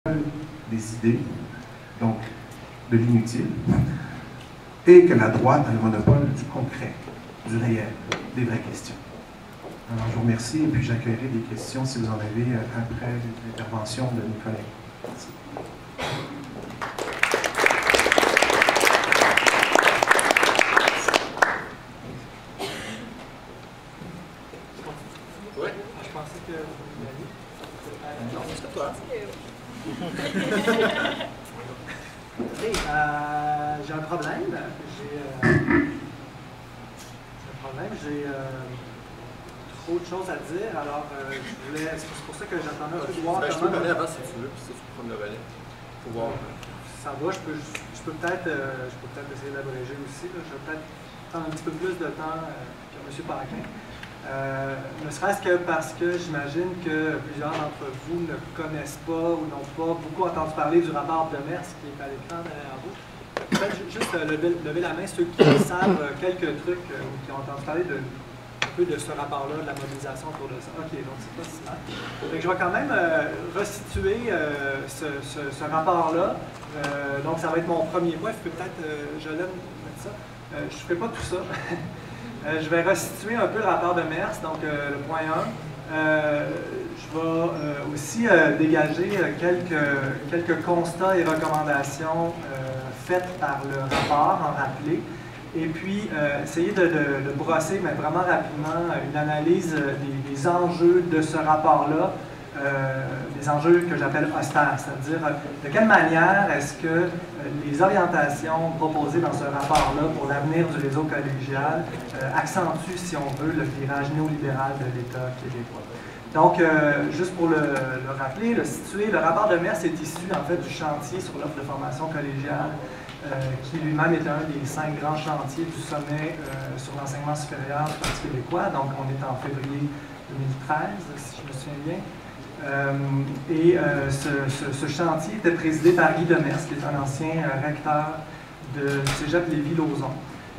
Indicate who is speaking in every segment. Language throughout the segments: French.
Speaker 1: des idées, donc de l'inutile, et que la droite a le monopole du concret, du réel, des vraies questions. Alors, je vous remercie et puis j'accueillerai des questions si vous en avez après l'intervention de mes collègues. Merci.
Speaker 2: Oui, je pensais que vous alliez. Non, c'est toi. OK, j'ai un problème. J'ai trop de choses à dire, alors c'est pour ça que j'attendais un peu de voir
Speaker 3: Je peux parler avant si tu veux, puis si tu peux prendre le relais. Pour voir.
Speaker 2: Ça va, je peux peut-être essayer d'abréger aussi. Là. Je vais peut-être prendre un petit peu plus de temps que M. Paquin. Ne serait-ce que parce que j'imagine que plusieurs d'entre vous ne connaissent pas ou n'ont pas beaucoup entendu parler du rapport de Mers qui est à l'écran derrière vous. Peut-être juste lever la main ceux qui savent quelques trucs ou qui ont entendu parler un peu de ce rapport-là, de la mobilisation autour de ça. OK, donc c'est pas si mal. Donc, je vais quand même resituer ce rapport-là. Donc ça va être mon premier point. Peut-être, Jolène, mettre ça. Je ne ferai pas tout ça. Je vais restituer un peu le rapport de Mers, donc le point 1. Je vais aussi dégager quelques constats et recommandations faites par le rapport, en rappeler, et puis essayer de brosser, mais vraiment rapidement, une analyse des enjeux de ce rapport-là, des enjeux que j'appelle austères, c'est-à-dire de quelle manière est-ce que les orientations proposées dans ce rapport-là pour l'avenir du réseau collégial accentuent, si on veut, le virage néolibéral de l'État québécois. Donc, juste pour le rappeler, le situer, le rapport de Mers est issu en fait du chantier sur l'offre de formation collégiale, qui lui-même était un des 5 grands chantiers du sommet sur l'enseignement supérieur du Parti québécois. Donc, on est en février 2013, si je me souviens bien. Ce chantier était présidé par Guy Demers, qui est un ancien recteur de Cégep Lévis-Lauzon.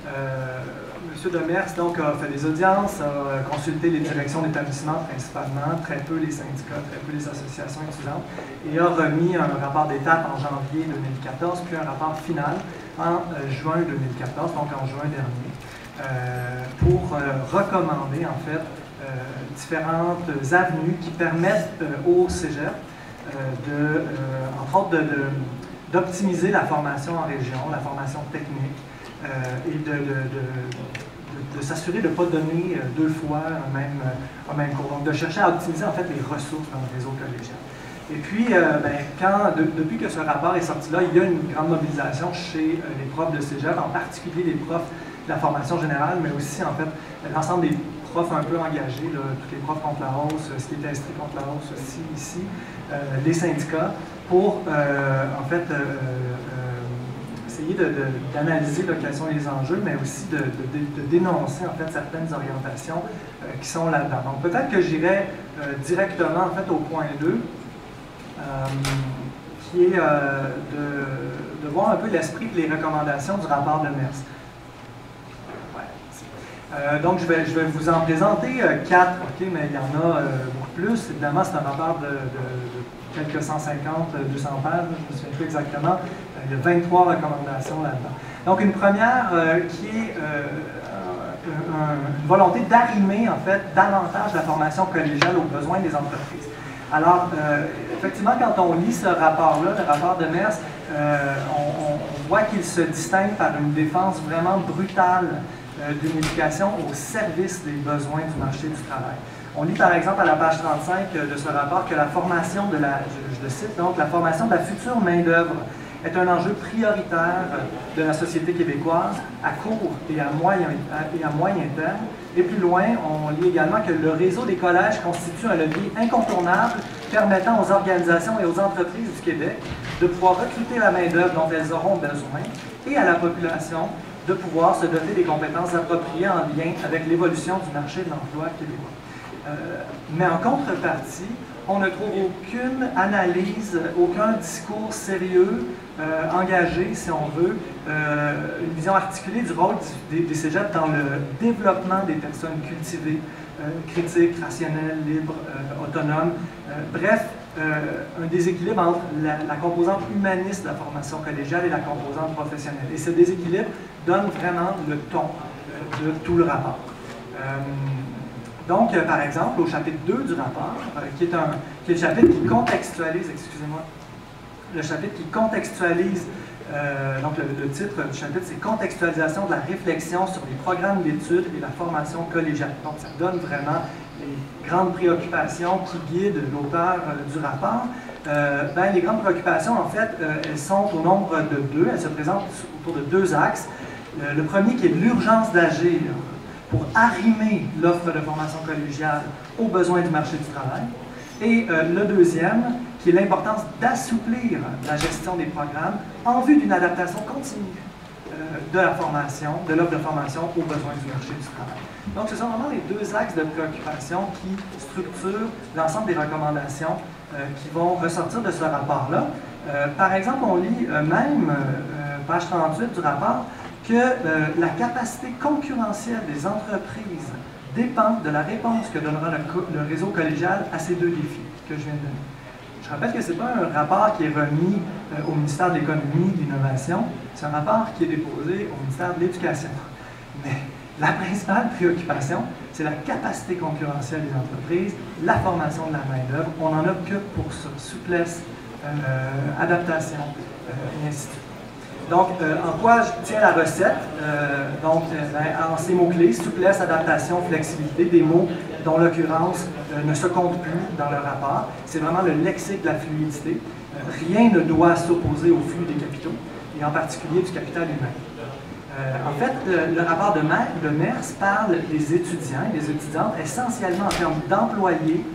Speaker 2: M. Demers donc, a fait des audiences, a consulté les directions d'établissement principalement, très peu les syndicats, très peu les associations étudiantes, et a remis un rapport d'étape en janvier 2014, puis un rapport final en juin 2014, donc en juin dernier, pour recommander en fait différentes avenues qui permettent au cégep entre autres, d'optimiser la formation en région, la formation technique, et de s'assurer de ne pas donner 2 fois un même cours. Donc, de chercher à optimiser en fait les ressources dans le réseau collégial. Et puis, depuis que ce rapport est sorti là, il y a une grande mobilisation chez les profs de cégep, en particulier les profs de la formation générale, mais aussi en fait l'ensemble des profs un peu engagés, là, tous les profs contre la hausse, ce qui est inscrit contre la hausse aussi ici, les syndicats, pour en fait essayer d'analyser quels sont les enjeux, mais aussi de dénoncer en fait certaines orientations qui sont là-dedans. Donc peut-être que j'irai directement en fait au point 2, qui est de voir un peu l'esprit et les recommandations du rapport de Mers. Donc, je vais vous en présenter 4, okay, mais il y en a beaucoup plus. Évidemment, c'est un rapport de quelques 150, 200 pages, je ne me souviens plus exactement. Il y a 23 recommandations là-dedans. Donc, une première qui est une volonté d'arrimer, en fait, davantage la formation collégiale aux besoins des entreprises. Alors, effectivement, quand on lit ce rapport-là, le rapport de Mers, on voit qu'il se distingue par une défense vraiment brutale d'une éducation au service des besoins du marché du travail. On lit par exemple à la page 35 de ce rapport que la formation je le cite donc, la formation de la future main-d'œuvre est un enjeu prioritaire de la société québécoise à court et à moyen terme. Et plus loin, on lit également que le réseau des collèges constitue un levier incontournable permettant aux organisations et aux entreprises du Québec de pouvoir recruter la main-d'œuvre dont elles auront besoin et à la population de pouvoir se doter des compétences appropriées en lien avec l'évolution du marché de l'emploi québécois. Mais en contrepartie, on ne trouve aucune analyse, aucun discours sérieux, engagé, si on veut, une vision articulée du rôle des cégeps dans le développement des personnes cultivées, critiques, rationnelles, libres, autonomes. Bref, un déséquilibre entre la composante humaniste de la formation collégiale et la composante professionnelle. Et ce déséquilibre donne vraiment le ton de tout le rapport. Donc, par exemple, au chapitre 2 du rapport, qui est le chapitre qui contextualise, excusez-moi, le chapitre qui contextualise, donc le titre du chapitre, c'est « Contextualisation de la réflexion sur les programmes d'études et la formation collégiale ». Donc, ça donne vraiment les grandes préoccupations qui guident l'auteur du rapport. Les grandes préoccupations, en fait, elles sont au nombre de deux. Elles se présentent autour de deux axes. Le premier qui est l'urgence d'agir pour arrimer l'offre de formation collégiale aux besoins du marché du travail. Et le deuxième, qui est l'importance d'assouplir la gestion des programmes en vue d'une adaptation continue de la formation, de l'offre de formation aux besoins du marché du travail. Donc, ce sont vraiment les deux axes de préoccupation qui structurent l'ensemble des recommandations qui vont ressortir de ce rapport-là. Par exemple, on lit même, page 38 du rapport, que la capacité concurrentielle des entreprises dépend de la réponse que donnera le réseau collégial à ces deux défis que je viens de donner. Je rappelle que ce n'est pas un rapport qui est remis au ministère de l'Économie et de l'Innovation, c'est un rapport qui est déposé au ministère de l'Éducation. Mais la principale préoccupation, c'est la capacité concurrentielle des entreprises, la formation de la main-d'œuvre. On n'en a que pour ça, souplesse, adaptation, et ainsi de suite. Donc, en quoi tient la recette? En ces mots-clés, souplesse, adaptation, flexibilité, des mots dont l'occurrence ne se compte plus dans le rapport. C'est vraiment le lexique de la fluidité. Rien ne doit s'opposer au flux des capitaux, et en particulier du capital humain. En fait, le rapport de Mers parle des étudiants et des étudiantes essentiellement en termes d'employés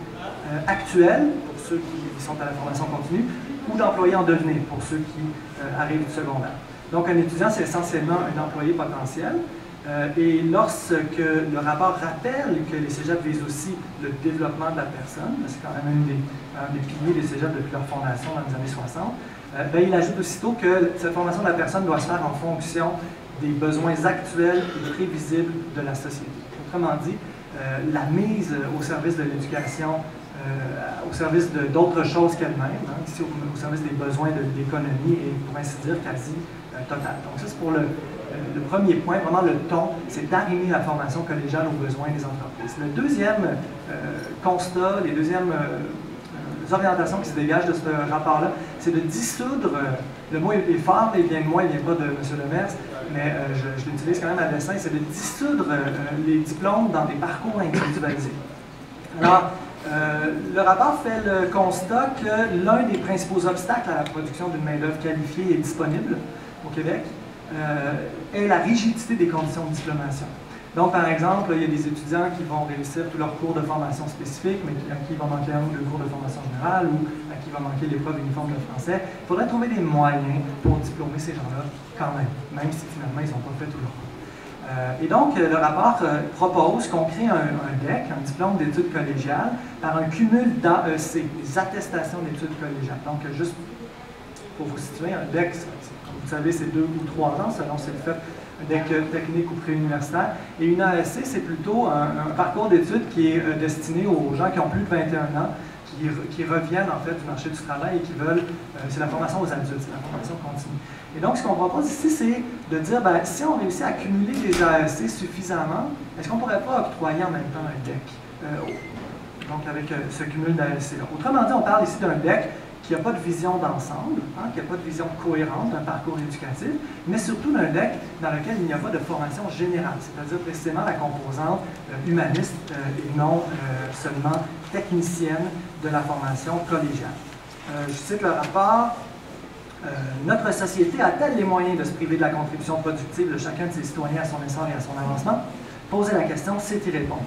Speaker 2: actuels, pour ceux qui sont à la formation continue, ou d'employés en devenir, pour ceux qui arrivent du secondaire. Donc, un étudiant, c'est essentiellement un employé potentiel. Et lorsque le rapport rappelle que les cégeps visent aussi le développement de la personne, c'est quand même un des piliers des cégeps depuis leur fondation dans les années 60, il ajoute aussitôt que cette formation de la personne doit se faire en fonction des besoins actuels et prévisibles de la société. Autrement dit, la mise au service de l'éducation, au service d'autres choses qu'elle-même, hein, ici au service des besoins de l'économie et pour ainsi dire quasi totale. Donc ça c'est pour le premier point, vraiment le ton, c'est d'arrimer la formation collégiale aux besoins des entreprises. Le deuxième constat, les deuxièmes orientations qui se dégagent de ce rapport-là, c'est de dissoudre, le mot est fort, il vient de moi, il ne vient pas de M. Lemers, mais je l'utilise quand même à dessein, c'est de dissoudre les diplômes dans des parcours individualisés. Alors, le rapport fait le constat que l'un des principaux obstacles à la production d'une main-d'œuvre qualifiée et disponible au Québec est la rigidité des conditions de diplomation. Donc, par exemple, il y a des étudiants qui vont réussir tous leurs cours de formation spécifiques, mais à qui il va manquer un ou deux cours de formation générale ou à qui il va manquer l'épreuve uniforme de français. Il faudrait trouver des moyens pour diplômer ces gens-là quand même si finalement ils n'ont pas fait tous leurs cours. Et donc, le rapport propose qu'on crée un DEC, un diplôme d'études collégiales, par un cumul d'AEC, des attestations d'études collégiales. Donc, juste pour vous situer, un DEC, comme vous savez, c'est 2 ou 3 ans, selon si vous faites un DEC technique ou préuniversitaire. Et une AEC, c'est plutôt un parcours d'études qui est destiné aux gens qui ont plus de 21 ans, qui reviennent en fait du marché du travail et qui veulent, c'est la formation aux adultes, c'est la formation continue. Et donc, ce qu'on propose ici, c'est de dire, si on réussit à cumuler les AEC suffisamment, est-ce qu'on ne pourrait pas octroyer en même temps un DEC? Donc, avec ce cumul d'AEC-là. Autrement dit, on parle ici d'un DEC qui n'a pas de vision d'ensemble, hein, qui n'a pas de vision cohérente d'un parcours éducatif, mais surtout d'un DEC dans lequel il n'y a pas de formation générale, c'est-à-dire précisément la composante humaniste et non seulement technicienne de la formation collégiale. Je cite le rapport. Notre société a-t-elle les moyens de se priver de la contribution productive de chacun de ses citoyens à son essor et à son avancement? Poser la question, c'est y répondre.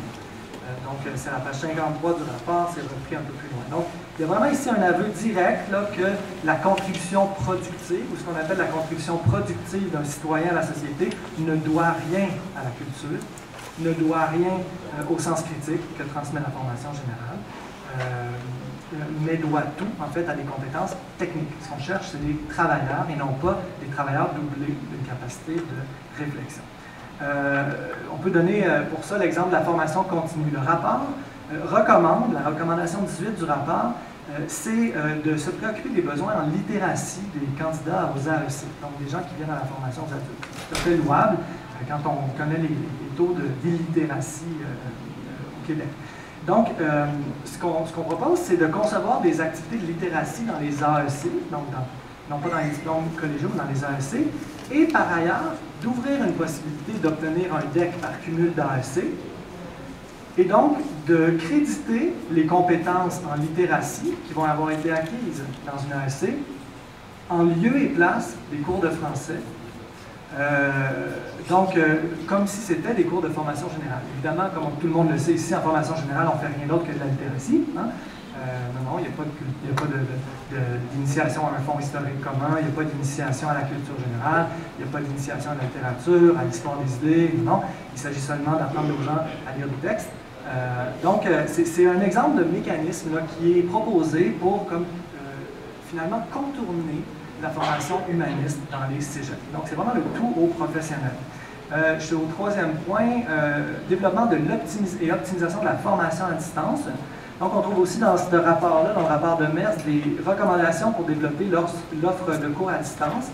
Speaker 2: Donc, c'est la page 53 du rapport, c'est repris un peu plus loin. Donc, il y a vraiment ici un aveu direct là, que la contribution productive, ou ce qu'on appelle la contribution productive d'un citoyen à la société, ne doit rien à la culture, ne doit rien au sens critique que transmet la formation générale. Mais doit tout, en fait, à des compétences techniques. Ce qu'on cherche, c'est des travailleurs et non pas des travailleurs doublés d'une capacité de réflexion. On peut donner pour ça l'exemple de la formation continue. Le rapport recommande, la recommandation 18 du rapport, c'est de se préoccuper des besoins en littératie des candidats aux AEC, donc des gens qui viennent à la formation des adultes. C'est tout à fait louable quand on connaît les taux d'illittératie au Québec. Donc, ce qu'on propose, c'est de concevoir des activités de littératie dans les AEC, donc non pas dans les diplômes collégiaux, mais dans les AEC, et par ailleurs, d'ouvrir une possibilité d'obtenir un DEC par cumul d'AEC, et donc de créditer les compétences en littératie qui vont avoir été acquises dans une AEC en lieu et place des cours de français. Comme si c'était des cours de formation générale. Évidemment, comme tout le monde le sait, ici, en formation générale, on ne fait rien d'autre que de la littératie. Hein? Non, il n'y a pas d'initiation à un fonds historique commun, il n'y a pas d'initiation à la culture générale, il n'y a pas d'initiation à la littérature, à l'histoire des idées, non. Il s'agit seulement d'apprendre aux gens à lire des textes. C'est un exemple de mécanisme là, qui est proposé pour finalement contourner la formation humaniste dans les cégeps. Donc, c'est vraiment le tout au professionnel. Je suis au troisième point, développement et optimisation de la formation à distance. Donc, on trouve aussi dans ce rapport-là, dans le rapport de Mers, des recommandations pour développer l'offre de cours à distance.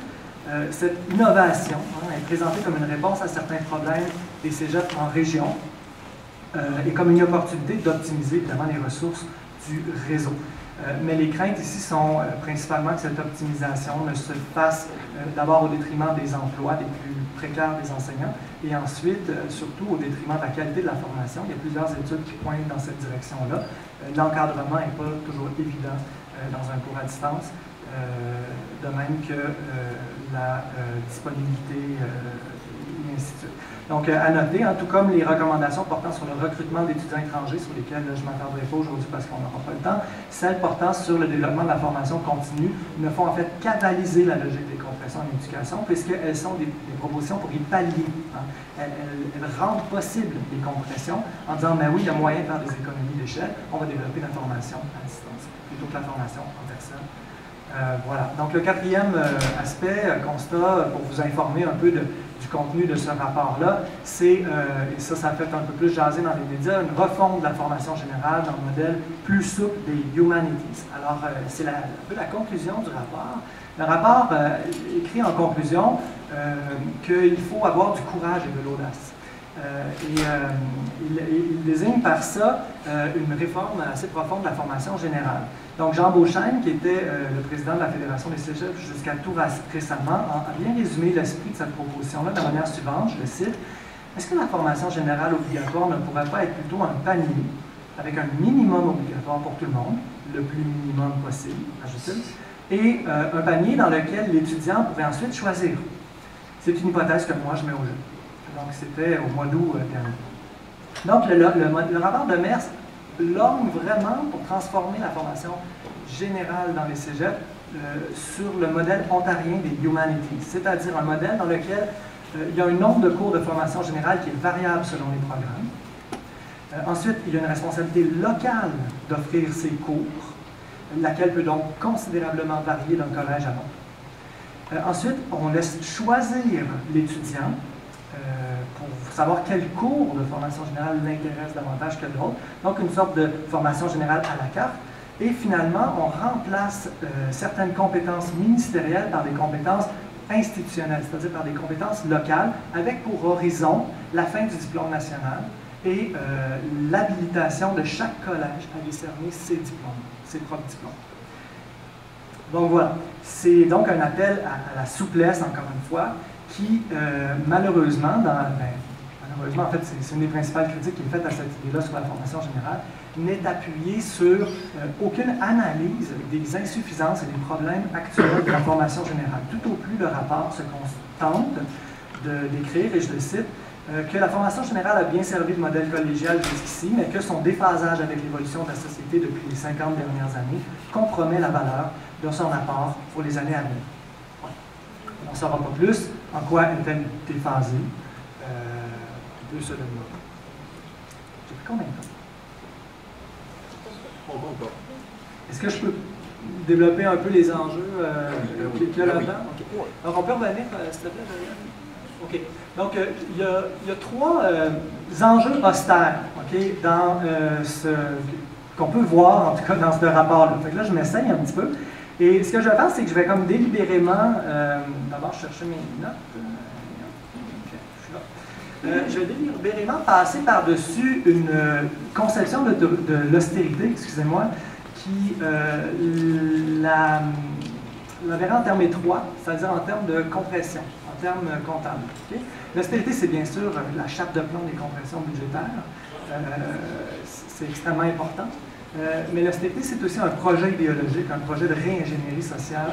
Speaker 2: Cette innovation est présentée comme une réponse à certains problèmes des cégeps en région et comme une opportunité d'optimiser évidemment les ressources du réseau. Mais les craintes ici sont principalement que cette optimisation ne se fasse d'abord au détriment des emplois les plus précaires des enseignants et ensuite, surtout, au détriment de la qualité de la formation. Il y a plusieurs études qui pointent dans cette direction-là. L'encadrement n'est pas toujours évident dans un cours à distance, de même que la disponibilité et ainsi de suite. Donc, à noter, tout comme les recommandations portant sur le recrutement d'étudiants étrangers, sur lesquelles je ne m'attarderai pas aujourd'hui parce qu'on n'aura pas le temps, celles portant sur le développement de la formation continue ne font en fait qu'avaliser la logique des compressions en éducation, puisqu'elles sont des propositions pour y pallier. Elles rendent possible les compressions en disant, mais oui, il y a moyen de faire des économies d'échelle, on va développer la formation à distance, plutôt que la formation en personne. Voilà. Donc, le quatrième aspect, constat, pour vous informer un peu du contenu de ce rapport-là, c'est, et ça fait un peu plus jaser dans les médias, une refonte de la formation générale dans le modèle plus souple des humanities. Alors, c'est un peu la conclusion du rapport. Le rapport écrit en conclusion qu'il faut avoir du courage et de l'audace. Il désigne par ça une réforme assez profonde de la formation générale. Donc, Jean Beauchesne, qui était le président de la Fédération des cégeps jusqu'à tout récemment, a bien résumé l'esprit de cette proposition-là de la manière suivante, je le cite: « Est-ce que la formation générale obligatoire ne pourrait pas être plutôt un panier avec un minimum obligatoire pour tout le monde, le plus minimum possible, ajoute-t-il, et un panier dans lequel l'étudiant pourrait ensuite choisir? » C'est une hypothèse que moi je mets au jeu. Donc, c'était au mois d'août dernier. Donc, le rapport de Mers lorgne vraiment pour transformer la formation générale dans les cégeps sur le modèle ontarien des humanities, c'est-à-dire un modèle dans lequel il y a un nombre de cours de formation générale qui est variable selon les programmes. Ensuite, il y a une responsabilité locale d'offrir ces cours, laquelle peut donc considérablement varier d'un collège à l'autre. Ensuite, on laisse choisir l'étudiant pour savoir quel cours de formation générale l'intéresse davantage que d'autres. Donc, une sorte de formation générale à la carte. Et finalement, on remplace certaines compétences ministérielles par des compétences institutionnelles, c'est-à-dire par des compétences locales, avec pour horizon la fin du diplôme national et l'habilitation de chaque collège à décerner ses diplômes, ses propres diplômes. Donc voilà, c'est donc un appel à la souplesse, encore une fois, qui, malheureusement, malheureusement, en fait, c'est une des principales critiques qui est faite à cette idée-là sur la formation générale, n'est appuyée sur aucune analyse des insuffisances et des problèmes actuels de la formation générale. Tout au plus, le rapport se contente de décrire, et je le cite, que la formation générale a bien servi de modèle collégial jusqu'ici, mais que son déphasage avec l'évolution de la société depuis les 50 dernières années compromet la valeur de son apport pour les années à venir. On ne saura pas plus en quoi est-elle déphasée. Deux secondes. J'ai pris combien de temps?
Speaker 3: On compte pas.
Speaker 2: Est-ce que je peux développer un peu les enjeux qu'il y a là-dedans? Okay. Alors, on peut revenir, s'il te plaît, OK. Donc, il y a trois enjeux austères, OK, dans ce qu'on peut voir, en tout cas, dans ce rapport-là. Fait que là, je m'essaye un petit peu. Et ce que je vais faire, c'est que je vais comme délibérément... D'abord, chercher mes notes. Ok, je suis là. Je vais délibérément passer par-dessus une conception de l'austérité, excusez-moi, qui la verrait en termes étroits, c'est-à-dire en termes de compression, en termes comptables. Okay? L'austérité, c'est bien sûr la chape de plomb des compressions budgétaires. C'est extrêmement important. Mais l'austérité, c'est aussi un projet idéologique, un projet de réingénierie sociale,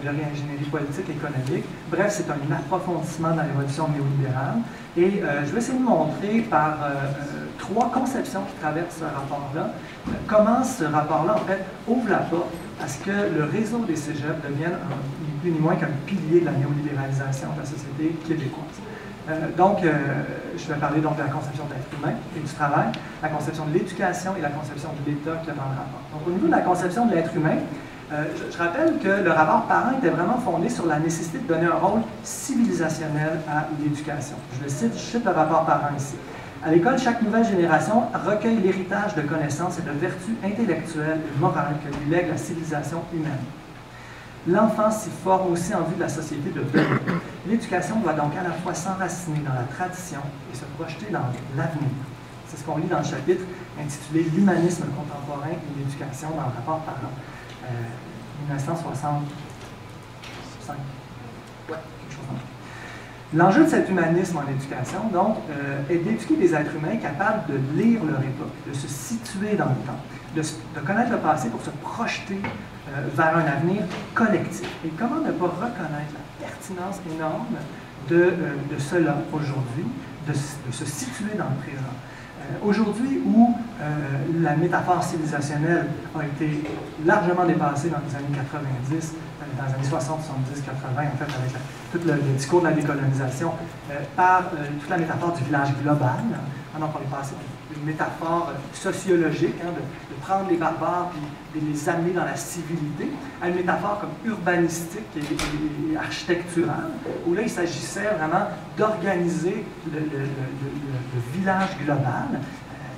Speaker 2: de réingénierie politique, économique. Bref, c'est un approfondissement dans l'évolution néolibérale. Et je vais essayer de montrer par trois conceptions qui traversent ce rapport-là, comment ce rapport-là, en fait, ouvre la porte à ce que le réseau des cégeps devienne ni plus ni moins qu'un pilier de la néolibéralisation de la société québécoise. Je vais parler donc de la conception de l'être humain et du travail, la conception de l'éducation et la conception de l'État qui est dans le rapport. Donc, au niveau de la conception de l'être humain, je rappelle que le rapport Parent était vraiment fondé sur la nécessité de donner un rôle civilisationnel à l'éducation. Je cite le rapport Parent ici. À l'école, chaque nouvelle génération recueille l'héritage de connaissances et de vertus intellectuelles et morales que lui lègue la civilisation humaine. L'enfant s'y forme aussi en vue de la société de demain. L'éducation doit donc à la fois s'enraciner dans la tradition et se projeter dans l'avenir. C'est ce qu'on lit dans le chapitre intitulé « L'humanisme contemporain et l'éducation » dans le rapport Parent, 1965. Ouais, quelque chose comme ça. L'enjeu de cet humanisme en éducation, donc, est d'éduquer des êtres humains capables de lire leur époque, de se situer dans le temps, de connaître le passé pour se projeter vers un avenir collectif. Et comment ne pas reconnaître la pertinence énorme de cela aujourd'hui, de se situer dans le présent. Aujourd'hui, où la métaphore civilisationnelle a été largement dépassée dans les années 90, dans les années 60, 70, 80, en fait, avec tout le discours de la décolonisation, par toute la métaphore du village global. Donc, on est passé d'une métaphore sociologique, de prendre les barbares et de les amener dans la civilité, à une métaphore comme urbanistique et architecturale, où là, il s'agissait vraiment d'organiser le village global,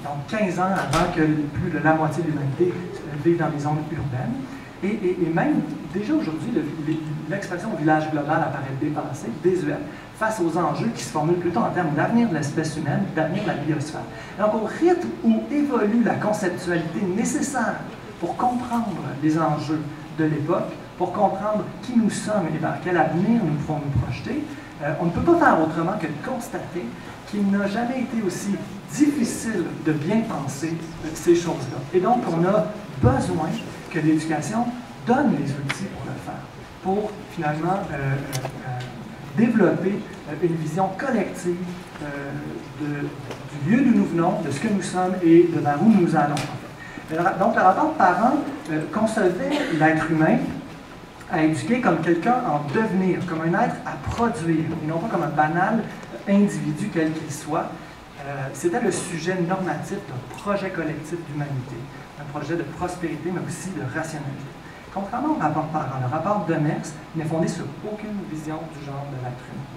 Speaker 2: donc 15 ans avant que plus de la moitié de l'humanité vive dans les zones urbaines. Et même, déjà aujourd'hui, l'expression village global apparaît dépassée, désuète, face aux enjeux qui se formulent plutôt en termes d'avenir de l'espèce humaine, d'avenir de la biosphère. Donc, au rythme où évolue la conceptualité nécessaire pour comprendre les enjeux de l'époque, pour comprendre qui nous sommes et vers quel avenir nous pouvons nous projeter, on ne peut pas faire autrement que de constater qu'il n'a jamais été aussi difficile de bien penser ces choses-là. Et donc, on a besoin que l'éducation donne les outils pour le faire, pour finalement développer une vision collective du lieu d'où nous venons, de ce que nous sommes et de vers où nous allons. Donc, le rapport Parent concevait l'être humain à éduquer comme quelqu'un en devenir, comme un être à produire, et non pas comme un banal individu quel qu'il soit. C'était le sujet normatif d'un projet collectif d'humanité, un projet de prospérité, mais aussi de rationalité. Contrairement au rapport Parent, le rapport Demers n'est fondé sur aucune vision du genre de l'être humain.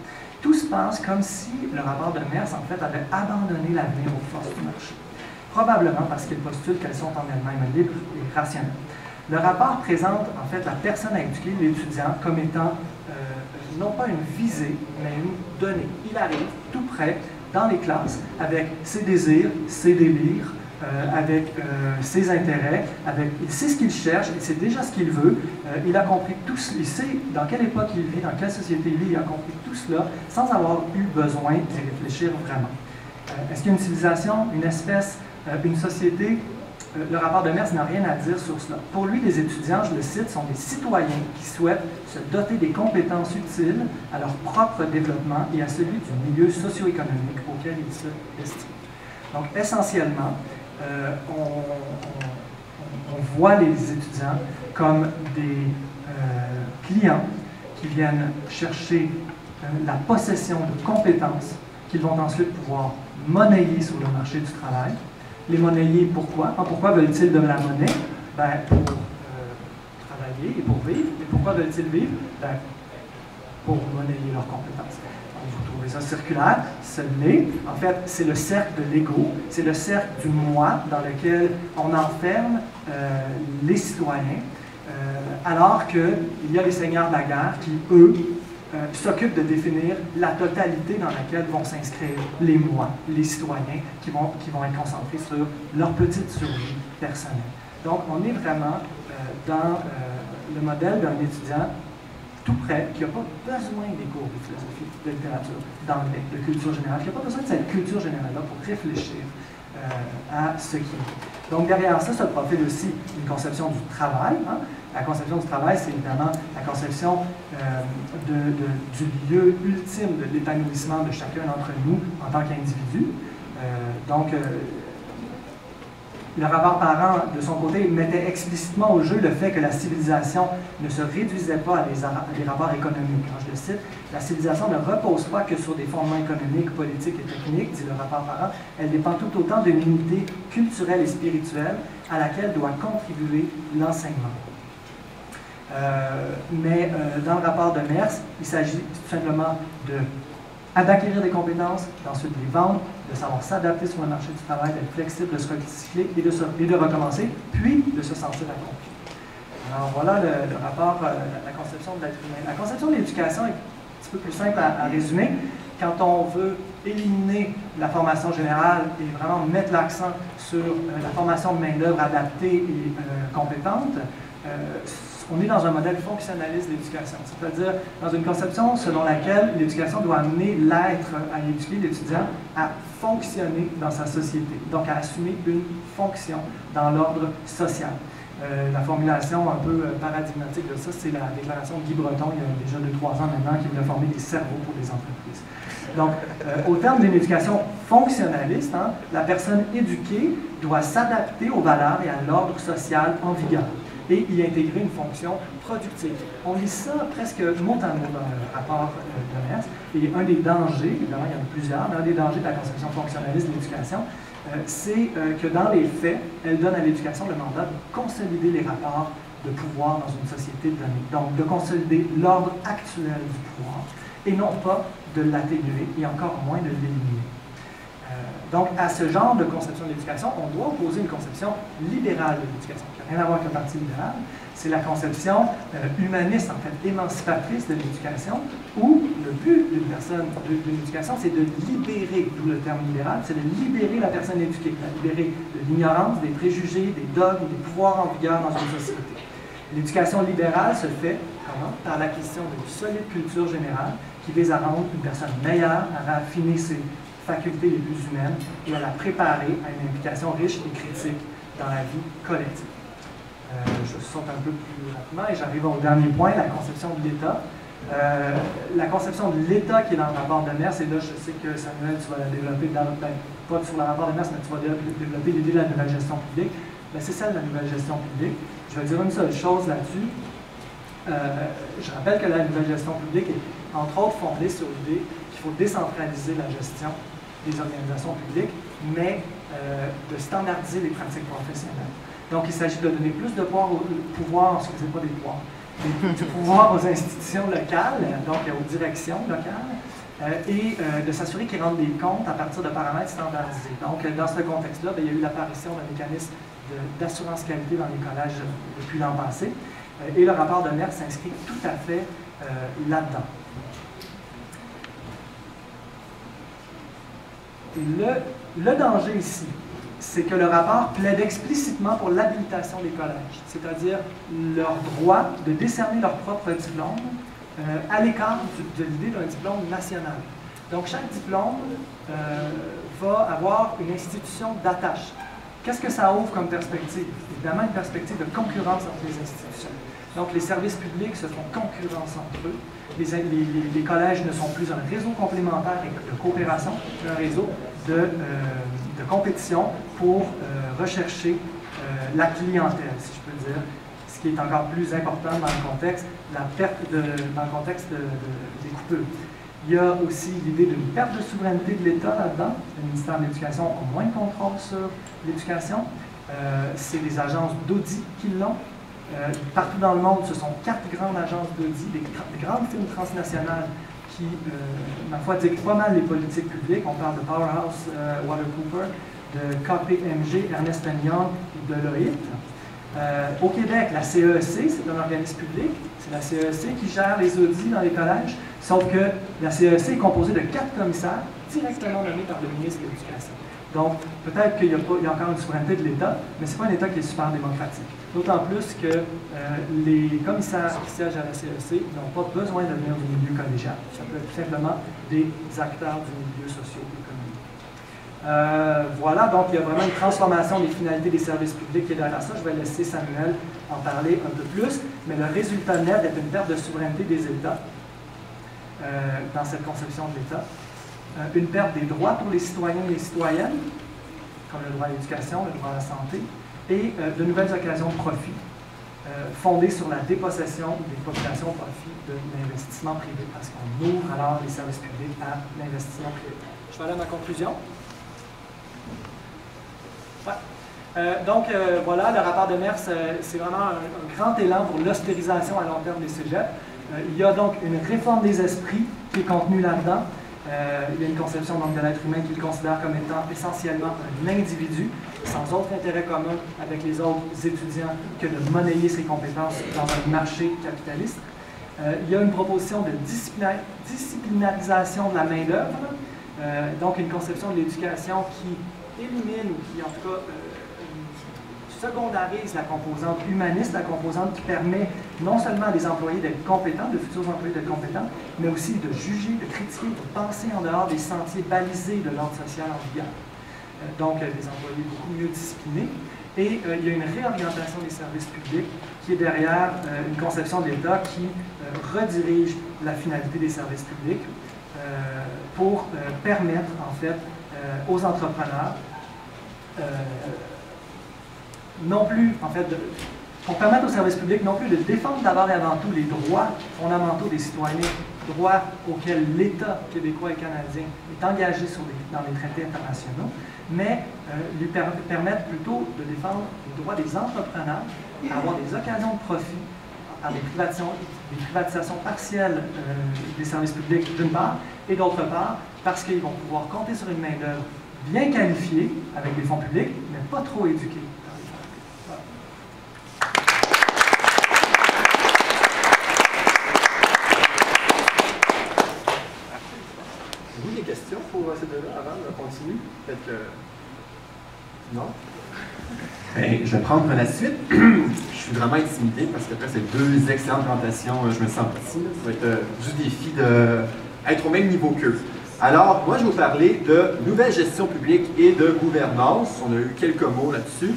Speaker 2: Tout se passe comme si le rapport Demers, en fait, avait abandonné l'avenir aux forces du marché. Probablement parce qu'il postule qu'elles sont en elles-mêmes libres et rationnelles. Le rapport présente, en fait, la personne à éduquer, l'étudiant, comme étant non pas une visée, mais une donnée. Il arrive tout près, dans les classes, avec ses désirs, ses délires, avec ses intérêts, il sait ce qu'il cherche, il sait déjà ce qu'il veut, il a compris tout cela, il sait dans quelle époque il vit, dans quelle société il vit, il a compris tout cela sans avoir eu besoin d'y réfléchir vraiment. Est-ce qu'il y a une civilisation, une espèce, une société? Le rapport Demers n'a rien à dire sur cela. Pour lui, les étudiants, je le cite, sont des citoyens qui souhaitent se doter des compétences utiles à leur propre développement et à celui du milieu socio-économique auquel ils se destinent. Donc, essentiellement, on voit les étudiants comme des clients qui viennent chercher la possession de compétences qu'ils vont ensuite pouvoir monnayer sur le marché du travail. Les monnayer, pourquoi? Pourquoi veulent-ils de la monnaie? Pour travailler et pour vivre. Et pourquoi veulent-ils vivre? Pour monnayer leurs compétences. vous trouvez ça circulaire, ce l'est. En fait, c'est le cercle de l'ego, c'est le cercle du moi dans lequel on enferme les citoyens, alors qu'il y a les seigneurs de la guerre qui, eux, s'occupent de définir la totalité dans laquelle vont s'inscrire les moi, les citoyens, qui vont être concentrés sur leur petite survie personnelle. Donc, on est vraiment dans le modèle d'un étudiant tout près, qui n'a pas besoin des cours de philosophie, de littérature, d'anglais, de culture générale, qui n'a pas besoin de cette culture générale-là pour réfléchir à ce qui est. Donc, derrière ça se profile aussi une conception du travail. Hein. La conception du travail, c'est évidemment la conception du lieu ultime de l'épanouissement de chacun d'entre nous en tant qu'individu. Le rapport Parent, de son côté, mettait explicitement au jeu le fait que la civilisation ne se réduisait pas à des rapports économiques. Quand je le cite, la civilisation ne repose pas que sur des fondements économiques, politiques et techniques, dit le rapport Parent. Elle dépend tout autant d'une unité culturelle et spirituelle à laquelle doit contribuer l'enseignement. Dans le rapport de Mers, il s'agit tout simplement d'acquérir des compétences, d'ensuite les vendre, de savoir s'adapter sur le marché du travail, d'être flexible, de se recycler et de recommencer, puis de se sentir accompli. Alors voilà le rapport, la conception de l'être humain. La conception de l'éducation est un petit peu plus simple à résumer. Quand on veut éliminer la formation générale et vraiment mettre l'accent sur la formation de main-d'œuvre adaptée et compétente, on est dans un modèle fonctionnaliste d'éducation, c'est-à-dire dans une conception selon laquelle l'éducation doit amener l'être à éduquer l'étudiant à fonctionner dans sa société, donc à assumer une fonction dans l'ordre social. La formulation un peu paradigmatique de ça, c'est la déclaration de Guy Breton, il y a déjà 2-3 ans maintenant, qui voulait former des cerveaux pour les entreprises. Donc, au terme d'une éducation fonctionnaliste, hein, la personne éduquée doit s'adapter aux valeurs et à l'ordre social en vigueur et y intégrer une fonction productive. On lit ça presque mot à mot dans le rapport de Mers. Et un des dangers, évidemment il y en a plusieurs, mais un des dangers de la conception fonctionnaliste de l'éducation, c'est que dans les faits, elle donne à l'éducation le mandat de consolider les rapports de pouvoir dans une société donnée. Donc, de consolider l'ordre actuel du pouvoir, et non pas de l'atténuer, et encore moins de l'éliminer. Donc, à ce genre de conception de l'éducation, on doit opposer une conception libérale de l'éducation, qui n'a rien à voir avec le Parti libéral. C'est la conception humaniste, en fait, émancipatrice de l'éducation, où le but d'une personne, de l'éducation, c'est de libérer, d'où le terme libéral, c'est de libérer la personne éduquée, de la libérer de l'ignorance, des préjugés, des dogmes, des pouvoirs en vigueur dans une société. L'éducation libérale se fait comment? Par l'acquisition d'une solide culture générale qui vise à rendre une personne meilleure, à raffiner ses facultés les plus humaines et à la préparer à une implication riche et critique dans la vie collective. Je saute un peu plus rapidement et j'arrive au dernier point, la conception de l'État. La conception de l'État qui est dans le rapport de Mers, et là je sais que Samuel, tu vas la développer, pas sur le rapport de Mers, mais tu vas développer l'idée de la nouvelle gestion publique. C'est celle de la nouvelle gestion publique. Je vais dire une seule chose là-dessus. Je rappelle que la nouvelle gestion publique est entre autres fondée sur l'idée qu'il faut décentraliser la gestion des organisations publiques, mais de standardiser les pratiques professionnelles. Donc, il s'agit de donner plus de pouvoir, excusez pas des pouvoirs, du pouvoir aux institutions locales, donc aux directions locales, et de s'assurer qu'ils rendent des comptes à partir de paramètres standardisés. Donc, dans ce contexte-là, il y a eu l'apparition d'un mécanisme d'assurance qualité dans les collèges depuis l'an passé, et le rapport de Mers s'inscrit tout à fait là-dedans. Et le danger ici, c'est que le rapport plaide explicitement pour l'habilitation des collèges, c'est-à-dire leur droit de décerner leur propre diplôme à l'écart de l'idée d'un diplôme national. Donc, chaque diplôme va avoir une institution d'attache. Qu'est-ce que ça ouvre comme perspective? Évidemment, une perspective de concurrence entre les institutions. Donc, les services publics se font concurrence entre eux. Les collèges ne sont plus un réseau complémentaire et de coopération, mais un réseau de compétition pour rechercher la clientèle, si je peux dire, ce qui est encore plus important dans le contexte, des coupures. Il y a aussi l'idée d'une perte de souveraineté de l'État là-dedans. Le ministère de l'Éducation a moins de contrôle sur l'éducation. C'est les agences d'audit qui l'ont. Partout dans le monde, ce sont 4 grandes agences d'audit, des grandes firmes transnationales qui, ma foi, dicte pas mal les politiques publiques. On parle de Powerhouse Water Cooper, de KPMG, Ernst & Young et Deloitte. Au Québec, la CEEC, c'est un organisme public. C'est la CEEC qui gère les audits dans les collèges, sauf que la CEEC est composée de 4 commissaires directement nommés par le ministre de l'Éducation. Donc, peut-être qu'il y a encore une souveraineté de l'État, mais ce n'est pas un État qui est super démocratique. D'autant plus que les commissaires qui siègent à la CEEC n'ont pas besoin de venir du milieu collégial. Ça peut être tout simplement des acteurs du milieu socio-économique. Voilà, donc il y a vraiment une transformation des finalités des services publics qui est derrière ça. Je vais laisser Samuel en parler un peu plus, mais le résultat net est une perte de souveraineté des États dans cette conception de l'État. Une perte des droits pour les citoyens et les citoyennes, comme le droit à l'éducation, le droit à la santé, et de nouvelles occasions de profit, fondées sur la dépossession des populations au profit de l'investissement privé, parce qu'on ouvre alors les services publics à l'investissement privé. Je vais aller à ma conclusion. Ouais. Voilà, le rapport de Mers, c'est vraiment un grand élan pour l'austérisation à long terme des cégeps. Il y a donc une réforme des esprits qui est contenue là-dedans. Il y a une conception donc, de l'être humain qu'il considère comme étant essentiellement un individu, sans autre intérêt commun avec les autres étudiants que de monnayer ses compétences dans un marché capitaliste. Il y a une proposition de disciplinarisation de la main-d'œuvre, donc une conception de l'éducation qui élimine ou qui en tout cas secondarise la composante humaniste, la composante qui permet non seulement à des employés d'être compétents, de futurs employés d'être compétents, mais aussi de juger, de critiquer, de penser en dehors des sentiers balisés de l'ordre social en vigueur. Donc, des employés beaucoup mieux disciplinés. Et il y a une réorientation des services publics qui est derrière une conception de l'État qui redirige la finalité des services publics pour permettre, en fait, aux entrepreneurs non plus, en fait, pour permettre aux services publics non plus de défendre d'abord et avant tout les droits fondamentaux des citoyens, droits auxquels l'État québécois et canadien est engagé dans les traités internationaux, mais lui permettre plutôt de défendre les droits des entrepreneurs à avoir des occasions de profit par des privatisations partielles des services publics d'une part, et d'autre part, parce qu'ils vont pouvoir compter sur une main-d'œuvre bien qualifiée avec des fonds publics, mais pas trop éduquée.
Speaker 3: Vous, des questions pour ces deux-là avant de continuer? Peut-être que... Non?
Speaker 4: Bien, je vais prendre la suite. Je suis vraiment intimidé parce qu'après ces deux excellentes présentations, je me sens petit. Ça va être du défi d'être au même niveau qu'eux. Alors, moi, je vais vous parler de nouvelle gestion publique et de gouvernance. On a eu quelques mots là-dessus.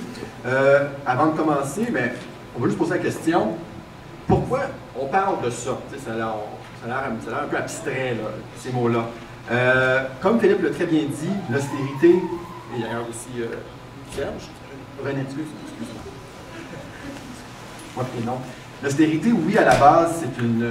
Speaker 4: Avant de commencer, mais on va juste poser la question, pourquoi on parle de ça? Ça a l'air un peu abstrait, là, ces mots-là. Comme Philippe l'a très bien dit, l'austérité, et d'ailleurs aussi Serge, René, excuse-moi. Moi, non. L'austérité, oui, à la base, c'est une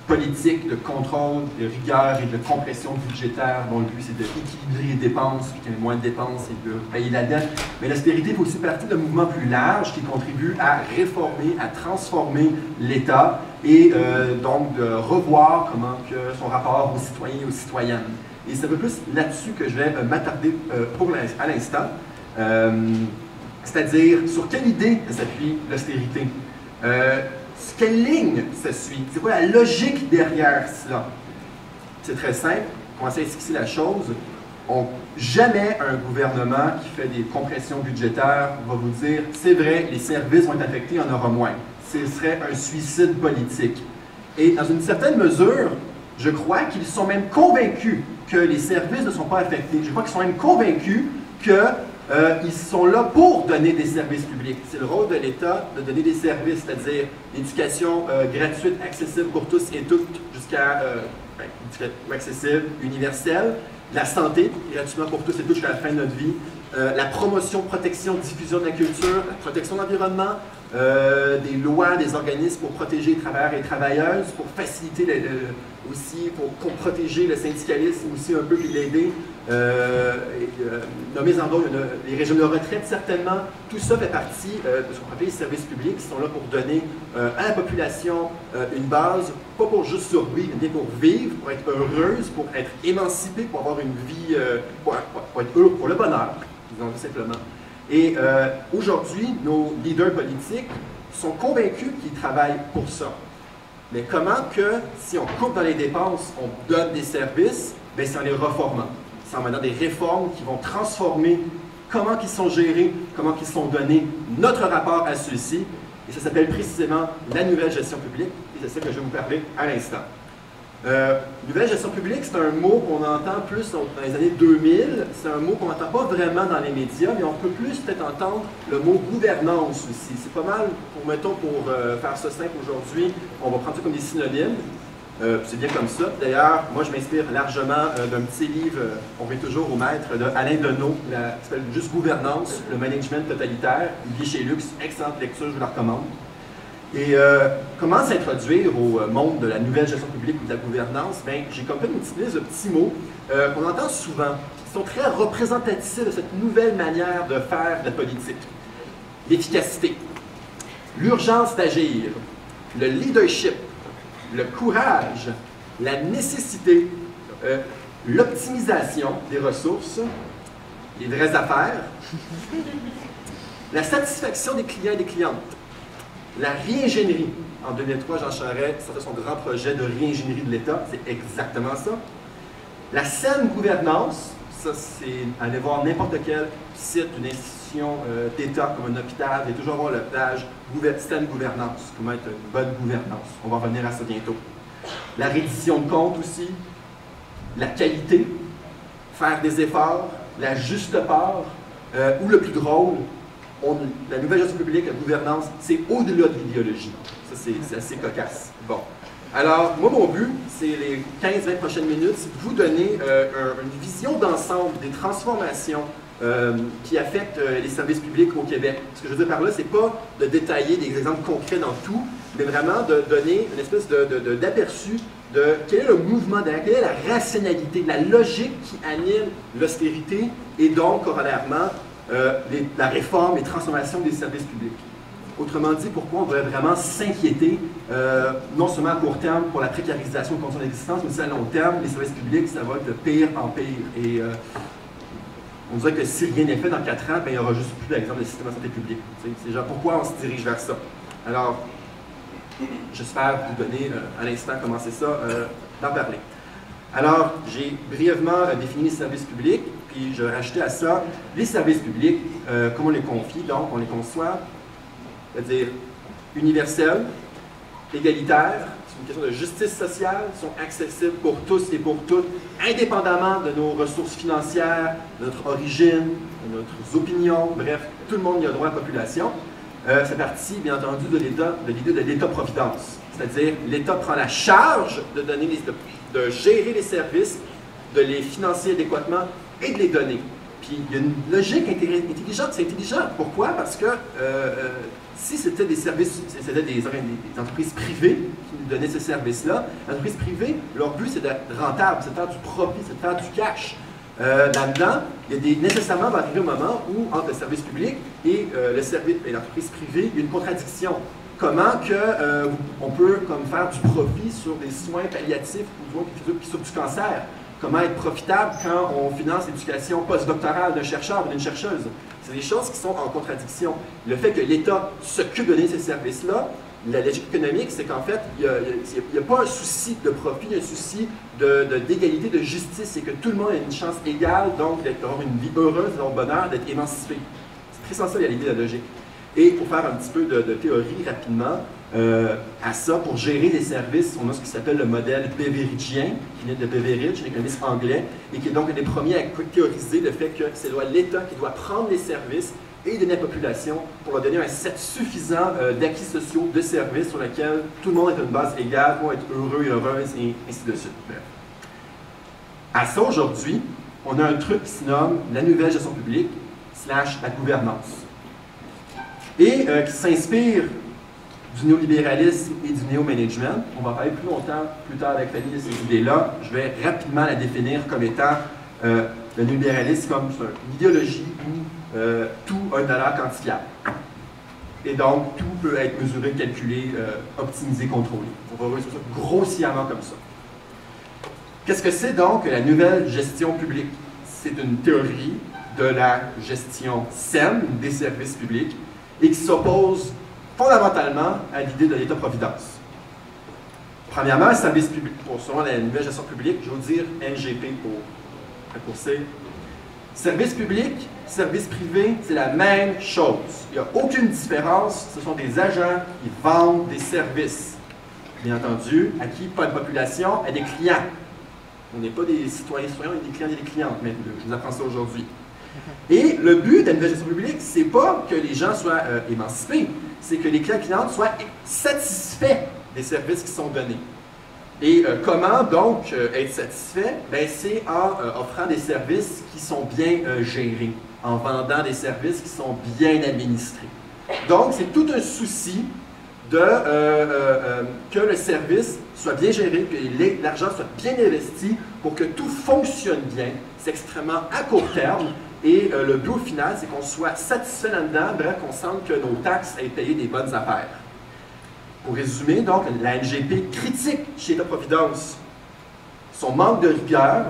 Speaker 4: politique de contrôle, de rigueur et de compression budgétaire dont le but c'est d'équilibrer les dépenses, puis qu'il y ait moins de dépenses et de payer la dette. Mais l'austérité fait aussi partie d'un mouvement plus large qui contribue à réformer, à transformer l'État et donc de revoir comment que son rapport aux citoyens et aux citoyennes. Et c'est un peu plus là-dessus que je vais m'attarder à l'instant, c'est-à-dire sur quelle idée s'appuie l'austérité. Quelle ligne ça suit? C'est quoi la logique derrière cela? C'est très simple. Commencer à esquisser la chose. Jamais un gouvernement qui fait des compressions budgétaires va vous dire « c'est vrai, les services vont être affectés, il y en aura moins ». Ce serait un suicide politique. Et dans une certaine mesure, je crois qu'ils sont même convaincus que les services ne sont pas affectés. Je crois qu'ils sont même convaincus que ils sont là pour donner des services publics. C'est le rôle de l'État de donner des services, c'est-à-dire l'éducation gratuite, accessible pour tous et toutes, jusqu'à accessible, universelle, la santé, gratuitement pour tous et toutes jusqu'à la fin de notre vie, la promotion, protection, diffusion de la culture, la protection de l'environnement, des lois, des organismes pour protéger les travailleurs et les travailleuses, pour faciliter aussi, pour protéger le syndicalisme aussi un peu, puis l'aider, nommés en d'autres, les régimes de retraite, certainement, tout ça fait partie de ce qu'on appelle les services publics qui sont là pour donner à la population une base, pas pour juste survivre, mais pour vivre, pour être heureuse, pour être émancipée, pour avoir une vie, pour être heureux, pour le bonheur, disons tout simplement. Et aujourd'hui, nos leaders politiques sont convaincus qu'ils travaillent pour ça. Mais comment que, si on coupe dans les dépenses, on donne des services, bien c'est en les reformant. C'est en menant des réformes qui vont transformer comment ils sont gérés, comment ils sont donnés, notre rapport à ceux-ci. Et ça s'appelle précisément la nouvelle gestion publique. Et c'est ça que je vais vous parler à l'instant. Nouvelle gestion publique, c'est un mot qu'on entend plus dans les années 2000. C'est un mot qu'on n'entend pas vraiment dans les médias, mais on peut plus peut-être entendre le mot gouvernance aussi. C'est pas mal, pour faire ça simple aujourd'hui, on va prendre ça comme des synonymes. C'est bien comme ça. D'ailleurs, moi je m'inspire largement d'un petit livre, on revient toujours au maître, de Alain Deneau, qui s'appelle Juste Gouvernance, le management totalitaire. Il est chez Luxe, excellente lecture, je vous la recommande. Et comment s'introduire au monde de la nouvelle gestion publique ou de la gouvernance? Bien, j'ai comme fait une petite liste de petits mots qu'on entend souvent, qui sont très représentatifs de cette nouvelle manière de faire de la politique. L'efficacité, l'urgence d'agir, le leadership, le courage, la nécessité, l'optimisation des ressources, les vraies affaires, la satisfaction des clients et des clientes, la réingénierie. En 2003, Jean Charest sortait son grand projet de réingénierie de l'État, c'est exactement ça. La saine gouvernance, ça c'est aller voir n'importe quel site d'une institution d'État comme un hôpital, il va toujours avoir le page saine gouvernance, comment être une bonne gouvernance. On va revenir à ça bientôt. La reddition de comptes aussi, la qualité, faire des efforts, la juste part, ou le plus drôle, la nouvelle gestion publique, la gouvernance, c'est au-delà de l'idéologie. Ça, c'est assez cocasse. Bon. Alors, moi, mon but, c'est les 15-20 prochaines minutes, c'est de vous donner une vision d'ensemble des transformations qui affectent les services publics au Québec. Ce que je veux dire par là, c'est pas de détailler des exemples concrets dans tout, mais vraiment de donner une espèce d'aperçu de quel est le mouvement derrière, quelle est la rationalité, la logique qui anime l'austérité et donc, corollairement, la réforme et transformation des services publics. Autrement dit, pourquoi on devrait vraiment s'inquiéter, non seulement à court terme pour la précarisation de conditions d'existence, mais aussi à long terme, les services publics, ça va être de pire en pire. Et on dirait que si rien n'est fait dans 4 ans, ben, il n'y aura juste plus d'exemple de système de santé publique. C'est genre pourquoi on se dirige vers ça. Alors, j'espère vous donner à l'instant comment c'est ça, d'en parler. Alors, j'ai brièvement défini les services publics, puis je vais rajouter à ça les services publics, comme on les confie, donc on les conçoit, c'est-à-dire universels, égalitaires, c'est une question de justice sociale, sont accessibles pour tous et pour toutes, indépendamment de nos ressources financières, de notre origine, de notre opinion, bref, tout le monde y a droit à la population. C'est parti, bien entendu, de l'idée de l'État-providence, c'est-à-dire l'État prend la charge de donner de gérer les services, de les financer adéquatement et de les donner. Puis il y a une logique intelligente, c'est intelligent. Pourquoi? Parce que si c'était des services, c'était des entreprises privées qui nous donnaient ces services-là, les entreprises privées, leur but c'est d'être rentable, c'est de faire du profit, c'est de faire du cash. Là-dedans, il y a nécessairement va arriver un moment où, entre le service public et l'entreprise privée, il y a une contradiction. Comment on peut faire du profit sur des soins palliatifs ou sur du cancer? Comment être profitable quand on finance l'éducation postdoctorale d'un chercheur ou d'une chercheuse? C'est des choses qui sont en contradiction. Le fait que l'État s'occupe de donner ces services-là, la logique économique, c'est qu'en fait, il n'y a pas un souci de profit, il y a un souci d'égalité, de justice, c'est que tout le monde a une chance égale, donc d'avoir une vie heureuse, d'avoir le bonheur, d'être émancipé. C'est très sensible à l'idée de la logique. Et pour faire un petit peu de théorie rapidement, à ça, pour gérer les services, on a ce qui s'appelle le modèle beveridgien, qui vient de Beveridge, un économiste anglais, et qui est donc un des premiers à théoriser le fait que c'est l'État qui doit prendre les services et donner à la population pour leur donner un set suffisant d'acquis sociaux, de services sur lesquels tout le monde est à une base égale pour être heureux et heureuse, et ainsi de suite. Bref. À ça, aujourd'hui, on a un truc qui se nomme la nouvelle gestion publique / la gouvernance. Et qui s'inspire du néolibéralisme et du néo-management. On va parler plus tard avec Fanny de ces idées-là. Je vais rapidement la définir comme étant le néolibéralisme comme une idéologie où tout a une valeur quantifiable. Et donc, tout peut être mesuré, calculé, optimisé, contrôlé. On va voir ça grossièrement comme ça. Qu'est-ce que c'est donc la nouvelle gestion publique? C'est une théorie de la gestion saine des services publics et qui s'oppose fondamentalement à l'idée de l'État-providence. Premièrement, le service public, pour selon la nouvelle gestion publique, je vais vous dire NGP pour raccourcir. Service public, service privé, c'est la même chose. Il n'y a aucune différence. Ce sont des agents qui vendent des services. Bien entendu, à qui? Pas une population, à des clients. On n'est pas des citoyens, on est des clients et des clientes, mais je vous apprends ça aujourd'hui. Et le but de la nouvelle gestion publique, c'est pas que les gens soient émancipés, c'est que les clients et clientes soient satisfaits des services qui sont donnés. Et comment donc être satisfait? C'est en offrant des services qui sont bien gérés, en vendant des services qui sont bien administrés. Donc, c'est tout un souci de que le service soit bien géré, que l'argent soit bien investi pour que tout fonctionne bien. C'est extrêmement à court terme. Et le but au final, c'est qu'on soit satisfait là-dedans, bref, qu'on sente que nos taxes aient payé des bonnes affaires. Pour résumer, donc, la NGP critique chez l'État-providence son manque de rigueur,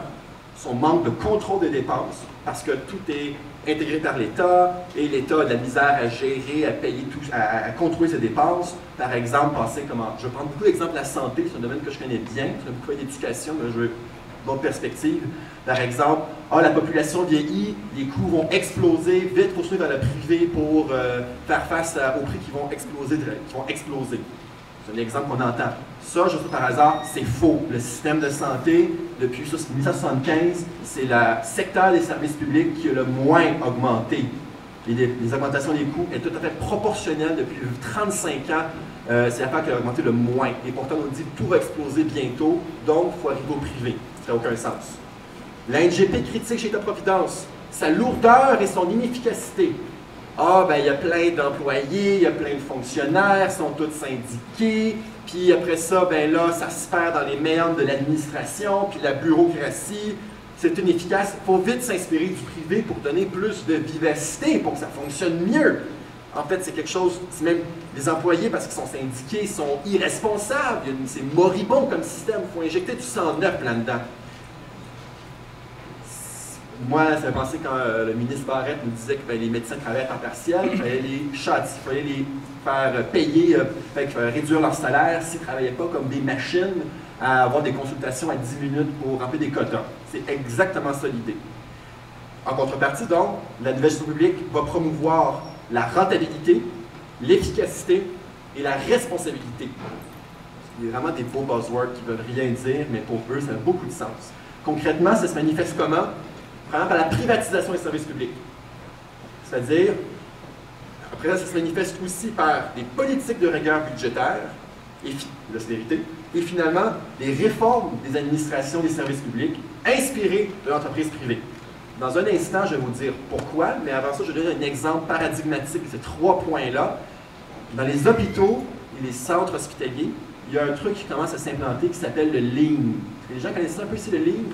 Speaker 4: son manque de contrôle des dépenses, parce que tout est intégré par l'État, et l'État a de la misère à gérer, à payer tout, à contrôler ses dépenses. Par exemple, je vais prendre beaucoup d'exemples de la santé, c'est un domaine que je connais bien, je connais beaucoup d'éducation, mais je veux d'autres perspectives. Par exemple, la population vieillit, les coûts vont exploser, vite, il faut se tourner vers le privé pour faire face aux prix qui vont exploser. C'est un exemple qu'on entend. Ça, juste par hasard, c'est faux. Le système de santé, depuis 1975, c'est le secteur des services publics qui a le moins augmenté. Les augmentations des coûts est tout à fait proportionnelle depuis 35 ans. C'est la part qui a augmenté le moins. Et pourtant, on nous dit que tout va exploser bientôt, donc il faut arriver au privé. Ça n'a aucun sens. La NGP critique chez l'État-providence sa lourdeur et son inefficacité. Il y a plein d'employés, il y a plein de fonctionnaires, ils sont tous syndiqués, puis après ça, ça se perd dans les méandres de l'administration, puis la bureaucratie. C'est inefficace. Il faut vite s'inspirer du privé pour donner plus de vivacité, pour que ça fonctionne mieux. En fait, c'est quelque chose, c'est même les employés, parce qu'ils sont syndiqués, sont irresponsables. C'est moribond comme système. Il faut injecter du sang neuf là-dedans. Moi, ça m'a pensé quand le ministre Barrette nous disait que les médecins travaillaient à temps partiel, il fallait les châtier, il fallait les faire payer, réduire leur salaire s'ils ne travaillaient pas comme des machines à avoir des consultations à 10 minutes pour remplir des quotas. C'est exactement ça l'idée. En contrepartie, donc, la nouvelle gestion publique va promouvoir la rentabilité, l'efficacité et la responsabilité. Il y a vraiment des beaux buzzwords qui ne veulent rien dire, mais pour eux, ça a beaucoup de sens. Concrètement, ça se manifeste comment? Par la privatisation des services publics. C'est-à-dire, après ça se manifeste aussi par des politiques de rigueur budgétaire et d'austérité, et finalement, des réformes des administrations des services publics inspirées de l'entreprise privée. Dans un instant, je vais vous dire pourquoi, mais avant ça, je vais donner un exemple paradigmatique de ces trois points-là. Dans les hôpitaux et les centres hospitaliers, il y a un truc qui commence à s'implanter qui s'appelle le lean. Les gens connaissent un peu ici le lean?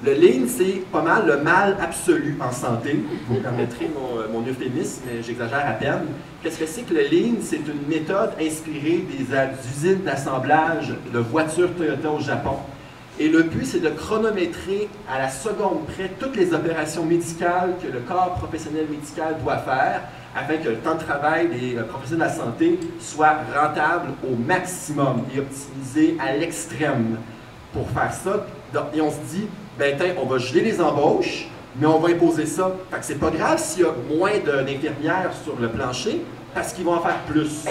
Speaker 4: Le lean, c'est pas mal le mal absolu en santé. Vous me permettrez mon euphémisme, mais j'exagère à peine. Qu'est-ce que c'est que le lean? C'est une méthode inspirée des usines d'assemblage de voitures Toyota au Japon. Et le but, c'est de chronométrer à la seconde près toutes les opérations médicales que le corps professionnel médical doit faire afin que le temps de travail des professionnels de la santé soit rentable au maximum et optimisé à l'extrême. Pour faire ça, et on se dit, on va geler les embauches, mais on va imposer ça. Fait que c'est pas grave s'il y a moins d'infirmières sur le plancher, parce qu'ils vont en faire plus.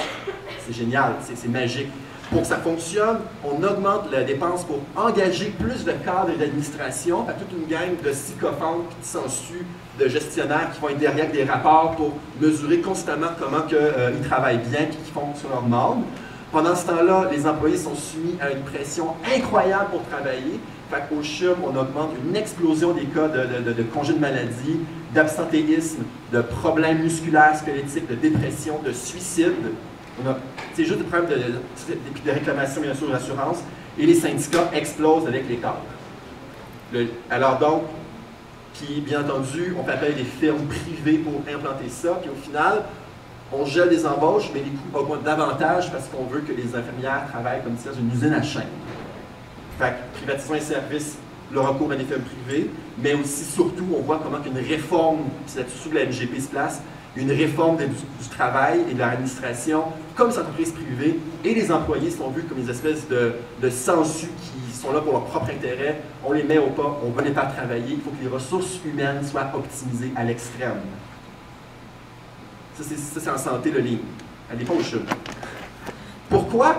Speaker 4: C'est génial, c'est magique. Pour que ça fonctionne, on augmente la dépense pour engager plus de cadres et d'administration, toute une gang de sycophantes qui s'ensuit, de gestionnaires qui vont être derrière des rapports pour mesurer constamment comment ils travaillent bien et qu'ils font sur leur demande. Pendant ce temps-là, les employés sont soumis à une pression incroyable pour travailler. Fait qu'au CHUM, on augmente une explosion des cas de congés de maladie, d'absentéisme, de problèmes musculaires, squelettiques, de dépression, de suicide. C'est juste des problèmes de réclamation, bien sûr, d'assurance. Et les syndicats explosent avec les cadres. Alors donc, Puis, bien entendu, on fait appel à des firmes privées pour implanter ça. Puis, au final, on gèle les embauches, mais les coûts augmentent davantage parce qu'on veut que les infirmières travaillent comme si dans une usine à chaîne. Fait que, privatisons les services, le recours à des firmes privées, mais aussi, surtout, on voit comment une réforme, c'est là-dessus que la MGP se place, une réforme du travail et de l'administration, comme les entreprises privées, et les employés sont vus comme des espèces de sangsues qui sont là pour leur propre intérêt. On les met au pas, on veut les faire travailler, il faut que les ressources humaines soient optimisées à l'extrême. Ça, c'est en santé, le ligne. Elle n'est pas au cheveu. Pourquoi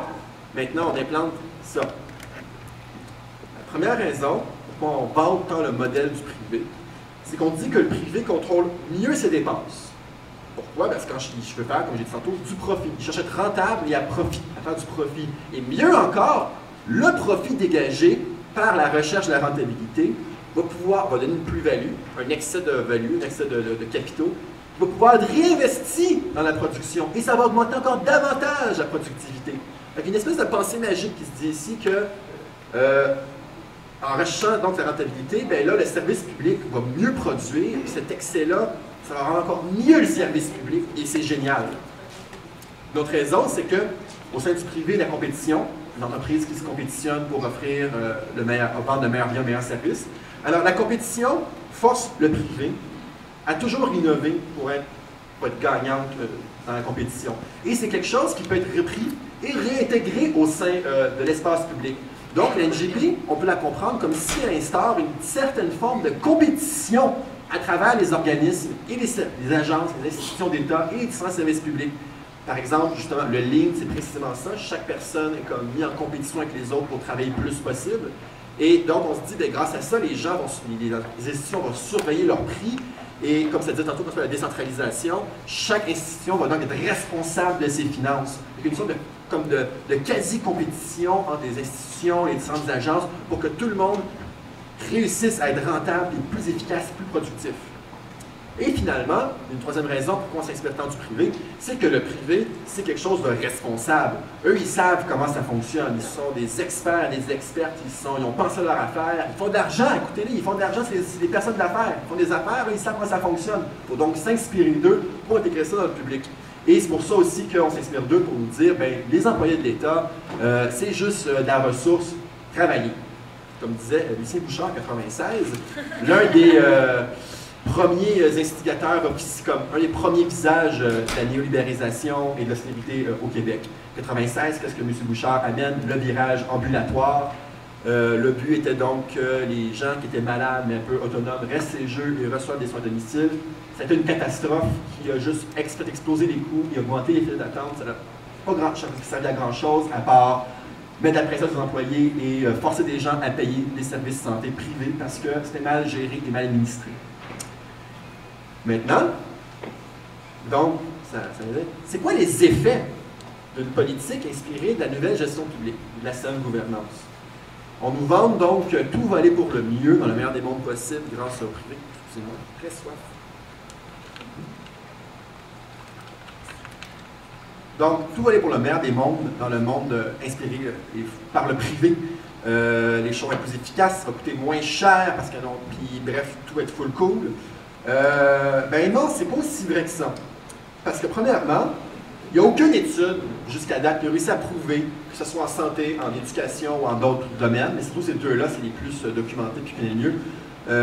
Speaker 4: maintenant on implante ça? La première raison pourquoi on vante tant le modèle du privé, c'est qu'on dit que le privé contrôle mieux ses dépenses. Pourquoi? Parce que quand je veux faire, comme j'ai dit tantôt, du profit. Il cherche à être rentable et à faire du profit. Et mieux encore, le profit dégagé par la recherche de la rentabilité va donner une plus-value, un excès de value, un excès de capitaux, va pouvoir être réinvesti dans la production. Et ça va augmenter encore davantage la productivité. Il y a une espèce de pensée magique qui se dit ici que, en recherchant donc la rentabilité, bien là, le service public va mieux produire. Et cet excès-là, ça va rendre encore mieux le service public. Et c'est génial. L'autre raison, c'est que au sein du privé, la compétition, une entreprise qui se compétitionne pour offrir vendre de meilleurs biens, meilleurs services. Alors, la compétition force le privé à toujours innover pour être gagnante dans la compétition. Et c'est quelque chose qui peut être repris et réintégré au sein de l'espace public. Donc, la NGP, on peut la comprendre comme si elle instaure une certaine forme de compétition à travers les organismes et les agences, les institutions d'État et les différents services publics. Par exemple, justement, le Lean, c'est précisément ça. Chaque personne est comme mise en compétition avec les autres pour travailler le plus possible. Et donc, on se dit, bien, grâce à ça, les institutions vont surveiller leurs prix. Et comme ça dit tantôt, quand on fait la décentralisation, chaque institution va donc être responsable de ses finances. Il y a une sorte de quasi-compétition entre les institutions et les différentes agences pour que tout le monde réussisse à être rentable, et plus efficace, plus productif. Et finalement, une troisième raison pourquoi on s'inspire tant du privé, c'est que le privé, c'est quelque chose de responsable. Eux, ils savent comment ça fonctionne. Ils sont des experts, des expertes. Ils ont pensé à leur affaire. Ils font de l'argent, écoutez-les, ils font de l'argent, c'est des personnes d'affaires. Ils font des affaires, ils savent comment ça fonctionne. Il faut donc s'inspirer d'eux pour intégrer ça dans le public. Et c'est pour ça aussi qu'on s'inspire d'eux pour nous dire, bien, les employés de l'État, c'est juste de la ressource travailler. Comme disait Lucien Bouchard en 1996, l'un des premiers instigateurs, comme un des premiers visages de la néolibéralisation et de l'austérité au Québec. En 1996, qu'est-ce que M. Bouchard amène? Le virage ambulatoire. Le but était donc que les gens qui étaient malades mais un peu autonomes restent chez eux et reçoivent des soins à domicile. C'était une catastrophe qui a juste explosé les coûts et augmenté les files d'attente. Ça n'a pas servi à grand-chose à part mettre la pression sur les employés et forcer des gens à payer des services de santé privés parce que c'était mal géré et mal administré. Maintenant, donc, c'est quoi les effets d'une politique inspirée de la nouvelle gestion publique, de la saine gouvernance? On nous vante donc que tout va aller pour le mieux, dans le meilleur des mondes possible, grâce au privé. Excusez-moi, très soif. Donc, tout va aller pour le meilleur des mondes, dans le monde inspiré par le privé. Les choses vont être plus efficaces, ça va coûter moins cher, parce que non, puis bref, tout va être full cool. Ben non, c'est pas aussi vrai que ça. Parce que premièrement, il n'y a aucune étude jusqu'à date qui a réussi à prouver, que ce soit en santé, en éducation ou en d'autres domaines, mais surtout ces deux-là, c'est les plus documentés et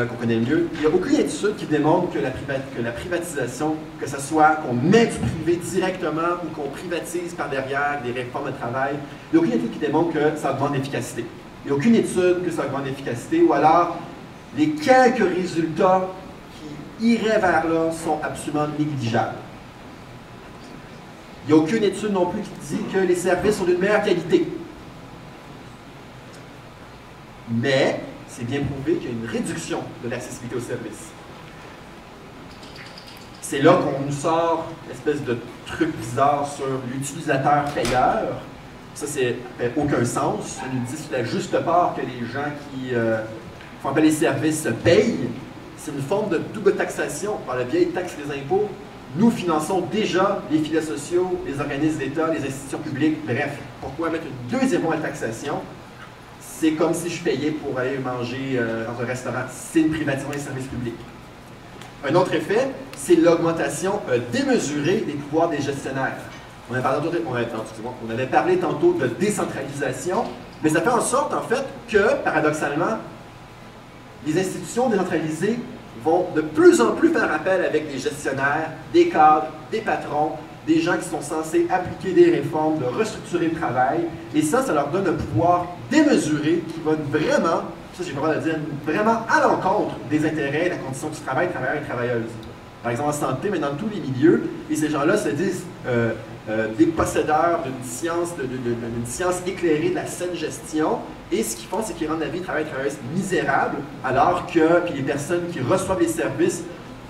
Speaker 4: qu'on connaît mieux. Il n'y a aucune étude qui démontre que la privatisation, que ce soit qu'on met du privé directement ou qu'on privatise par derrière des réformes de travail, il n'y a aucune étude qui démontre que ça augmente l'efficacité. Il n'y a aucune étude que ça augmente l'efficacité, ou alors les quelques résultats qui iraient vers là sont absolument négligeables. Il n'y a aucune étude non plus qui dit que les services sont d'une meilleure qualité. Mais c'est bien prouvé qu'il y a une réduction de l'accessibilité aux services. C'est là qu'on nous sort une espèce de truc bizarre sur l'utilisateur payeur. Ça, ça fait aucun sens. Ça nous dit sur la juste part que les gens qui font appel les services payent. C'est une forme de double taxation par la vieille taxe des impôts. Nous finançons déjà les filets sociaux, les organismes d'État, les institutions publiques, bref. Pourquoi mettre une deuxième fois la taxation? c'est comme si je payais pour aller manger dans un restaurant. C'est une privatisation des services publics. Un autre effet, c'est l'augmentation démesurée des pouvoirs des gestionnaires. On avait parlé tantôt de décentralisation, mais ça fait en sorte, en fait, que, paradoxalement, les institutions décentralisées vont de plus en plus faire appel avec des gestionnaires, des cadres, des patrons, des gens qui sont censés appliquer des réformes, de restructurer le travail, et ça leur donne un pouvoir démesuré qui va vraiment, ça j'ai pas le droit de dire, vraiment à l'encontre des intérêts et de la condition du travail, travailleurs et travailleuses. Par exemple en santé, mais dans tous les milieux, et ces gens-là se disent des possédeurs d'une science éclairée de la saine gestion, et ce qu'ils font, c'est qu'ils rendent la vie des travailleurs et travailleuses misérable, alors que puis les personnes qui reçoivent les services,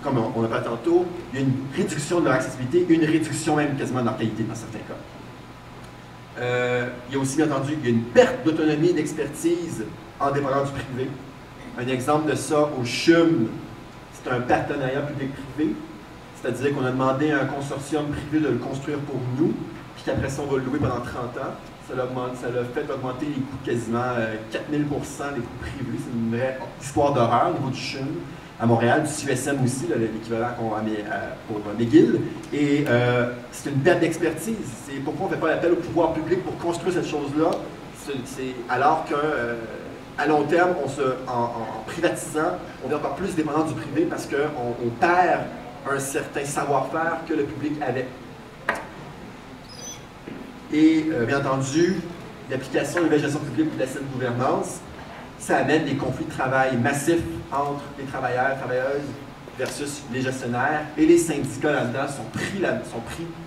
Speaker 4: comme on l'a parlé tantôt, il y a une réduction de leur accessibilité, une réduction même quasiment de leur qualité dans certains cas. Il y a aussi, bien entendu, il y a une perte d'autonomie et d'expertise en dépendant du privé. Un exemple de ça au CHUM, c'est un partenariat public-privé, c'est-à-dire qu'on a demandé à un consortium privé de le construire pour nous, puis qu'après ça, on va le louer pendant 30 ans. Ça l'a fait augmenter les coûts de quasiment 4000 % des coûts privés. C'est une vraie histoire d'horreur au niveau du CHUM. À Montréal, du CUSM aussi, l'équivalent pour McGill. Et c'est une perte d'expertise. C'est pourquoi on ne fait pas l'appel au pouvoir public pour construire cette chose-là, alors qu'à long terme, en privatisant, on est encore plus dépendant du privé parce qu'on perd un certain savoir-faire que le public avait. Et bien entendu, l'application de la gestion publique ou de la saine gouvernance, ça amène des conflits de travail massifs entre les travailleurs, travailleuses versus les gestionnaires, et les syndicats là-dedans sont pris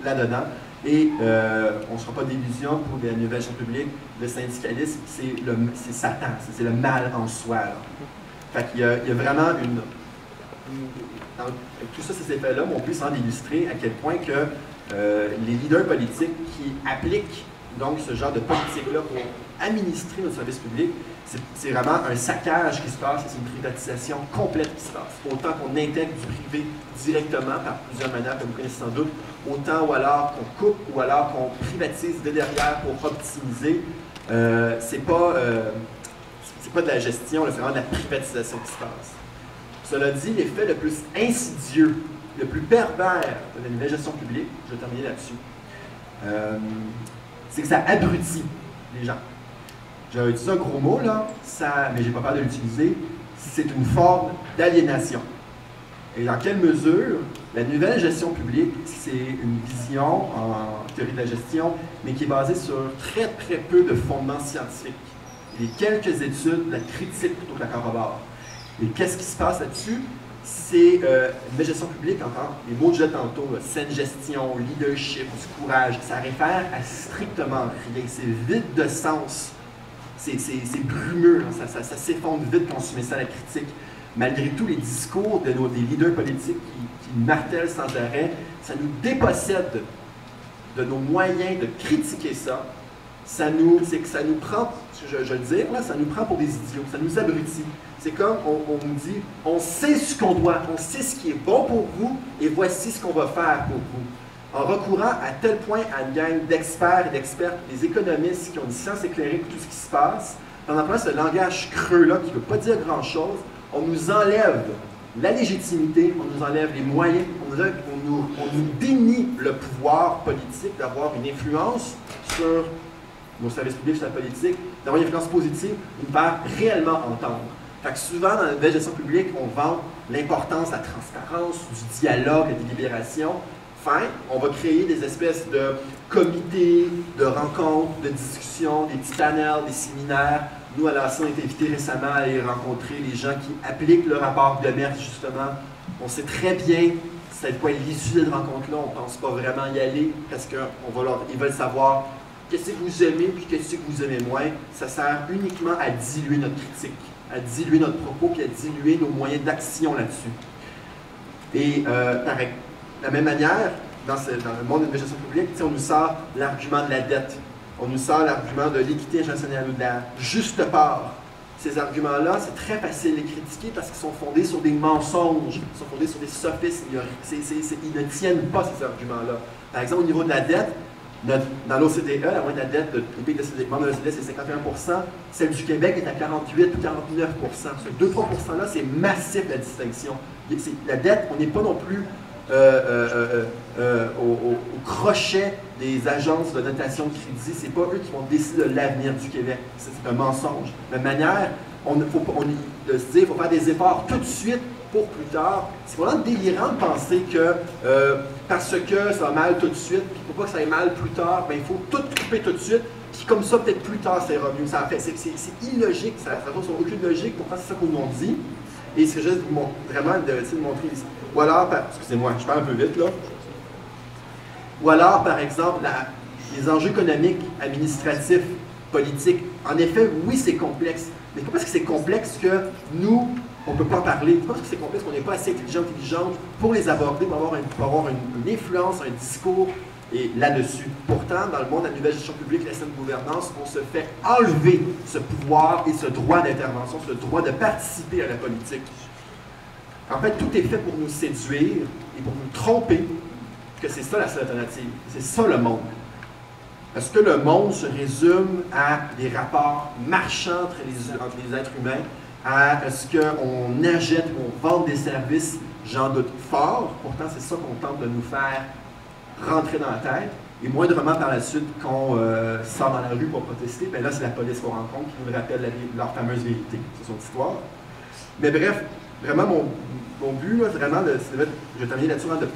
Speaker 4: là-dedans. Et on ne sera pas d'illusion pour la nouvelle gestion publique, le syndicalisme, c'est Satan, c'est le mal en soi. Là. Fait qu'il y a vraiment avec tout ça, ces effets-là, on peut s'en illustrer à quel point que les leaders politiques qui appliquent donc ce genre de politique-là pour administrer notre service public, c'est vraiment un saccage qui se passe, c'est une privatisation complète qui se passe. Autant qu'on intègre du privé directement par plusieurs manières, comme vous connaissez sans doute, autant ou alors qu'on coupe ou alors qu'on privatise de derrière pour optimiser. C'est pas de la gestion, c'est vraiment de la privatisation qui se passe. Cela dit, l'effet le plus insidieux, le plus pervers de la nouvelle gestion publique, je vais terminer là-dessus, c'est que ça abrutit les gens. J'ai utilisé un gros mot là, mais j'ai pas peur de l'utiliser, c'est une forme d'aliénation. Et dans quelle mesure la nouvelle gestion publique, c'est une vision en théorie de la gestion, mais qui est basée sur très très peu de fondements scientifiques. Et quelques études la critiquent plutôt que la corroborent. Et qu'est-ce qui se passe là-dessus? C'est une gestion publique, encore, les mots que j'ai tantôt, saine gestion, leadership, du courage, ça réfère à strictement rien. C'est vide de sens. C'est brumeux, ça s'effondre vite quand on soumet ça à la critique. Malgré tous les discours des leaders politiques qui martèlent sans arrêt, ça nous dépossède de nos moyens de critiquer ça. Ça nous prend, je le dis, là, ça nous prend pour des idiots, ça nous abrutit. C'est comme on nous dit, on sait ce qu'on doit, on sait ce qui est bon pour vous, et voici ce qu'on va faire pour vous. En recourant à tel point à une gang d'experts et d'expertes, des économistes qui ont une science éclairée pour tout ce qui se passe, en employant ce langage creux-là qui ne veut pas dire grand-chose, on nous enlève la légitimité, on nous enlève les moyens, on nous dénie le pouvoir politique d'avoir une influence sur nos services publics, sur la politique, d'avoir une influence positive, de nous faire réellement entendre. Fait que souvent, dans la nouvelle gestion publique, on vend l'importance de la transparence, du dialogue, de la délibération. Enfin, on va créer des espèces de comités, de rencontres, de discussions, des petits panels, des séminaires. Nous, à l'ASA, on a été invités récemment à aller rencontrer les gens qui appliquent le rapport de Merck, justement. On sait très bien c'est quoi l'issue de cette rencontre-là. On ne pense pas vraiment y aller parce qu'ils veulent savoir qu'est-ce que vous aimez puis qu'est-ce que vous aimez moins. Ça sert uniquement à diluer notre critique, à diluer notre propos puis à diluer nos moyens d'action là-dessus. Et de la même manière, dans le monde de la gestion publique, on nous sort l'argument de la dette. On nous sort l'argument de l'équité générationnelle ou de la juste part. Ces arguments-là, c'est très facile de les critiquer parce qu'ils sont fondés sur des mensonges, ils sont fondés sur des sophismes. Ils ne tiennent pas, ces arguments-là. Par exemple, au niveau de la dette, Dans l'OCDE, la moyenne de la dette des pays membres de l'OCDE, c'est 51%. Celle du Québec est à 48 ou 49%. Ce 2-3%-là, c'est massif, la distinction. La dette, on n'est pas non plus au crochet des agences de notation de crédit. Ce n'est pas eux qui vont décider de l'avenir du Québec. C'est un mensonge. De manière, de se dire qu'il faut faire des efforts tout de suite pour plus tard. C'est vraiment délirant de penser que parce que ça va mal tout de suite, puis pour pas que ça aille mal plus tard, ben, il faut tout couper tout de suite, puis comme ça, peut-être plus tard, ça ira mieux. C'est illogique, ça n'a aucune logique, pourtant c'est ça qu'on nous dit. Et c'est juste vraiment de montrer ici. Ou alors, excusez-moi, je parle un peu vite là. Ou alors, par exemple, les enjeux économiques, administratifs, politiques. En effet, oui, c'est complexe. Mais c'est pas parce que c'est complexe que nous, on ne peut pas en parler. C'est pas parce que c'est complexe qu'on n'est pas assez intelligente pour les aborder, pour avoir une influence, un discours là-dessus. Pourtant, dans le monde de la nouvelle gestion publique, la saine gouvernance, on se fait enlever ce pouvoir et ce droit d'intervention, ce droit de participer à la politique. En fait, tout est fait pour nous séduire et pour nous tromper que c'est ça la seule alternative. C'est ça le monde. Est-ce que le monde se résume à des rapports marchands entre les êtres humains, à est-ce qu'on achète ou on vend des services? J'en doute fort. Pourtant, c'est ça qu'on tente de nous faire rentrer dans la tête. Et moindrement par la suite, qu'on sort dans la rue pour protester, bien là, c'est la police qu'on rencontre qui nous rappelle leur fameuse vérité. C'est son histoire. Mais bref, vraiment, mon but, là, vraiment, je vais terminer là-dessus, de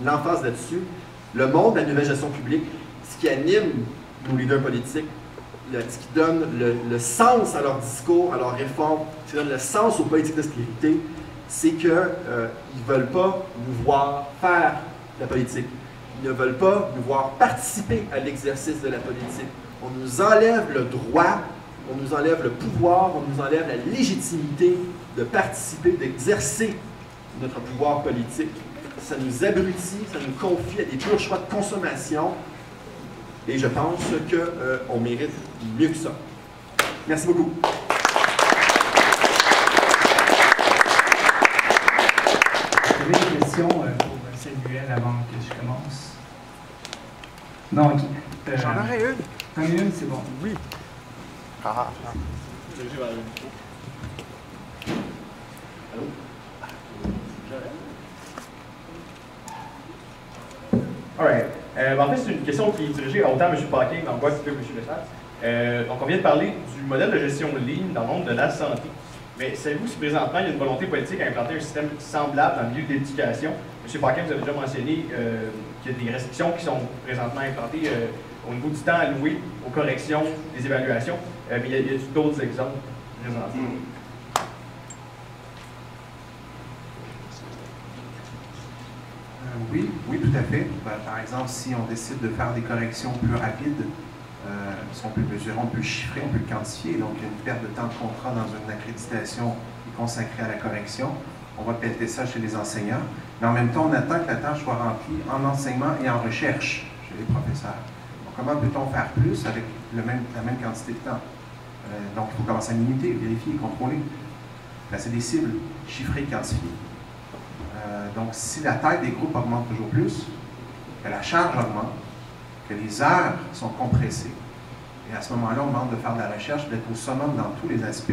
Speaker 4: l'emphase là-dessus. Le monde de la nouvelle gestion publique, ce qui anime nos leaders politiques, ce qui donne le sens à leur discours, à leurs réformes, ce qui donne le sens aux politiques d'austérité, c'est qu'ils ne veulent pas nous voir faire la politique. Ils ne veulent pas nous voir participer à l'exercice de la politique. On nous enlève le droit, on nous enlève le pouvoir, on nous enlève la légitimité de participer, d'exercer notre pouvoir politique. Ça nous abrutit, ça nous confie à des purs choix de consommation. Et je pense qu'on mérite mieux que ça. Merci beaucoup.
Speaker 5: Vous avez des questions pour Samuel avant que je commence? Non, ok.
Speaker 3: J'en aurais une.
Speaker 5: T'en as une, c'est bon.
Speaker 3: Oui. Ah.
Speaker 4: Allô?
Speaker 6: All right. En fait, c'est une question qui est dirigée autant à M. Paquin d'Angoisse que M. Lessard. Donc, on vient de parler du modèle de gestion ligne dans le monde de la santé. Mais savez-vous si présentement, il y a une volonté politique à implanter un système semblable dans le milieu de l'éducation? M. Paquin, vous avez déjà mentionné qu'il y a des restrictions qui sont présentement implantées au niveau du temps alloué aux corrections, des évaluations. Mais il y a d'autres exemples présentement.
Speaker 1: Oui, tout à fait. Par exemple, si on décide de faire des corrections plus rapides, si on peut mesurer, on peut chiffrer, on peut quantifier. Donc, une perte de temps de contrat dans une accréditation consacrée à la correction. On va pelleter ça chez les enseignants. Mais en même temps, on attend que la tâche soit remplie en enseignement et en recherche chez les professeurs. Donc, comment peut-on faire plus avec la même quantité de temps? Donc, il faut commencer à limiter, vérifier, contrôler. Placer des cibles, chiffrer, quantifier. Donc, si la taille des groupes augmente toujours plus, que la charge augmente, que les heures sont compressées, et à ce moment-là, on demande de faire de la recherche, d'être au summum dans tous les aspects,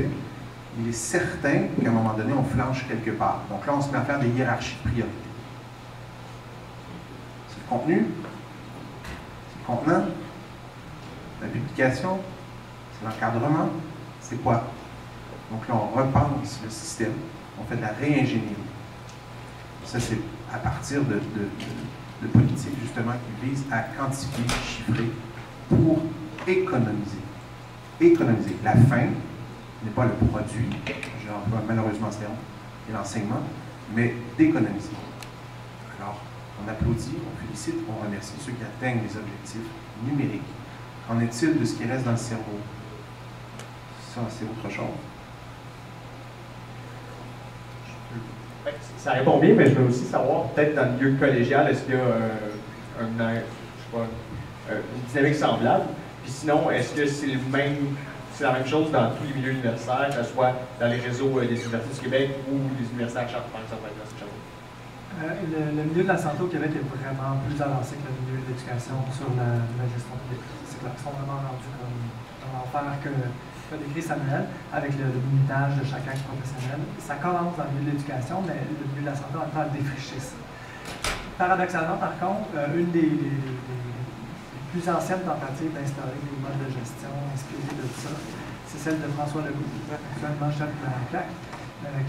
Speaker 1: il est certain qu'à un moment donné, on flanche quelque part. Donc là, on se met à faire des hiérarchies de priorité. C'est le contenu, c'est le contenant, la publication, c'est l'encadrement, c'est quoi? Donc là, on repense le système, on fait de la réingénierie. Ça, c'est à partir de politiques, justement, qui visent à quantifier, chiffrer, pour économiser. Économiser. La fin n'est pas le produit, j'emploie malheureusement ce terme, et l'enseignement, mais d'économiser. Alors, on applaudit, on félicite, on remercie ceux qui atteignent les objectifs numériques. Qu'en est-il de ce qui reste dans le cerveau? Ça, c'est autre chose.
Speaker 6: Ça répond bien, mais je veux aussi savoir, peut-être dans le milieu collégial, est-ce qu'il y a une dynamique semblable? Puis sinon, est-ce que c'est la même chose dans tous les milieux universitaires, que ce soit dans les réseaux des universités du Québec ou les universités à Chartres, par exemple,
Speaker 2: Le milieu de la santé au Québec est vraiment plus avancé que le milieu de l'éducation sur la gestion publique. C'est clair, ils sont vraiment rendus dans l'enfer que décrit Samuel, avec le minutage de chaque acte professionnel. Ça commence dans le milieu de l'éducation, mais le milieu de la santé a un peu à défricher ça. Paradoxalement, par contre, une des plus anciennes tentatives d'instaurer des modes de gestion inspirés de ça, c'est celle de François Legault, actuellement chef de la CAQ,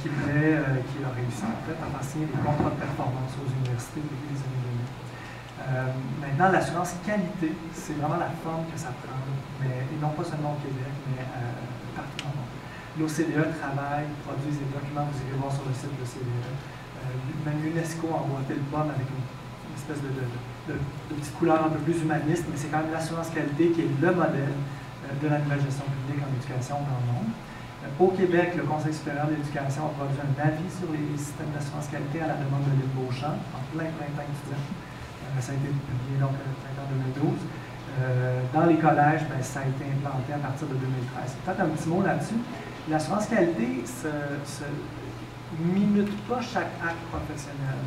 Speaker 2: qui a réussi en fait à faire signer des contrats de performance aux universités depuis les années 2000. Maintenant, l'assurance qualité, c'est vraiment la forme que ça prend, et non pas seulement au Québec, mais partout dans le monde. L'OCDE travaille, produit des documents, vous irez voir sur le site de l'OCDE. Même l'UNESCO a emboîté le pomme avec une espèce de petite couleur un peu plus humaniste, mais c'est quand même l'assurance qualité qui est le modèle de la nouvelle gestion publique en éducation dans le monde. Au Québec, le Conseil supérieur de l'éducation a produit un avis sur les systèmes d'assurance qualité à la demande de Lynn Beauchamp, en plein temps étudiant. Ça a été publié donc en 2012. Dans les collèges, ça a été implanté à partir de 2013. Peut-être un petit mot là-dessus. L'assurance qualité se minute pas chaque acte professionnel.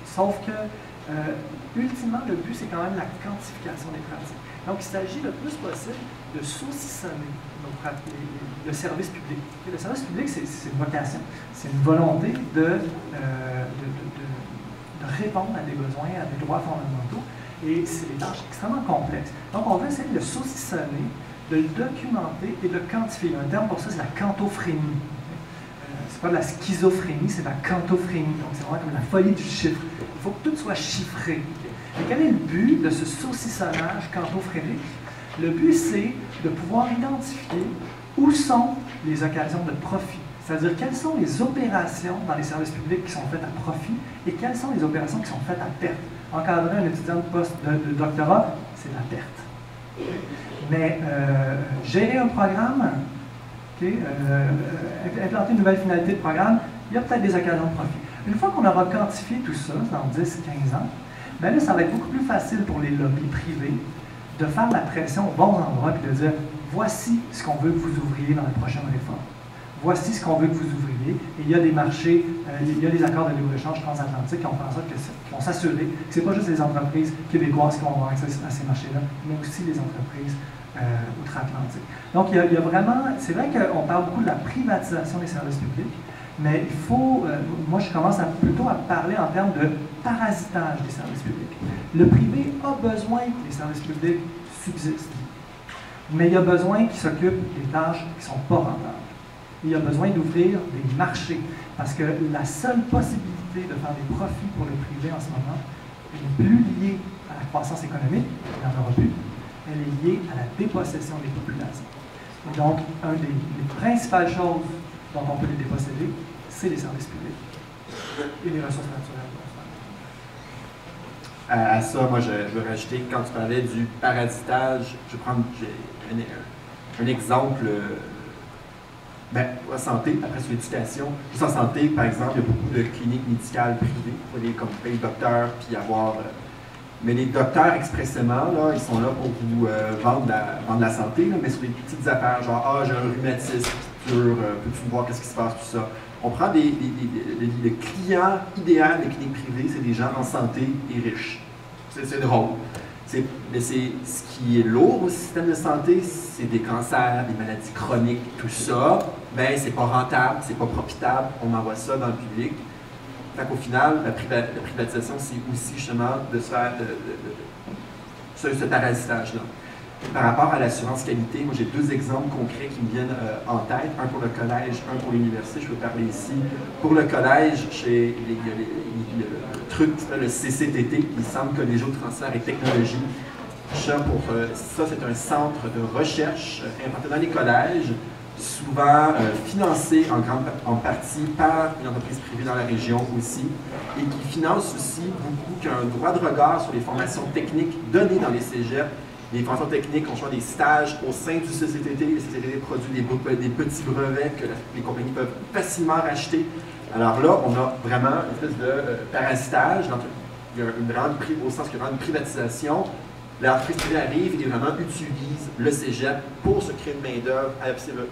Speaker 2: Sauf que, ultimement, le but, c'est quand même la quantification des pratiques. Donc, il s'agit le plus possible de saucissonner le service public. Le service public, c'est une vocation, c'est une volonté de répondre à des besoins, à des droits fondamentaux, et c'est des tâches extrêmement complexes. Donc, on veut essayer de le saucissonner, de le documenter et de le quantifier. Un terme pour ça, c'est la quantophrénie. C'est pas de la schizophrénie, c'est de la quantophrénie. Donc, c'est vraiment comme la folie du chiffre. Il faut que tout soit chiffré. Et quel est le but de ce saucissonnage quantophrénique? Le but, c'est de pouvoir identifier où sont les occasions de profit. C'est-à-dire quelles sont les opérations dans les services publics qui sont faites à profit et quelles sont les opérations qui sont faites à perte. Encadrer un étudiant de doctorat, c'est de la perte. Mais gérer un programme, implanter une nouvelle finalité de programme, il y a peut-être des occasions de profit. Une fois qu'on aura quantifié tout ça, dans 10-15 ans, bien là, ça va être beaucoup plus facile pour les lobbies privés de faire la pression aux bons endroits et de dire voici ce qu'on veut que vous ouvriez dans la prochaine réforme. Voici ce qu'on veut que vous ouvriez. Et il y a des marchés, il y a des accords de libre-échange transatlantiques qui vont faire en sorte qui vont s'assurer que ce n'est pas juste les entreprises québécoises qui vont avoir accès à ces marchés-là, mais aussi les entreprises outre-Atlantique. Donc, il y a vraiment, c'est vrai qu'on parle beaucoup de la privatisation des services publics, mais il faut, moi je commence plutôt à parler en termes de parasitage des services publics. Le privé a besoin que les services publics subsistent, mais il a besoin qu'ils s'occupent des tâches qui ne sont pas rentables. Il y a besoin d'ouvrir des marchés, parce que la seule possibilité de faire des profits pour le privé en ce moment n'est plus liée à la croissance économique, il n'y en aura plus, elle est liée à la dépossession des populations. Et donc, une des principales choses dont on peut les déposséder, c'est les services publics et les ressources naturelles.
Speaker 4: À ça, moi, je veux rajouter que quand tu parlais du parasitage, je vais prendre un exemple. La santé, après sur l'éducation. Juste en santé, par exemple, il y a beaucoup de cliniques médicales privées. Il faut aller comme payer le docteur, puis avoir... mais les docteurs, expressément, là, ils sont là pour vous vendre la santé, là, mais sur des petites affaires, genre « Ah, j'ai un rhumatisme dur, peux-tu voir qu'est-ce qui se passe, tout ça. » On prend le client idéal des cliniques privées, c'est des gens en santé et riches. C'est drôle. Mais ce qui est lourd au système de santé, c'est des cancers, des maladies chroniques, tout ça. Ben, c'est pas rentable, c'est pas profitable, on envoie ça dans le public. Fait qu'au final, la privatisation, c'est aussi justement de se faire ce parasitage-là. Par rapport à l'assurance qualité, moi j'ai deux exemples concrets qui me viennent en tête, un pour le collège, un pour l'université. Je peux parler ici. Pour le collège, il y a le truc qui s'appelle le CCTT, le Centre collégial de transfert et technologie. Ça, c'est un centre de recherche implanté dans les collèges, souvent financé en partie par une entreprise privée dans la région aussi, et qui finance aussi beaucoup, qui a un droit de regard sur les formations techniques données dans les cégeps. Les formations techniques ont choisi des stages au sein du CCTT. Le CCTT produit des petits brevets que les compagnies peuvent facilement racheter. Alors là, on a vraiment une espèce de parasitage. Il y a au sens qu'il y a une privatisation. l'entreprise privée arrive et vraiment utilise le cégep pour se créer une main-d'œuvre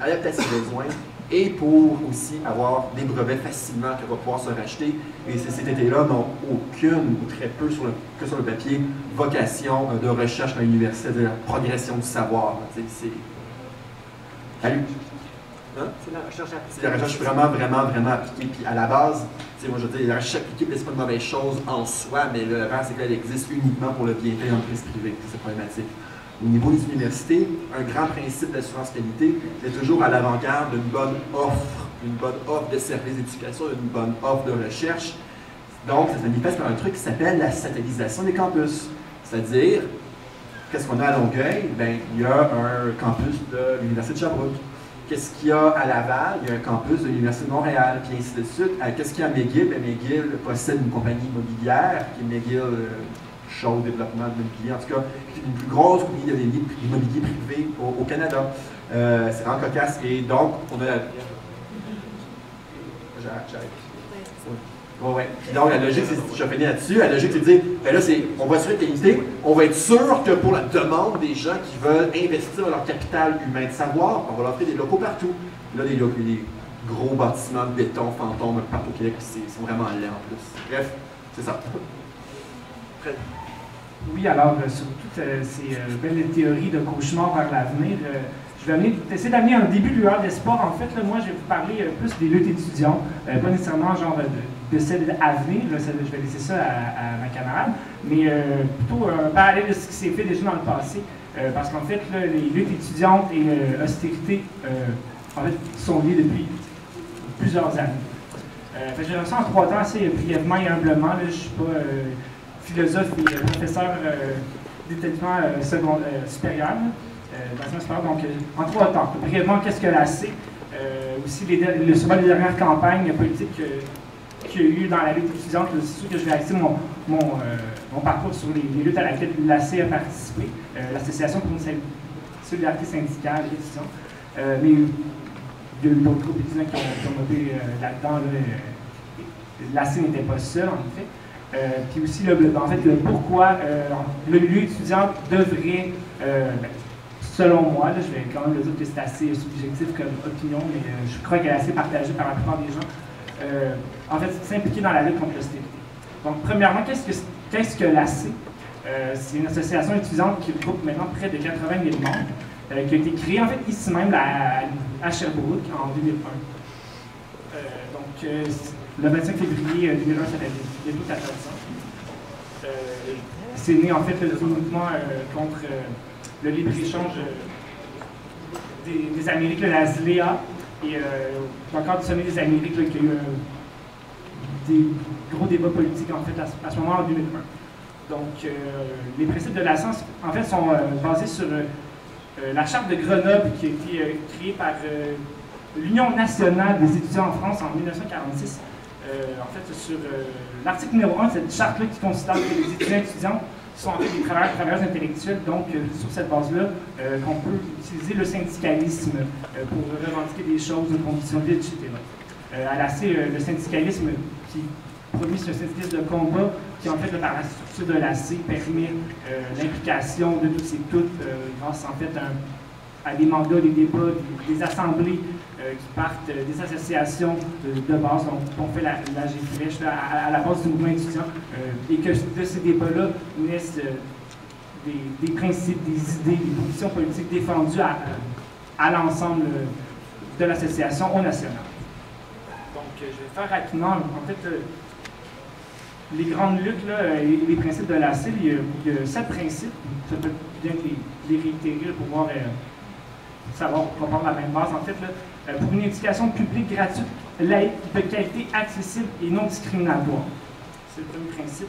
Speaker 4: adaptée à ses besoins et pour aussi avoir des brevets facilement qu'elle va pouvoir se racheter. Et ces CTT-là n'ont aucune, ou très peu que sur le papier, vocation de recherche à l'université, de la progression du savoir. C'est... Salut! Hein?
Speaker 2: C'est la recherche appliquée.
Speaker 4: C'est la recherche vraiment appliquée. Puis à la base, moi je veux dire, la recherche appliquée, c'est pas une mauvaise chose en soi, mais le reste, c'est qu'elle existe uniquement pour le bienfait d'entreprises privées. C'est problématique. Au niveau des universités, un grand principe d'assurance qualité, c'est toujours à l'avant-garde d'une bonne offre de services d'éducation, d'une bonne offre de recherche. Donc, ça se manifeste par un truc qui s'appelle la satellisation des campus. C'est-à-dire, qu'est-ce qu'on a à Longueuil? Bien, il y a un campus de l'Université de Sherbrooke. Qu'est-ce qu'il y a à Laval? Il y a un campus de l'Université de Montréal, puis ainsi de suite. Qu'est-ce qu'il y a à McGill? Bien, McGill possède une compagnie immobilière, qui est McGill Shaw Développement de l'immobilier, en tout cas, qui est une plus grosse compagnie d'immobilier privé au Canada. C'est vraiment cocasse. Et donc, on a la... J'arrête. Ouais. Puis donc, la logique, c'est, je finis là-dessus, la logique, c'est de dire, ben là, on va assurer la qualité, on va être sûr que pour la demande des gens qui veulent investir dans leur capital humain de savoir, on va leur offrir des locaux partout. Là, des gros bâtiments de béton, fantômes, partout au Québec, qui sont vraiment laids en plus. Bref, c'est ça. Fred.
Speaker 5: Oui, alors, sur toutes ces belles théories de cauchemar vers l'avenir, je vais essayer d'amener un début de lueur d'espoir. En fait, là, moi, je vais vous parler plus des luttes étudiants, pas nécessairement genre de celles à venir, je vais laisser ça à ma camarade, mais plutôt un parallèle de ce qui s'est fait déjà dans le passé, parce qu'en fait, là, les luttes étudiantes et l'austérité, en fait, sont liées depuis plusieurs années. Je vais ça en 3 temps assez brièvement et humblement. Là, je ne suis pas philosophe et professeur d'établissement supérieur. Donc, en 3 temps. Brièvement, qu'est-ce que l'AC? Aussi, souvent les dernières campagnes politiques qu'il y a eu dans la lutte étudiante, c'est sûr que je vais axer mon parcours sur les luttes à laquelle l'AC a participé, l'Association pour une solidarité syndicale étudiante. Mais il y a eu d'autres groupes étudiants qui ont voté là-dedans. L'AC n'était pas seul, en effet. Puis aussi, en fait, le pourquoi le milieu étudiant devrait, selon moi, là, je vais quand même le dire que c'est assez subjectif comme opinion, mais je crois qu'elle est assez partagée par la plupart des gens, en fait, s'impliquer dans la lutte contre l'austérité. Donc, premièrement, qu'est-ce que l'AC? C'est une association étudiante qui regroupe maintenant près de 80 000 membres, qui a été créée, en fait, ici même à Sherbrooke, en 2001. Le 25 février 2001, ça fait bientôt 14 ans. C'est né, en fait, du mouvement contre le libre-échange des Amériques, la ZLEA, et encore du sommet des Amériques, qu'il y a eu des gros débats politiques, en fait, à ce moment, en 2001. Donc, les principes de la science, en fait, sont basés sur la charte de Grenoble qui a été créée par l'Union nationale des étudiants en France en 1946. En fait, sur l'article numéro 1 de cette charte-là qui considère que les étudiants sont en fait des travailleurs intellectuels, donc sur cette base-là, qu'on peut utiliser le syndicalisme pour revendiquer des choses, des conditions de vie, etc. À l'AC, le syndicalisme qui produit ce syndicalisme de combat qui, en fait, par la structure de l'AC, permet l'implication de tous et toutes grâce, en fait, à des mandats, des débats, des assemblées qui partent des associations de base, donc on fait la GFLECH à la base du mouvement étudiant, et que de ces débats-là naissent des principes, des idées, des positions politiques défendues à l'ensemble de l'association au national. Donc, je vais faire rapidement, en fait, les grandes luttes, là, les principes de l'AC, il y a 7 principes, ça peut bien les réitérer pour pouvoir savoir pourquoi on la même base, en fait, là. Pour une éducation publique gratuite, laïque, de qualité, accessible et non discriminatoire. C'est le premier principe.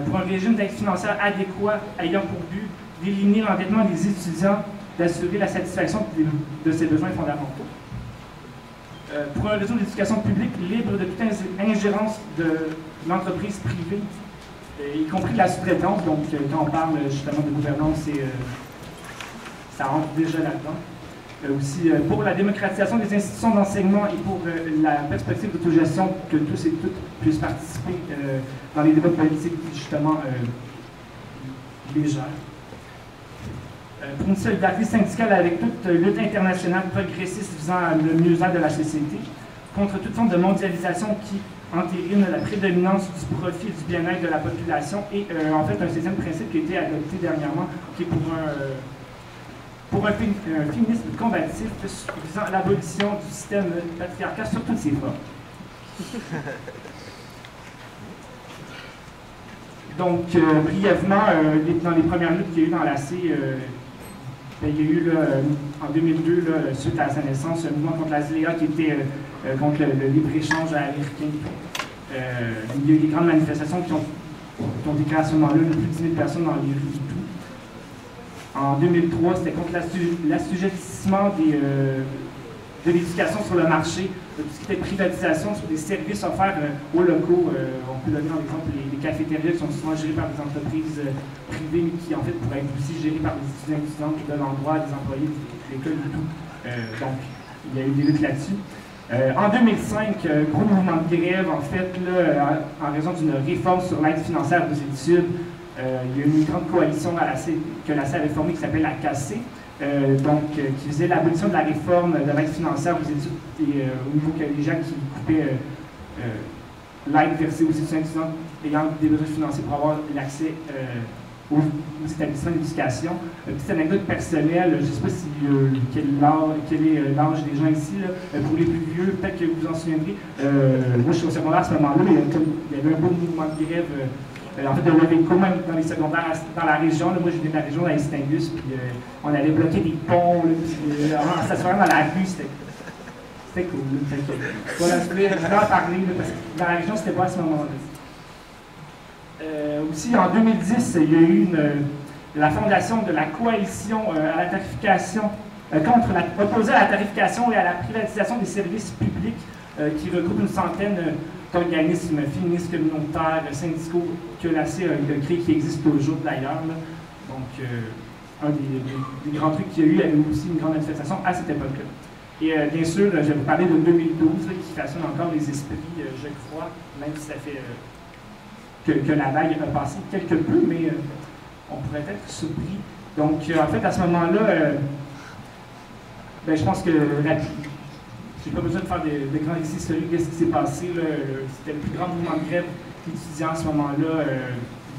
Speaker 5: Pour un régime d'aide financière adéquat ayant pour but d'éliminer l'endettement des étudiants, d'assurer la satisfaction de ses besoins fondamentaux. Pour un réseau d'éducation publique libre de toute ingérence de l'entreprise privée, y compris la sous-traitance. Donc, quand on parle justement de gouvernance, ça rentre déjà là-dedans. Aussi pour la démocratisation des institutions d'enseignement et pour la perspective d'autogestion, que tous et toutes puissent participer dans les débats politiques justement légers. pour une solidarité syndicale avec toute lutte internationale progressiste visant le mieux-être de la société, contre toute forme de mondialisation qui entérine la prédominance du profit et du bien-être de la population, et en fait un 16e principe qui a été adopté dernièrement, qui est pour un féminisme combatif visant l'abolition du système patriarcal sur toutes ses formes. Donc, brièvement, dans les premières luttes qu'il y a eu dans l'AC, il y a eu en 2002, suite à sa naissance, un mouvement contre la ZLEA qui était contre le libre-échange américain. Il y a eu des grandes manifestations qui ont été créées à ce moment-là, plus de 10 000 personnes dans les rues et tout. En 2003, c'était contre l'assujettissement de l'éducation sur le marché, tout ce qui était privatisation sur des services offerts aux locaux. On peut donner en exemple les cafétérias qui sont souvent gérées par des entreprises privées qui en fait pourraient être aussi gérées par des étudiants et étudiantes qui donnent l'endroit à des employés de l'école et tout. Donc, il y a eu des luttes là-dessus. En 2005, gros mouvement de grève, en fait, là, en raison d'une réforme sur l'aide financière aux études. Il y a eu une grande coalition que l'AC avait formée qui s'appelle la CAC, qui faisait l'abolition de la réforme de l'aide financière aux études et au niveau que les gens qui coupaient l'aide versée aux étudiants ayant des besoins financiers pour avoir l'accès aux établissements d'éducation. Petite anecdote personnelle, je ne sais pas si, quel est l'âge des gens ici. Là. Pour les plus vieux, peut-être que vous vous en souviendrez. Moi, je suis au secondaire à ce moment-là, mais il y avait un beau mouvement de grève. En fait, de lever le même dans les secondaires dans la région. Là, moi, je viens de la région d'Aestingus, puis on allait bloquer des ponts, on s'assoyait dans la rue, c'était cool. Voilà, je voulais en parler, parce que dans la région, c'était pas à ce moment-là. Aussi, en 2010, il y a eu la fondation de la coalition à la tarification, opposée à la tarification et à la privatisation des services publics, qui regroupe une centaine d'organismes féministes, communautaires, syndicaux que l'AC a créé, qui existent toujours d'ailleurs. Donc, un des grands trucs qu'il y a eu, il y avait aussi une grande manifestation à cette époque-là. Et bien sûr, je vais vous parler de 2012, qui façonne encore les esprits, je crois, même si ça fait que la vague a passé quelque peu, mais on pourrait être surpris. Donc, en fait, à ce moment-là, je pense que j'ai pas besoin de faire de grands récits historiques de ce qui s'est passé. C'était le plus grand mouvement de grève étudiant à ce moment-là,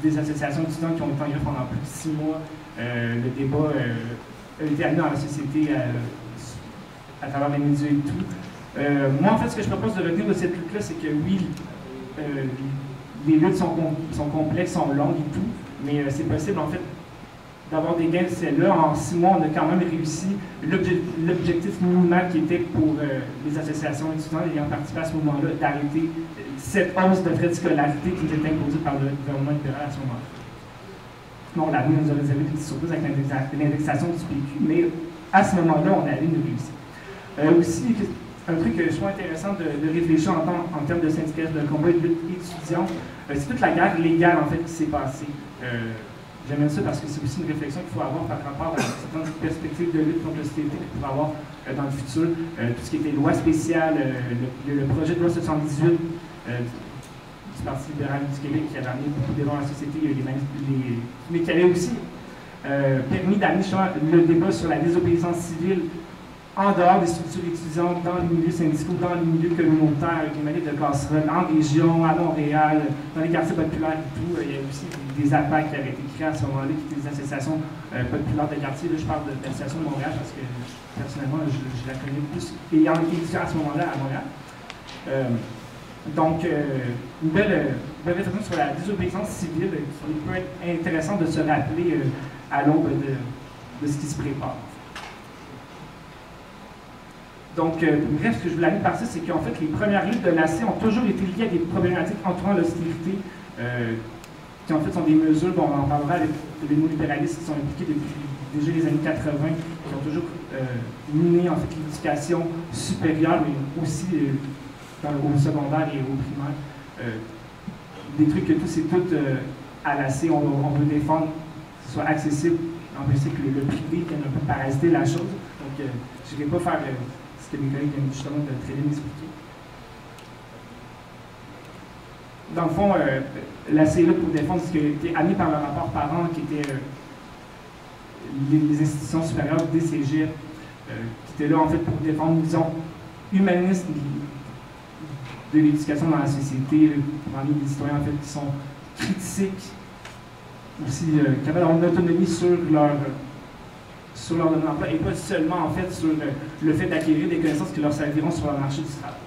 Speaker 5: des associations d'étudiants qui ont été en grève pendant plus de 6 mois. Le débat a été amené dans la société à travers les médias et tout. Moi, en fait, ce que je propose de retenir de cette lutte-là, c'est que oui, les luttes sont complexes, sont longues et tout, mais c'est possible, en fait, d'avoir des gains de celle-là. En 6 mois, on a quand même réussi l'objectif minimal qui était pour les associations étudiantes ayant participé à ce moment-là, d'arrêter cette hausse de frais de scolarité qui nous était imposée par le gouvernement libéral à ce moment-là. Bon, la vie nous a réservé des petites surprises avec l'indexation du PQ, mais à ce moment-là, on avait une réussite. Aussi, un truc que je trouve intéressant de réfléchir en termes de syndicalisme de combat et de lutte étudiante, c'est toute la guerre légale, en fait, qui s'est passée. J'aime ça parce que c'est aussi une réflexion qu'il faut avoir par rapport à certaines perspectives de lutte contre l'hostilité qu'il faut avoir dans le futur. Tout ce qui était loi spéciale, le projet de loi 78 du Parti libéral du Québec qui avait amené beaucoup de débats dans la société, mais qui avait aussi permis d'amener le débat sur la désobéissance civile en dehors des structures étudiantes, dans les milieux syndicaux, dans les milieux communautaires, avec les manières de casserole, en région, à Montréal, dans les quartiers populaires et tout. Il y a aussi des APAC qui avaient été créés à ce moment-là, qui étaient des associations populaires de quartier. Là, je parle de l'association de Montréal parce que, personnellement, je la connais plus, ayant été étudiant à ce moment-là à Montréal. Donc, une belle réflexion sur la désobéissance civile qui peut être intéressant de se rappeler à l'aube de ce qui se prépare. Donc, bref, ce que je voulais amener par ça, c'est qu'en fait, les premières luttes de l'AC ont toujours été liées à des problématiques entourant l'hostilité, qui en fait sont des mesures, bon, on en parlera avec les néolibéralistes qui sont impliqués depuis déjà les années 80, qui ont toujours miné en fait l'éducation supérieure, mais aussi au secondaire et au primaire. Des trucs que tous et toutes à l'AC, on veut défendre, que ce soit accessible, en principe que le privé vienne un peu parasiter la chose. Donc, je ne vais pas faire ce que mes collègues viennent justement de très bien expliquer. Dans le fond, l'AC est là pour défendre ce qui a été amené par le rapport Parent, qui était les institutions supérieures des cégeps, qui étaient là en fait pour défendre une vision humaniste de l'éducation dans la société, parmi des citoyens en fait qui sont critiques, aussi capables d'avoir une autonomie sur leur domaine d'emploi et pas seulement en fait sur le fait d'acquérir des connaissances qui leur serviront sur le marché du travail.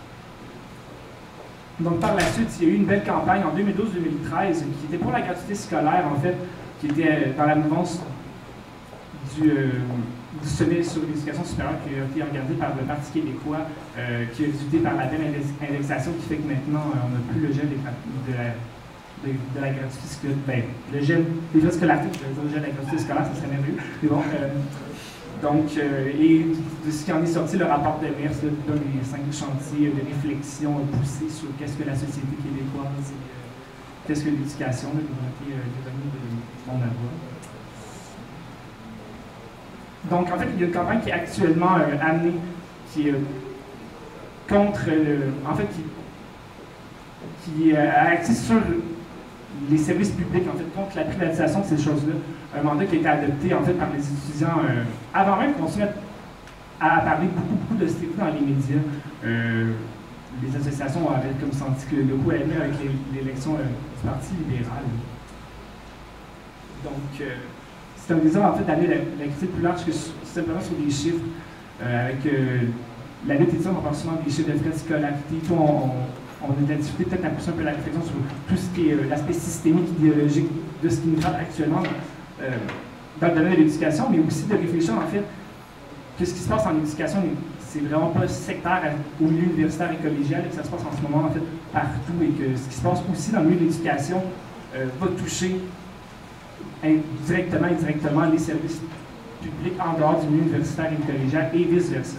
Speaker 5: Donc par la suite, il y a eu une belle campagne en 2012-2013 qui était pour la gratuité scolaire en fait, qui était dans la mouvance du sommet sur l'éducation supérieure qui a été organisé par le Parti québécois, qui a résulté par la belle indexation qui fait que maintenant on n'a plus le gel de la gratuité scolaire. Ben, le gel des frais scolarités, je vais dire le gel de la gratuité scolaire, ça serait merveilleux. Mais bon, donc, et de ce qui en est sorti, le rapport de Mers donne les 5 chantiers de réflexion poussés sur qu'est-ce que la société québécoise et qu'est-ce que l'éducation, qui ont été développés de mon avoir. Donc, en fait, il y a une campagne qui est actuellement amenée, qui est contre en fait, qui est axée sur les services publics, en fait, contre la privatisation de ces choses-là. Un mandat qui a été adopté, en fait, par les étudiants, avant même qu'on se mette à parler beaucoup de sécurité dans les médias. Les associations avaient comme senti que le coup allait venir avec l'élection du Parti libéral. Donc, c'est un désir, en fait, d'aller la critique plus large que simplement sur des chiffres. Avec la lutte étudiante, on parle souvent des chiffres de frais de scolarité. On a discuté peut-être à pousser un peu la réflexion sur tout ce qui est l'aspect systémique, idéologique de ce qui nous frappe actuellement dans le domaine de l'éducation, mais aussi de réfléchir, en fait, que ce qui se passe en éducation, c'est vraiment pas sectaire au milieu universitaire et collégial, que ça se passe en ce moment, en fait, partout, et que ce qui se passe aussi dans le milieu de l'éducation va toucher directement et indirectement les services publics en dehors du milieu universitaire et collégial et vice-versa.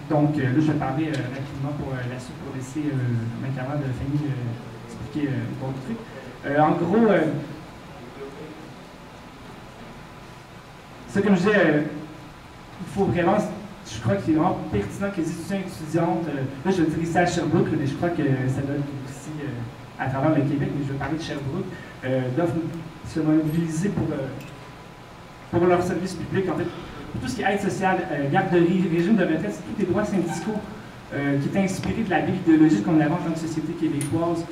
Speaker 5: Donc, là, je vais parler rapidement pour la suite, pour laisser ma camarade Fanny expliquer d'autres trucs. En gros, c'est comme je disais, il faut vraiment, je crois qu'il est vraiment pertinent que les étudiants et étudiantes, là je vais dire ici à Sherbrooke, mais je crois que ça doit être aussi à travers le Québec, mais je vais parler de Sherbrooke, doivent se mobiliser pour leur service public, en fait. Tout ce qui est aide sociale, garderie, régime de retraite, c'est tous les droits syndicaux qui est inspiré de la belle idéologie qu'on avait en tant que société québécoise,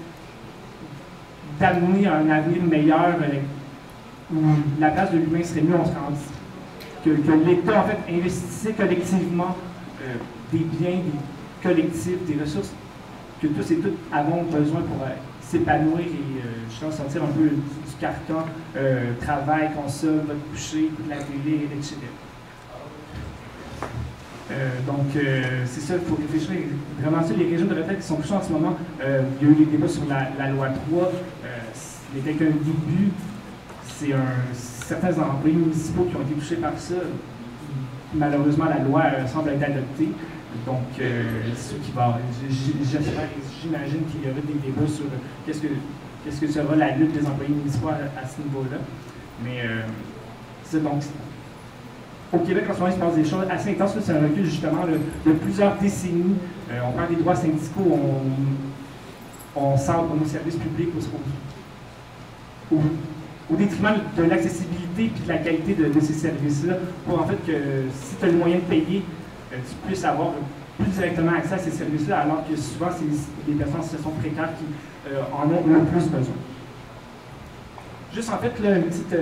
Speaker 5: d'amener un avenir meilleur où la place de l'humain serait mieux, on se rend que l'État, en fait, investissait collectivement des biens, des collectifs, des ressources que tous et toutes avons besoin pour s'épanouir et justement sortir un peu du carcan, travail, console, va te coucher, écoute la télé, etc. Donc, c'est ça, il faut réfléchir vraiment sur les régimes de retraite qui sont touchés en ce moment. Il y a eu des débats sur la loi 3, ce n'était qu'un début. C'est certains employés municipaux qui ont été touchés par ça. Malheureusement, la loi semble être adoptée. Donc, c'est ce qui va. J'imagine qu'il y aura des débats sur qu'est-ce que sera la lutte des employés municipaux à ce niveau-là. Mais c'est donc. Au Québec, en ce moment, il se passe des choses assez intenses. C'est un recul, justement, de plusieurs décennies. On parle des droits syndicaux, on sort de nos services publics au détriment de l'accessibilité et de la qualité de ces services-là, pour en fait que si tu as le moyen de payer, tu puisses avoir plus directement accès à ces services-là, alors que souvent, c'est des personnes en situation précaire qui en ont le plus besoin. Juste en fait, là, une petite,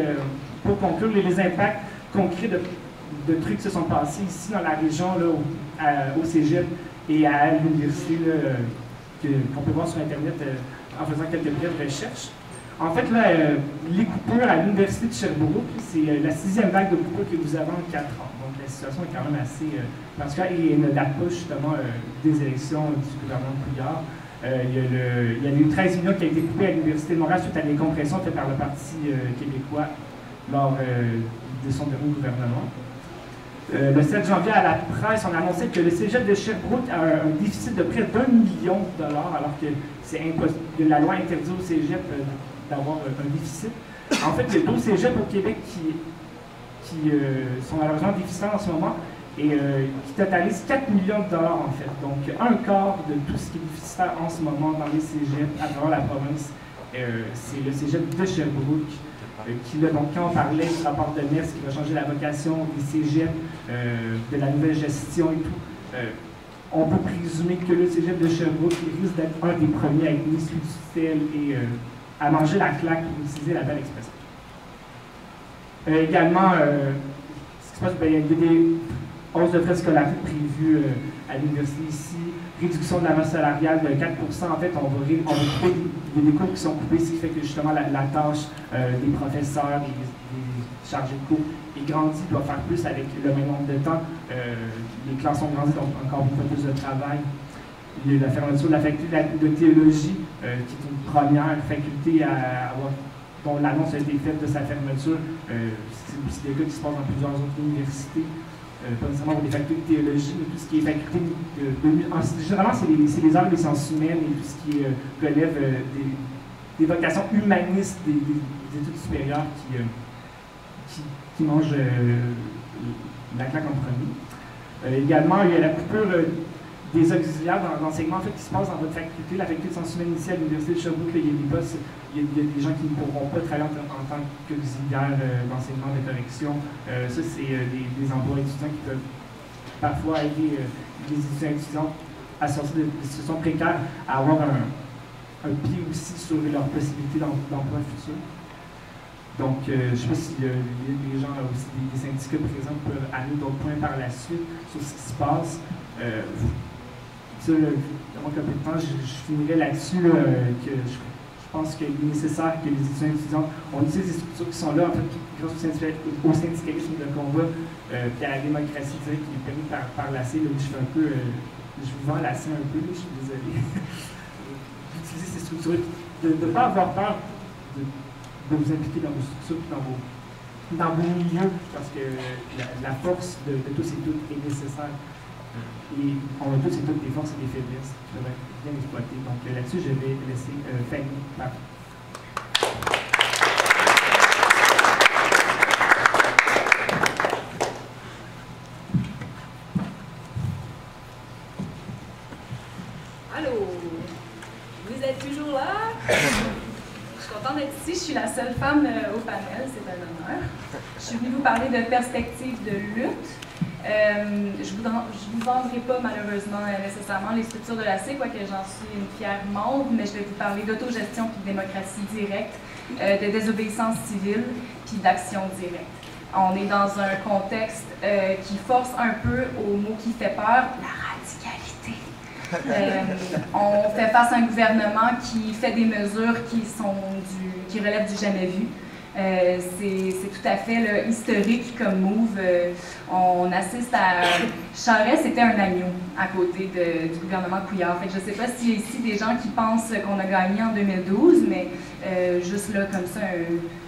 Speaker 5: pour conclure, les impacts concrets de trucs qui se sont passés ici dans la région, là, au cégep et à l'université, qu'on peut voir sur Internet en faisant quelques brèves recherches. En fait, là, les coupures à l'université de Sherbrooke, c'est la 6e vague de coupures que nous avons en 4 ans. Donc la situation est quand même assez particulière et ne date pas justement des élections du gouvernement Couillard. Il y a eu 13 millions qui a été coupés à l'Université de Montréal suite à des compressions faites par le Parti québécois lors de son dernier gouvernement. Le 7 janvier, à la presse, on annonçait que le cégep de Sherbrooke a un déficit de près d'1 million de dollars, alors que c'est impossible. La loi interdit au cégep d'avoir un déficit. En fait, il y a 12 cégeps au Québec qui sont malheureusement déficitaires en ce moment et qui totalisent 4 millions de dollars, en fait. Donc, un quart de tout ce qui est déficitaire en ce moment dans les cégeps à travers la province, c'est le cégep de Sherbrooke. Donc, quand on parlait du rapport de Metz qui va changer la vocation des cégeps, de la nouvelle gestion et tout, on peut présumer que le cégep de Sherbrooke risque d'être un des premiers à être mis sous tutelle et à manger la claque pour utiliser la belle expression. Également, ce qui se passe, il y a des hausses de frais de scolarité prévues à l'université ici, réduction de la masse salariale de 4 %. En fait, on va couper des cours qui sont coupés, ce qui fait que justement la tâche des professeurs, des chargés de cours est grandie, doit faire plus avec le même nombre de temps. Les classes sont grandies, donc encore beaucoup plus de travail. La fermeture de la faculté de théologie, qui est une première faculté dont l'annonce a été faite de sa fermeture. C'est des cas qui se passent dans plusieurs autres universités. Pas nécessairement pour les facultés de théologie, mais tout ce qui est faculté généralement, c'est les arts et les sciences humaines et tout ce qui relève des vocations humanistes des études supérieures qui mangent la claque en premier. Également, il y a la coupure des auxiliaires dans l'enseignement qui se passe dans votre faculté, la faculté de sciences humaines ici à l'Université de Sherbrooke. Il y a des postes, il y a des gens qui ne pourront pas travailler en tant qu'auxiliaires d'enseignement de correction. Ça, c'est des emplois étudiants qui peuvent parfois aider les étudiants à sortir de situations précaires, à avoir un pied aussi sur leurs possibilités d'emploi futur. Donc, je ne sais pas si les gens aussi, des syndicats présents peuvent amener d'autres points par la suite sur ce qui se passe. Dans un peu de temps, je finirai là-dessus, que je pense qu'il est nécessaire que les étudiants on utilise des structures qui sont là, en fait, grâce au syndicalisme de combat, puis à la démocratie directe qui est permis par la C. Je fais un peu, je vous vends la C un peu, je suis désolé. D'utiliser ces structures, de ne pas avoir peur de vous impliquer dans vos structures, dans vos milieux, parce que la force de tous et toutes est nécessaire. Et on a tous et toutes des forces et des faiblesses qui doivent être bien exploitées. Donc là-dessus, je vais laisser Fanny parler.
Speaker 7: Allô? Vous êtes toujours là? Je suis contente d'être ici. Je suis la seule femme au panel, c'est un honneur. Je suis venue vous parler de perspectives de lutte. Je ne vous vendrai pas malheureusement nécessairement les structures de la C, quoique j'en suis une fière membre, mais je vais vous parler d'autogestion puis de démocratie directe, de désobéissance civile puis d'action directe. On est dans un contexte qui force un peu au mot qui fait peur, la radicalité. On fait face à un gouvernement qui fait des mesures qui relèvent du jamais vu. C'est tout à fait là, historique comme move. On assiste à... Charest, c'était un agneau à côté du gouvernement Couillard. Fait que je ne sais pas s'il y a ici des gens qui pensent qu'on a gagné en 2012, mais juste là, comme ça,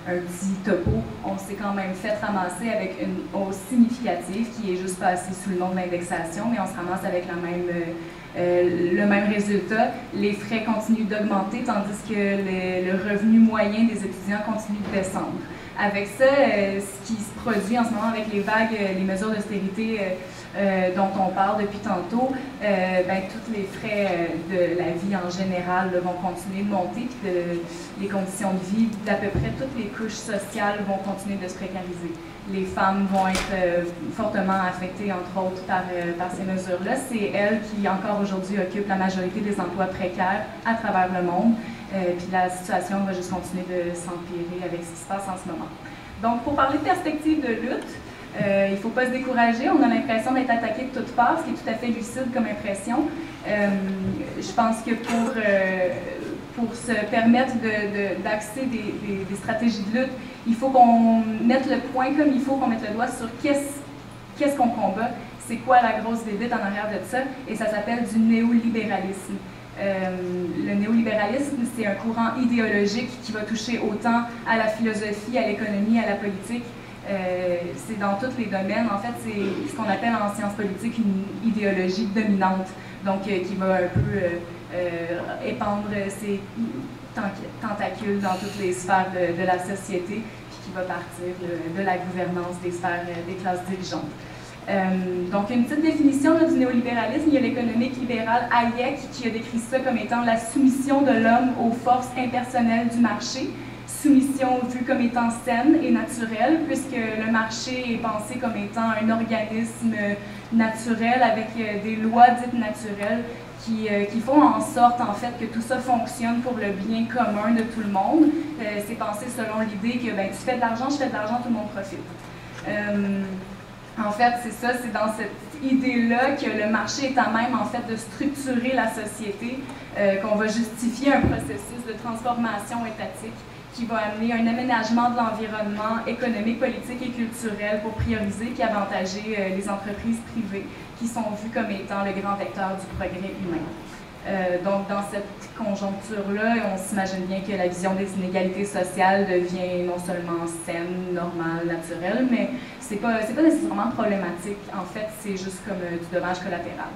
Speaker 7: un petit topo, on s'est quand même fait ramasser avec une hausse significative qui est juste passée sous le nom de l'indexation, mais on se ramasse avec le même résultat. Les frais continuent d'augmenter, tandis que le revenu moyen des étudiants continue de descendre. Avec ça, ce qui se produit en ce moment avec les vagues, les mesures d'austérité dont on parle depuis tantôt, tous les frais de la vie en général vont continuer de monter, puis les conditions de vie d'à peu près toutes les couches sociales vont continuer de se précariser. Les femmes vont être fortement affectées, entre autres, par ces mesures-là. C'est elles qui, encore aujourd'hui, occupent la majorité des emplois précaires à travers le monde. Puis la situation va juste continuer de s'empirer avec ce qui se passe en ce moment. Donc, pour parler de perspective de lutte, il ne faut pas se décourager. On a l'impression d'être attaqué de toutes parts, ce qui est tout à fait lucide comme impression. Je pense que pour se permettre d'axer des stratégies de lutte, il faut qu'on mette le point comme il faut, qu'on mette le doigt sur qu'est-ce qu'on combat, c'est quoi la grosse bébête en arrière de ça, et ça s'appelle du néolibéralisme. Le néolibéralisme, c'est un courant idéologique qui va toucher autant à la philosophie, à l'économie, à la politique. C'est dans tous les domaines. En fait, c'est ce qu'on appelle en sciences politiques une idéologie dominante, donc qui va un peu épandre ses tentacules dans toutes les sphères de la société, puis qui va partir de la gouvernance des sphères des classes dirigeantes. Donc, une petite définition là, du néolibéralisme. Il y a l'économique libérale Hayek qui a décrit ça comme étant la soumission de l'homme aux forces impersonnelles du marché, soumission vue comme étant saine et naturelle, puisque le marché est pensé comme étant un organisme naturel avec des lois dites naturelles qui font en sorte en fait que tout ça fonctionne pour le bien commun de tout le monde. C'est pensé selon l'idée que ben, tu fais de l'argent, je fais de l'argent, tout le monde profite. En fait, c'est ça, c'est dans cette idée-là que le marché est à même en fait de structurer la société, qu'on va justifier un processus de transformation étatique qui va amener un aménagement de l'environnement économique, politique et culturel pour prioriser et avantager les entreprises privées qui sont vues comme étant le grand vecteur du progrès humain. Donc, dans cette conjoncture-là, on s'imagine bien que la vision des inégalités sociales devient non seulement saine, normale, naturelle, mais c'est pas nécessairement problématique. En fait, c'est juste comme du dommage collatéral.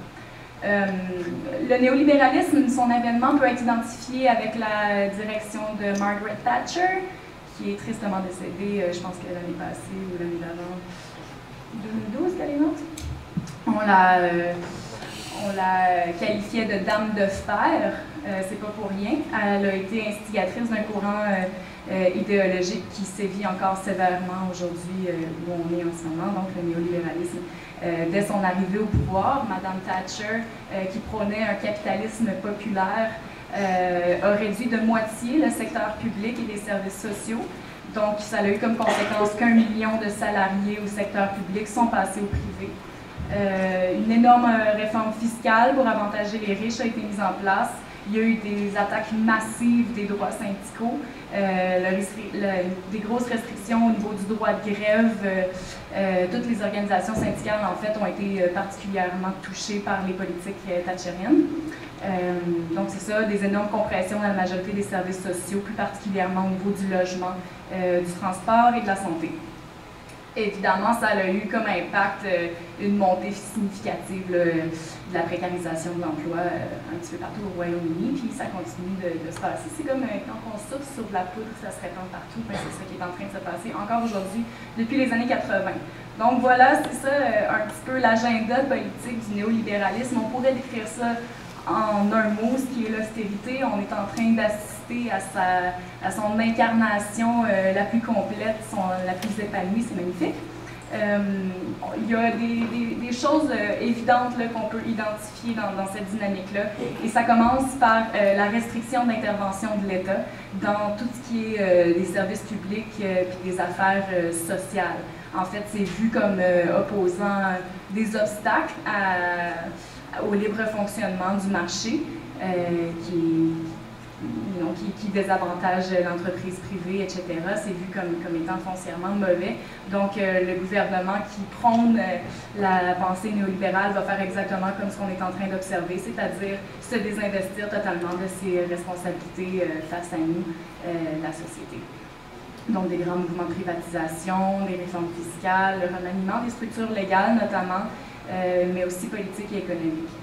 Speaker 7: Le néolibéralisme, son avènement peut être identifié avec la direction de Margaret Thatcher, qui est tristement décédée, je pense que l'année passée ou l'année d'avant, 2012, qu'elle est morte. On la qualifiait de dame de fer, c'est pas pour rien. Elle a été instigatrice d'un courant idéologique qui sévit encore sévèrement aujourd'hui où on est en ce moment, donc le néolibéralisme. Dès son arrivée au pouvoir, Mme Thatcher, qui prônait un capitalisme populaire, a réduit de moitié le secteur public et les services sociaux. Donc, ça a eu comme conséquence qu'1 million de salariés au secteur public sont passés au privé. Une énorme réforme fiscale pour avantager les riches a été mise en place. Il y a eu des attaques massives des droits syndicaux, des grosses restrictions au niveau du droit de grève. Toutes les organisations syndicales, en fait, ont été particulièrement touchées par les politiques thatchériennes. Donc, c'est ça, des énormes compressions dans la majorité des services sociaux, plus particulièrement au niveau du logement, du transport et de la santé. Évidemment, ça a eu comme impact une montée significative de la précarisation de l'emploi un petit peu partout au Royaume-Uni, puis ça continue de se passer. C'est comme quand on souffle sur de la poudre, ça se répand partout, ben, c'est ça qui est en train de se passer encore aujourd'hui, depuis les années 80. Donc voilà, c'est ça un petit peu l'agenda politique du néolibéralisme. On pourrait décrire ça en un mot, ce qui est l'austérité. On est en train d'assister à son incarnation la plus complète, la plus épanouie, c'est magnifique. Il y a des choses évidentes qu'on peut identifier dans cette dynamique-là. Et ça commence par la restriction d'intervention de l'État dans tout ce qui est des services publics puis des affaires sociales. En fait, c'est vu comme opposant des obstacles au libre fonctionnement du marché qui désavantage l'entreprise privée, etc. C'est vu comme étant foncièrement mauvais. Donc, le gouvernement qui prône la pensée néolibérale va faire exactement comme ce qu'on est en train d'observer, c'est-à-dire se désinvestir totalement de ses responsabilités face à nous, la société. Donc, des grands mouvements de privatisation, des réformes fiscales, le remaniement des structures légales notamment, mais aussi politiques et économiques.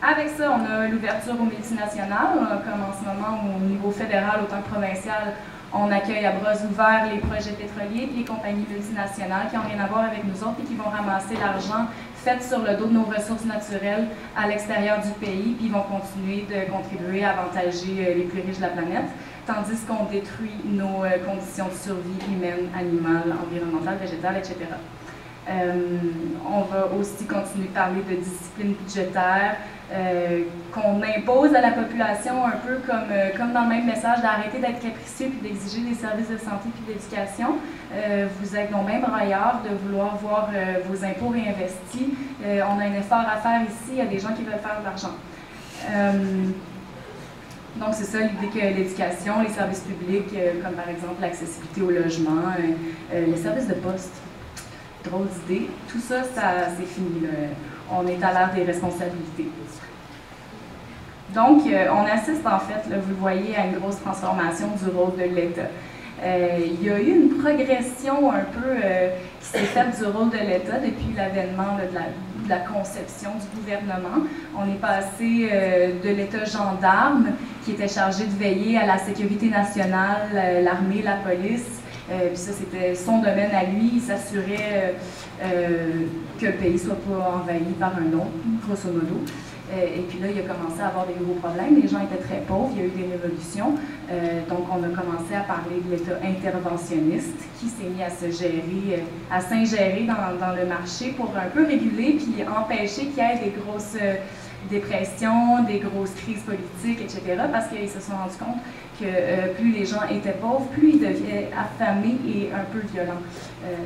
Speaker 7: Avec ça, on a l'ouverture aux multinationales, comme en ce moment au niveau fédéral autant que provincial, on accueille à bras ouverts les projets pétroliers et les compagnies multinationales qui n'ont rien à voir avec nous autres et qui vont ramasser l'argent fait sur le dos de nos ressources naturelles à l'extérieur du pays, puis ils vont continuer de contribuer à avantager les plus riches de la planète, tandis qu'on détruit nos conditions de survie humaine, animale, environnementale, végétale, etc. On va aussi continuer de parler de discipline budgétaire qu'on impose à la population un peu comme dans le même message d'arrêter d'être capricieux puis d'exiger des services de santé puis d'éducation. Vous êtes donc bien braillards de vouloir voir vos impôts réinvestis. On a un effort à faire ici, il y a des gens qui veulent faire de l'argent. Donc, c'est ça l'idée que l'éducation, les services publics, comme par exemple l'accessibilité au logement, les services de poste, drôle d'idée, tout ça, c'est fini. Là. On est à l'ère des responsabilités. Donc, on assiste en fait, là, vous le voyez, à une grosse transformation du rôle de l'État. Il y a eu une progression un peu qui s'est faite du rôle de l'État depuis l'avènement de la conception du gouvernement. On est passé de l'État gendarme, qui était chargé de veiller à la sécurité nationale, l'armée, la police, Puis ça, c'était son domaine à lui. Il s'assurait que le pays ne soit pas envahi par un autre, grosso modo. Et puis là, il a commencé à avoir des gros problèmes. Les gens étaient très pauvres, il y a eu des révolutions. Donc, on a commencé à parler de l'État interventionniste qui s'est mis à s'ingérer dans le marché pour un peu réguler puis empêcher qu'il y ait des grosses dépressions, des grosses crises politiques, etc. Parce qu'ils se sont rendus compte que plus les gens étaient pauvres, plus ils devenaient affamés et un peu violents.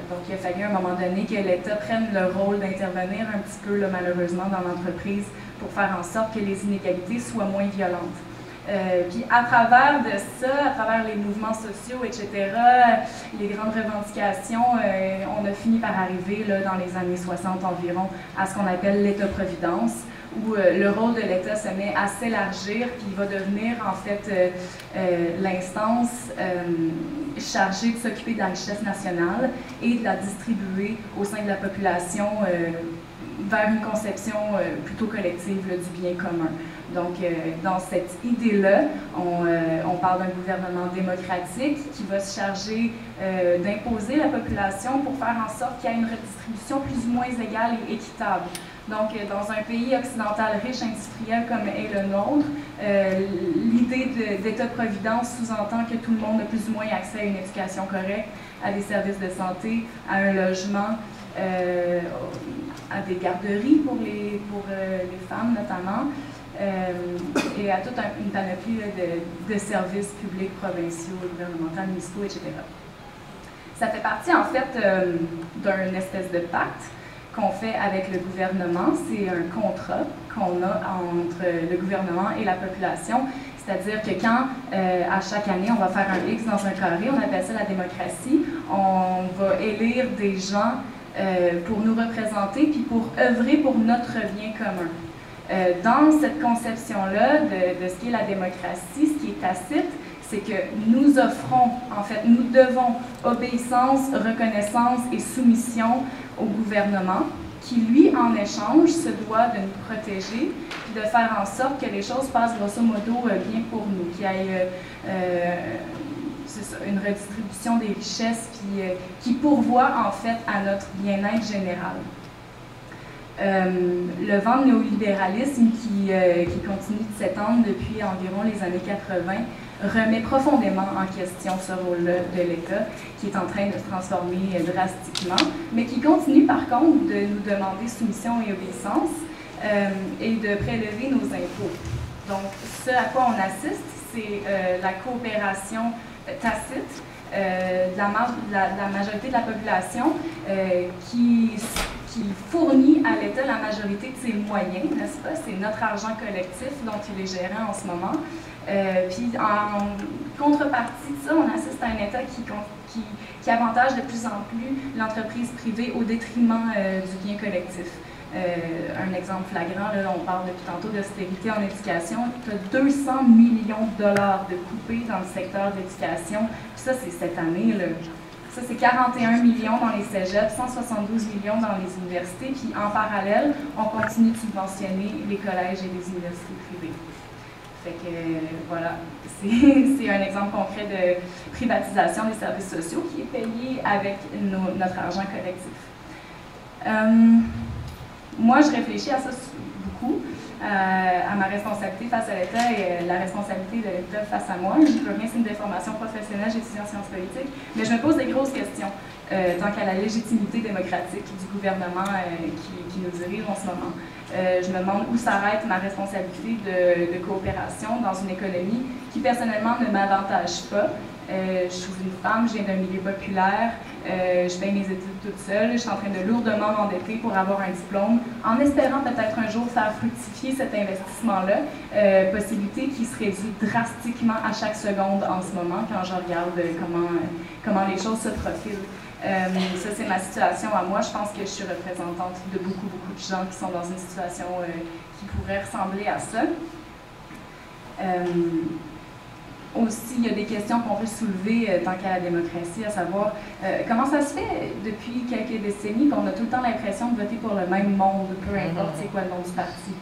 Speaker 7: Donc, il a fallu à un moment donné que l'État prenne le rôle d'intervenir un petit peu, là, malheureusement, dans l'entreprise pour faire en sorte que les inégalités soient moins violentes. Puis à travers de ça, à travers les mouvements sociaux, etc., les grandes revendications, on a fini par arriver là, dans les années 60 environ à ce qu'on appelle l'État-providence, où le rôle de l'État se met à s'élargir, puis il va devenir en fait l'instance chargée de s'occuper de la richesse nationale et de la distribuer au sein de la population vers une conception plutôt collective là, du bien commun. Donc, dans cette idée-là, on parle d'un gouvernement démocratique qui va se charger d'imposer la population pour faire en sorte qu'il y ait une redistribution plus ou moins égale et équitable. Donc, dans un pays occidental riche, industriel comme est le nôtre, l'idée d'État-providence sous-entend que tout le monde a plus ou moins accès à une éducation correcte, à des services de santé, à un logement, à des garderies pour les femmes notamment, et à toute une panoplie de services publics, provinciaux, gouvernementaux, municipaux, etc. Ça fait partie en fait d'un espèce de pacte qu'on fait avec le gouvernement. C'est un contrat qu'on a entre le gouvernement et la population. C'est-à-dire que quand, à chaque année, on va faire un X dans un carré, on appelle ça la démocratie, on va élire des gens pour nous représenter puis pour œuvrer pour notre bien commun. Dans cette conception-là de ce qu'est la démocratie, ce qui est tacite, c'est que nous offrons, en fait, nous devons obéissance, reconnaissance et soumission au gouvernement, qui, lui, en échange, se doit de nous protéger et de faire en sorte que les choses passent grosso modo bien pour nous, qu'il y ait une redistribution des richesses qui pourvoit, en fait, à notre bien-être général. Le vent de néolibéralisme qui continue de s'étendre depuis environ les années 80 remet profondément en question ce rôle-là de l'État, qui est en train de se transformer drastiquement, mais qui continue par contre de nous demander soumission et obéissance et de prélever nos impôts. Donc, ce à quoi on assiste, c'est la coopération tacite de la majorité de la population qui fournit à l'État la majorité de ses moyens, n'est-ce pas? C'est notre argent collectif dont il est gérant en ce moment. Puis en contrepartie de ça, on assiste à un État qui avantage de plus en plus l'entreprise privée au détriment du bien collectif. Un exemple flagrant, là, on parle depuis tantôt d'austérité en éducation. Tu as 200 millions de dollars de coupés dans le secteur de l'éducation. Ça, c'est cette année. Là. Ça, c'est 41 millions dans les cégeps, 172 millions dans les universités. Puis en parallèle, on continue de subventionner les collèges et les universités privées. Fait que, voilà, c'est un exemple concret de privatisation des services sociaux qui est payé avec notre argent collectif. Moi, je réfléchis à ça beaucoup, à ma responsabilité face à l'État et la responsabilité de l'État face à moi. Je ne veux rien, c'est une déformation professionnelle, j'étudie en sciences politiques, mais je me pose des grosses questions tant qu'à la légitimité démocratique du gouvernement qui nous dirige en ce moment. Je me demande où s'arrête ma responsabilité de coopération dans une économie qui, personnellement, ne m'avantage pas. Je suis une femme, je viens d'un milieu populaire, je fais mes études toute seule, je suis en train de lourdement m'endetter pour avoir un diplôme, en espérant peut-être un jour faire fructifier cet investissement-là, possibilité qui se réduit drastiquement à chaque seconde en ce moment quand je regarde comment les choses se profilent. Ça, c'est ma situation à moi. Je pense que je suis représentante de beaucoup de gens qui sont dans une situation qui pourrait ressembler à ça. Aussi, il y a des questions qu'on veut soulever tant qu'à la démocratie, à savoir comment ça se fait depuis quelques décennies qu'on a tout le temps l'impression de voter pour le même monde, peu importe c'est quoi le nom du parti.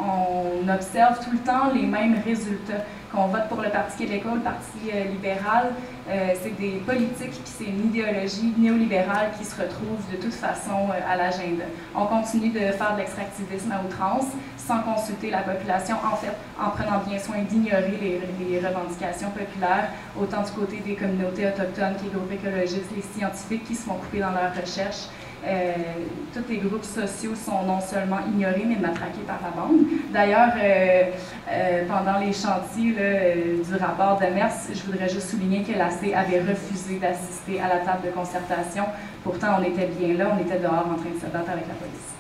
Speaker 7: on observe tout le temps les mêmes résultats. Qu'on vote pour le Parti québécois ou le Parti libéral, c'est des politiques puis c'est une idéologie néolibérale qui se retrouve de toute façon à l'agenda. On continue de faire de l'extractivisme à outrance sans consulter la population, en fait, en prenant bien soin d'ignorer les revendications populaires, autant du côté des communautés autochtones que les groupes écologistes, les scientifiques qui se font couper dans leurs recherches. Tous les groupes sociaux sont non seulement ignorés, mais matraqués par la bande. D'ailleurs, pendant les chantiers du rapport de Mers, je voudrais juste souligner que l'AC avait refusé d'assister à la table de concertation. Pourtant, on était bien là, on était dehors en train de se battre avec la police.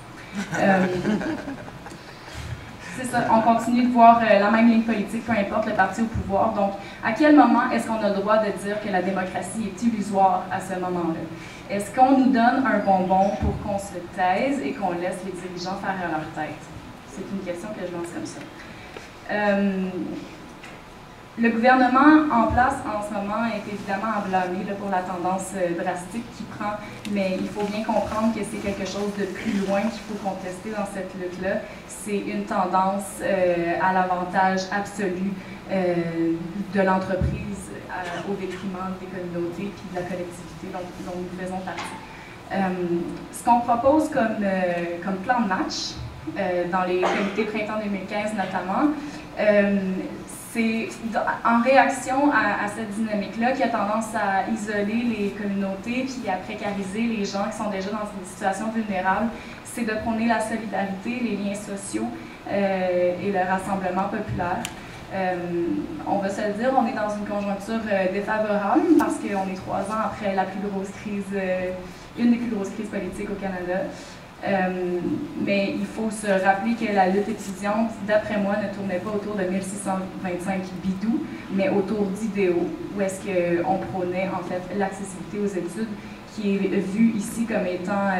Speaker 7: C'est ça, on continue de voir la même ligne politique, peu importe le parti au pouvoir. Donc, à quel moment est-ce qu'on a le droit de dire que la démocratie est illusoire à ce moment-là? Est-ce qu'on nous donne un bonbon pour qu'on se taise et qu'on laisse les dirigeants faire à leur tête? C'est une question que je lance comme ça. Le gouvernement en place en ce moment est évidemment à blâmer pour la tendance drastique qu'il prend, mais il faut bien comprendre que c'est quelque chose de plus loin qu'il faut contester dans cette lutte-là. C'est une tendance à l'avantage absolu de l'entreprise au détriment des communautés et de la collectivité dont nous faisons partie. Ce qu'on propose comme plan de match, dans les comités printemps 2015 notamment, c'est en réaction à cette dynamique-là qui a tendance à isoler les communautés puis à précariser les gens qui sont déjà dans une situation vulnérable, c'est de prôner la solidarité, les liens sociaux et le rassemblement populaire. On va se le dire, on est dans une conjoncture défavorable parce qu'on est 3 ans après la plus grosse crise, une des plus grosses crises politiques au Canada. Mais il faut se rappeler que la lutte étudiante, d'après moi, ne tournait pas autour de 1625 bidous, mais autour d'idéaux, où est-ce qu'on prônait en fait l'accessibilité aux études, qui est vu ici comme étant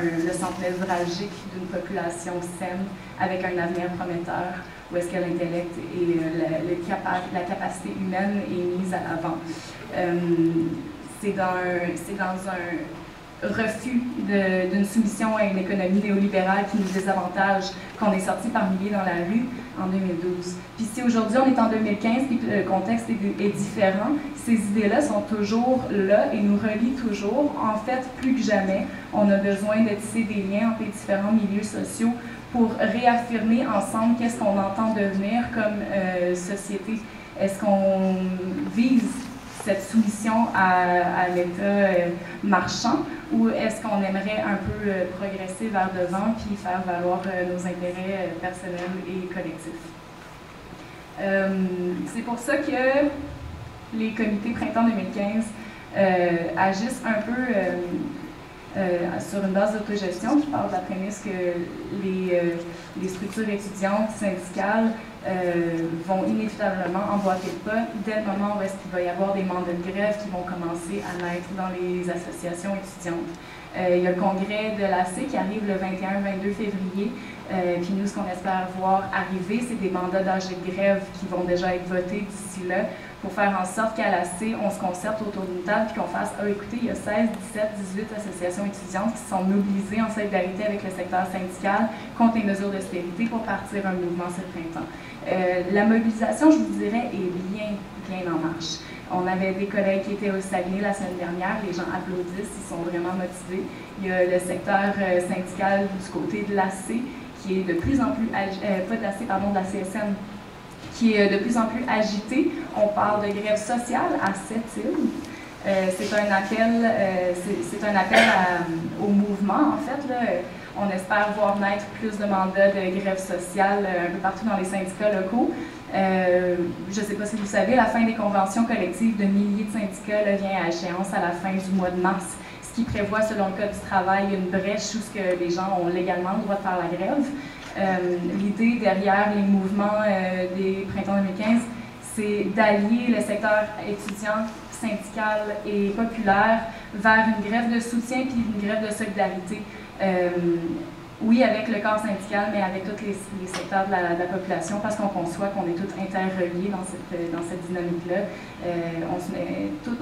Speaker 7: le centre névralgique d'une population saine avec un avenir prometteur, où est-ce que l'intellect et la capacité humaine est mise à l'avant. C'est dans un refus d'une soumission à une économie néolibérale qui nous désavantage qu'on est sorti par milliers dans la rue en 2012. Puis si aujourd'hui on est en 2015 et que le contexte est différent, ces idées-là sont toujours là et nous relient toujours. En fait, plus que jamais, on a besoin de tisser des liens entre les différents milieux sociaux pour réaffirmer ensemble qu'est-ce qu'on entend devenir comme société. Est-ce qu'on vise cette soumission à l'État marchand ou est-ce qu'on aimerait un peu progresser vers devant puis faire valoir nos intérêts personnels et collectifs? C'est pour ça que les comités printemps 2015 agissent un peu sur une base d'autogestion. Je parle de la prémisse que les structures étudiantes, syndicales, vont inévitablement emboîter le pas dès le moment où est-ce qu'il va y avoir des mandats de grève qui vont commencer à naître dans les associations étudiantes. Il y a le congrès de l'AC qui arrive le 21-22 février. Puis nous, ce qu'on espère voir arriver, c'est des mandats d'âge de grève qui vont déjà être votés d'ici là pour faire en sorte qu'à l'AC, on se concerte autour d'une table et qu'on fasse « Ah, écoutez, il y a 16, 17, 18 associations étudiantes qui sont mobilisées en solidarité avec le secteur syndical contre les mesures d'austérité pour partir un mouvement ce printemps. » La mobilisation, je vous dirais, est bien en marche. On avait des collègues qui étaient au Saguenay la semaine dernière, les gens applaudissent, ils sont vraiment motivés. Il y a le secteur syndical du côté de l'AC qui est de plus en plus, pas de l'AC, pardon, de la CSN, qui est de plus en plus agité. On parle de grève sociale à Sept-Îles. C'est un appel au mouvement, en fait. Là. On espère voir naître plus de mandats de grève sociale un peu partout dans les syndicats locaux. Je ne sais pas si vous savez, la fin des conventions collectives de milliers de syndicats là, vient à échéance à la fin du mois de mars, ce qui prévoit, selon le Code du travail, une brèche où ce que les gens ont légalement le droit de faire la grève. L'idée derrière les mouvements des printemps 2015, c'est d'allier le secteur étudiant, syndical et populaire vers une grève de soutien puis une grève de solidarité. Oui, avec le corps syndical, mais avec tous les secteurs de la population, parce qu'on conçoit qu'on est tous interreliés dans cette dynamique-là. On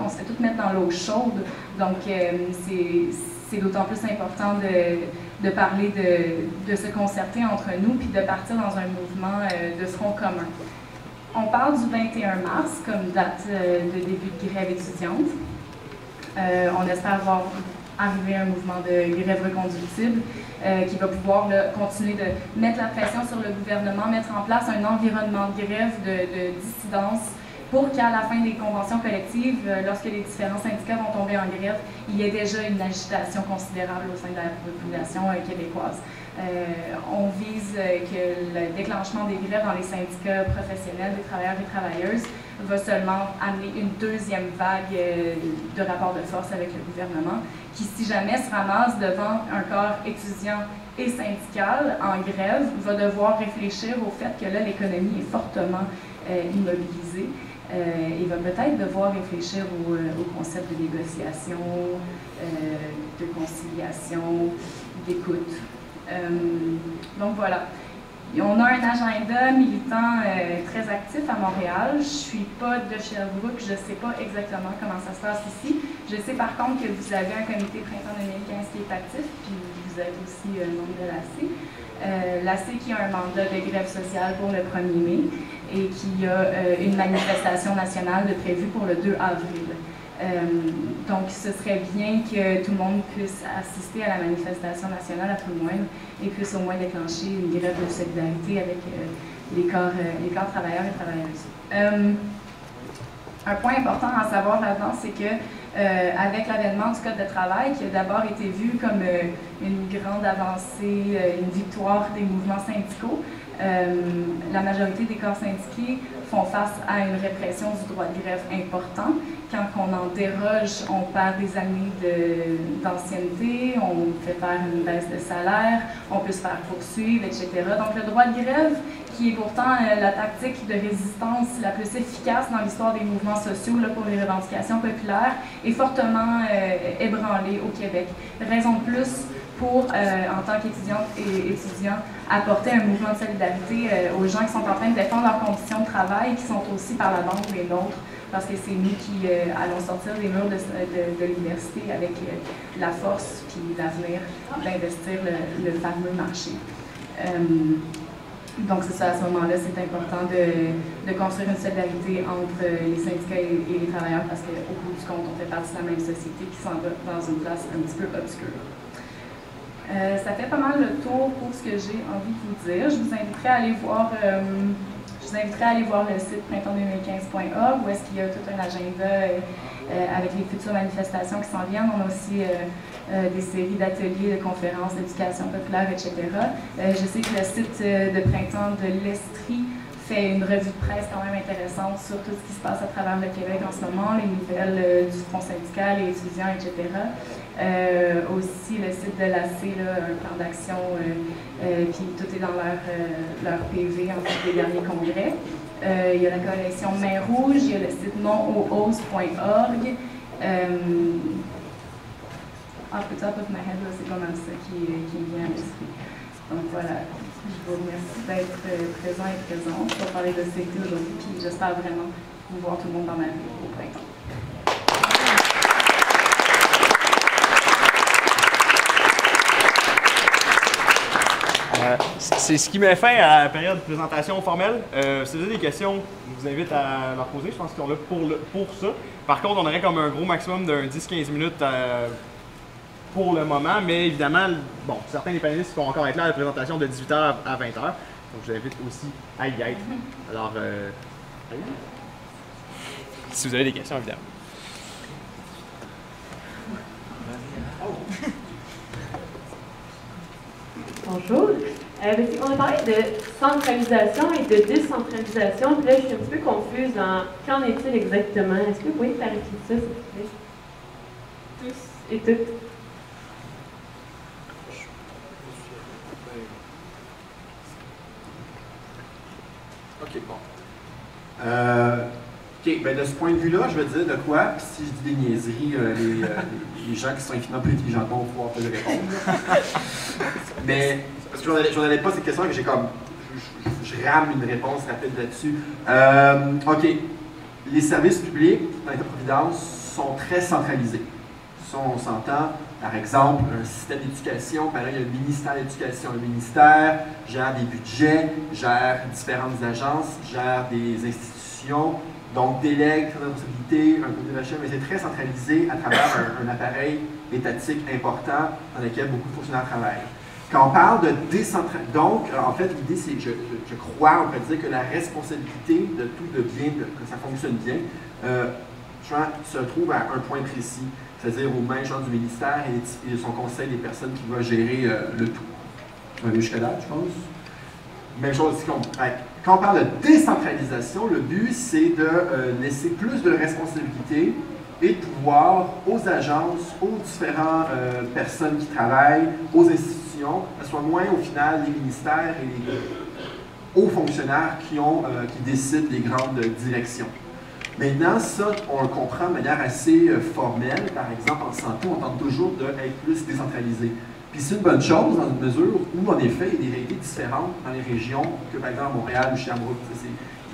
Speaker 7: se fait tous mettre dans l'eau chaude, donc c'est d'autant plus important de parler, de se concerter entre nous, puis de partir dans un mouvement de front commun. On parle du 21 mars comme date de début de grève étudiante. On espère voir arriver un mouvement de grève reconductible qui va pouvoir là, continuer de mettre la pression sur le gouvernement, mettre en place un environnement de grève, de dissidence, pour qu'à la fin des conventions collectives, lorsque les différents syndicats vont tomber en grève, il y ait déjà une agitation considérable au sein de la population québécoise. On vise que le déclenchement des grèves dans les syndicats professionnels des travailleurs et travailleuses va seulement amener une deuxième vague de rapports de force avec le gouvernement, qui, si jamais se ramasse devant un corps étudiant et syndical en grève, va devoir réfléchir au fait que là, l'économie est fortement immobilisée. Il va peut-être devoir réfléchir au concept de négociation, de conciliation, d'écoute. Donc voilà. On a un agenda militant très actif à Montréal. Je ne suis pas de Sherbrooke, je ne sais pas exactement comment ça se passe ici. Je sais par contre que vous avez un comité printemps 2015 qui est actif, puis vous êtes aussi membre de l'AC. L'AC qui a un mandat de grève sociale pour le 1er mai et qui a une manifestation nationale de prévue pour le 2 avril. Donc, ce serait bien que tout le monde puisse assister à la manifestation nationale à tout le moins et puisse au moins déclencher une grève de solidarité avec les corps travailleurs et travailleuses. Un point important à savoir là-dedans, c'est que avec l'avènement du Code de travail, qui a d'abord été vu comme une grande avancée, une victoire des mouvements syndicaux, la majorité des corps syndiqués font face à une répression du droit de grève important. Quand on en déroge, on perd des années d'ancienneté, on fait faire une baisse de salaire, on peut se faire poursuivre, etc. Donc le droit de grève, qui est pourtant la tactique de résistance la plus efficace dans l'histoire des mouvements sociaux là, pour les revendications populaires, est fortement ébranlé au Québec. Raison de plus pour, en tant qu'étudiante et étudiants, apporter un mouvement de solidarité aux gens qui sont en train de défendre leurs conditions de travail, qui sont aussi par la bande des nôtres, parce que c'est nous qui allons sortir des murs de l'université avec la force puis l'avenir d'investir le fameux marché. Donc c'est ça, à ce moment-là, c'est important de construire une solidarité entre les syndicats et les travailleurs, parce qu'au bout du compte, on fait partie de la même société qui s'en va dans une place un petit peu obscure. Ça fait pas mal le tour pour ce que j'ai envie de vous dire. Je vous inviterai à aller voir, le site printemps2015.org, où est-ce qu'il y a tout un agenda avec les futures manifestations qui s'en viennent. On a aussi des séries d'ateliers, de conférences, d'éducation populaire, etc. Je sais que le site de Printemps de l'Estrie fait une revue de presse quand même intéressante sur tout ce qui se passe à travers le Québec en ce moment, les nouvelles du Front syndical, les étudiants, etc. Aussi le site de l'AC, un plan d'action, puis tout est dans leur PV en fait, des derniers congrès. Il y a la coalition Main Rouge, il y a le site nonohausse.org. Off the top of my head, c'est pas mal ça qui me vient à l'esprit. Donc voilà, je vous remercie d'être présent et présente pour parler de sécurité aujourd'hui, puis j'espère vraiment vous voir tout le monde dans ma vie au printemps.
Speaker 6: C'est ce qui met fin à la période de présentation formelle. Si vous avez des questions, je vous invite à leur poser. Je pense qu'ils sont là pour ça. Par contre, on aurait comme un gros maximum d'un 10-15 minutes pour le moment, mais évidemment, bon, certains des panélistes vont encore être là à la présentation de 18h à 20h. Donc, je vous invite aussi à y être. Alors, si vous avez des questions, évidemment.
Speaker 8: Bonjour. On a parlé de centralisation et de décentralisation. Puis là, je suis un petit peu confuse en qu'en est-il exactement. Est-ce que vous pouvez clarifier ça, s'il vous plaît? Tous et toutes.
Speaker 4: OK, bon. OK, ben de ce point de vue-là, je veux dire de quoi, puis si je dis des niaiseries, les gens qui sont infiniment plus intelligents vont pouvoir te le répondre. Mais, parce que je n'en avais pas cette question, que j'ai comme, je rame une réponse rapide là-dessus. OK, les services publics dans l'État-providence sont très centralisés. Ça, on s'entend, Par exemple, un système d'éducation, pareil, il y a le ministère de l'Éducation. Le ministère gère des budgets, gère différentes agences, gère des institutions, donc délègue certaines responsabilités, un comité d'achat, mais c'est très centralisé à travers un appareil étatique important dans lequel beaucoup de fonctionnaires travaillent. Quand on parle de décentralisation, donc, en fait, l'idée, c'est, je crois, on peut dire que la responsabilité de tout devient, que ça fonctionne bien, se trouve à un point précis, c'est-à-dire aux mains du ministère et son conseil des personnes qui va gérer le tout. On va aller jusqu'à là, je pense. Même chose ici. Quand on parle de décentralisation, le but, c'est de laisser plus de responsabilité et de pouvoir aux agences, aux différentes personnes qui travaillent, aux institutions, que ce soit moins au final les ministères et les hauts fonctionnaires qui décident des grandes directions. Maintenant, ça, on le comprend de manière assez formelle. Par exemple, en santé, on tente toujours d'être plus décentralisé. Puis c'est une bonne chose dans une mesure où, en effet, il y a des réalités différentes dans les régions que, par exemple, Montréal ou Sherbrooke.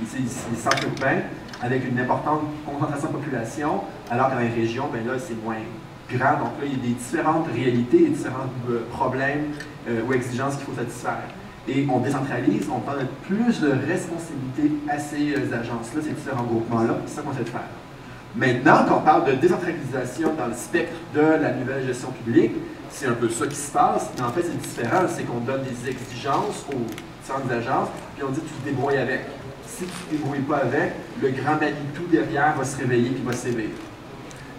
Speaker 4: C'est des centres urbains avec une importante concentration de population, alors que dans les régions, ben là, c'est moins grand. Donc là, il y a des différentes réalités, des différents problèmes ou exigences qu'il faut satisfaire. Et on décentralise, on donne plus de responsabilité à ces agences-là, ces différents groupements-là, c'est ça qu'on essaie de faire. Maintenant, quand on parle de décentralisation dans le spectre de la nouvelle gestion publique, c'est un peu ça qui se passe, mais en fait, c'est différent, c'est qu'on donne des exigences aux différentes agences, puis on dit tu te débrouilles avec. Si tu ne te débrouilles pas avec, le grand Manitou derrière va se réveiller et va sévir.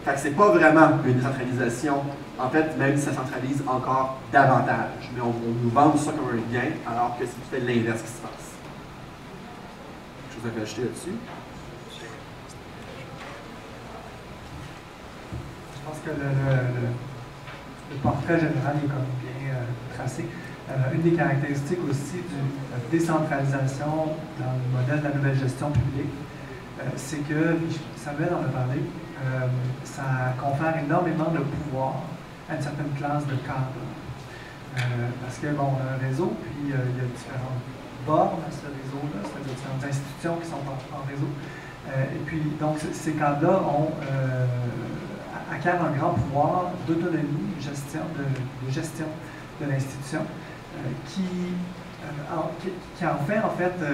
Speaker 4: Fait que c'est pas vraiment une décentralisation. En fait, même si ça centralise encore davantage. Mais on nous vend ça comme un gain, alors que c'est tout à fait l'inverse qui se passe. Quelque chose à rajouter là-dessus?
Speaker 2: Je pense que le portrait général est comme bien tracé. Une des caractéristiques aussi de décentralisation dans le modèle de la nouvelle gestion publique, c'est que, Samuel en a parlé, ça confère énormément de pouvoir à une certaine classe de cadres. Parce que, bon, on a un réseau, puis il y a différentes bornes à ce réseau-là, c'est-à-dire différentes institutions qui sont en réseau. Et puis, donc, ces cadres-là acquièrent un grand pouvoir d'autonomie, de gestion de l'institution, qui en fait, je ne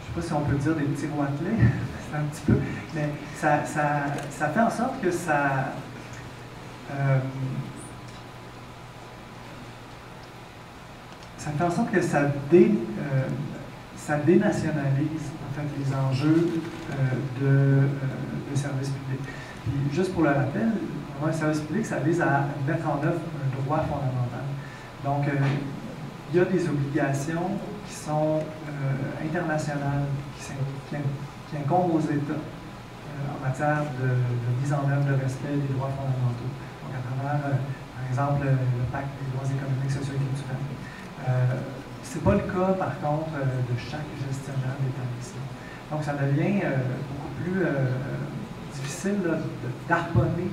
Speaker 2: sais pas si on peut dire des petits roitelets, c'est un petit peu, mais ça fait en sorte que ça fait en sorte que ça dénationalise en fait les enjeux de service public. Puis, juste pour le rappel, un service public, ça vise à mettre en œuvre un droit fondamental. Donc, il y a des obligations qui sont internationales, qui incombent aux États en matière de mise en œuvre de respect des droits fondamentaux. Donc, à travers, par exemple, le pacte des droits économiques, sociaux et culturels. Ce n'est pas le cas, par contre, de chaque gestionnaire d'établissement. Donc, ça devient beaucoup plus difficile d'harponner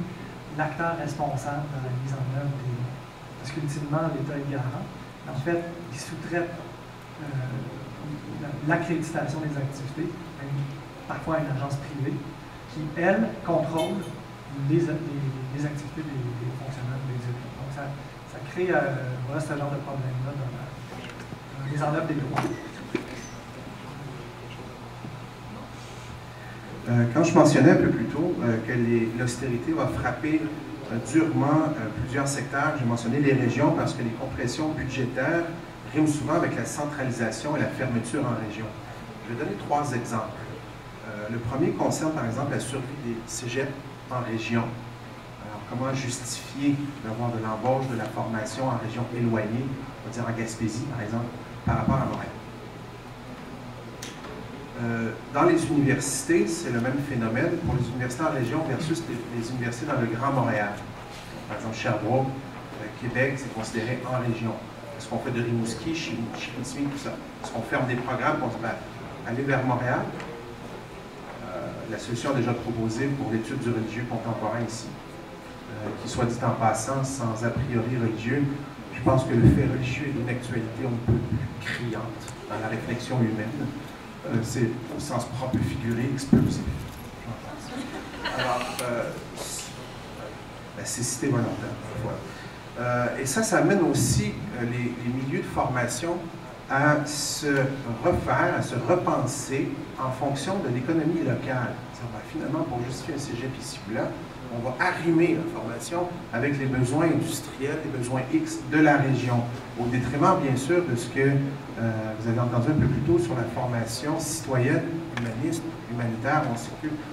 Speaker 2: l'acteur responsable dans la mise en œuvre des lois. Parce qu'ultimement, l'État est garant. En fait, il sous-traite l'accréditation des activités, parfois à une agence privée, qui, elle, contrôle les activités des fonctionnaires des États. Donc, ça crée voilà, ce genre de problème-là dans la mise en œuvre des lois.
Speaker 1: Quand je mentionnais un peu plus tôt que l'austérité va frapper durement plusieurs secteurs, j'ai mentionné les régions parce que les compressions budgétaires riment souvent avec la centralisation et la fermeture en région. Je vais donner 3 exemples. Le premier concerne par exemple la survie des cégeps en région. Alors, comment justifier d'avoir de l'embauche, de la formation en région éloignée, on va dire en Gaspésie par exemple, par rapport à Montréal? Dans les universités, c'est le même phénomène pour les universités en région versus les universités dans le Grand Montréal. Par exemple, Sherbrooke, Québec, c'est considéré en région. Est-ce qu'on fait de Rimouski, Chicoutimi, tout ça? Est-ce qu'on ferme des programmes pour aller vers Montréal? La solution déjà proposée pour l'étude du religieux contemporain ici, qui soit dit en passant, sans a priori religieux, je pense que le fait religieux est d'une actualité un peu criante dans la réflexion humaine. C'est au sens propre, figuré, explosif. Alors, la cécité volontaire. Voilà. Et ça amène aussi les milieux de formation à se refaire, à se repenser en fonction de l'économie locale. Finalement, pour justifier un cégep ici ou là, on va arrimer la formation avec les besoins industriels, les besoins X de la région, au détriment, bien sûr, de ce que vous avez entendu un peu plus tôt sur la formation citoyenne, humaniste, humanitaire,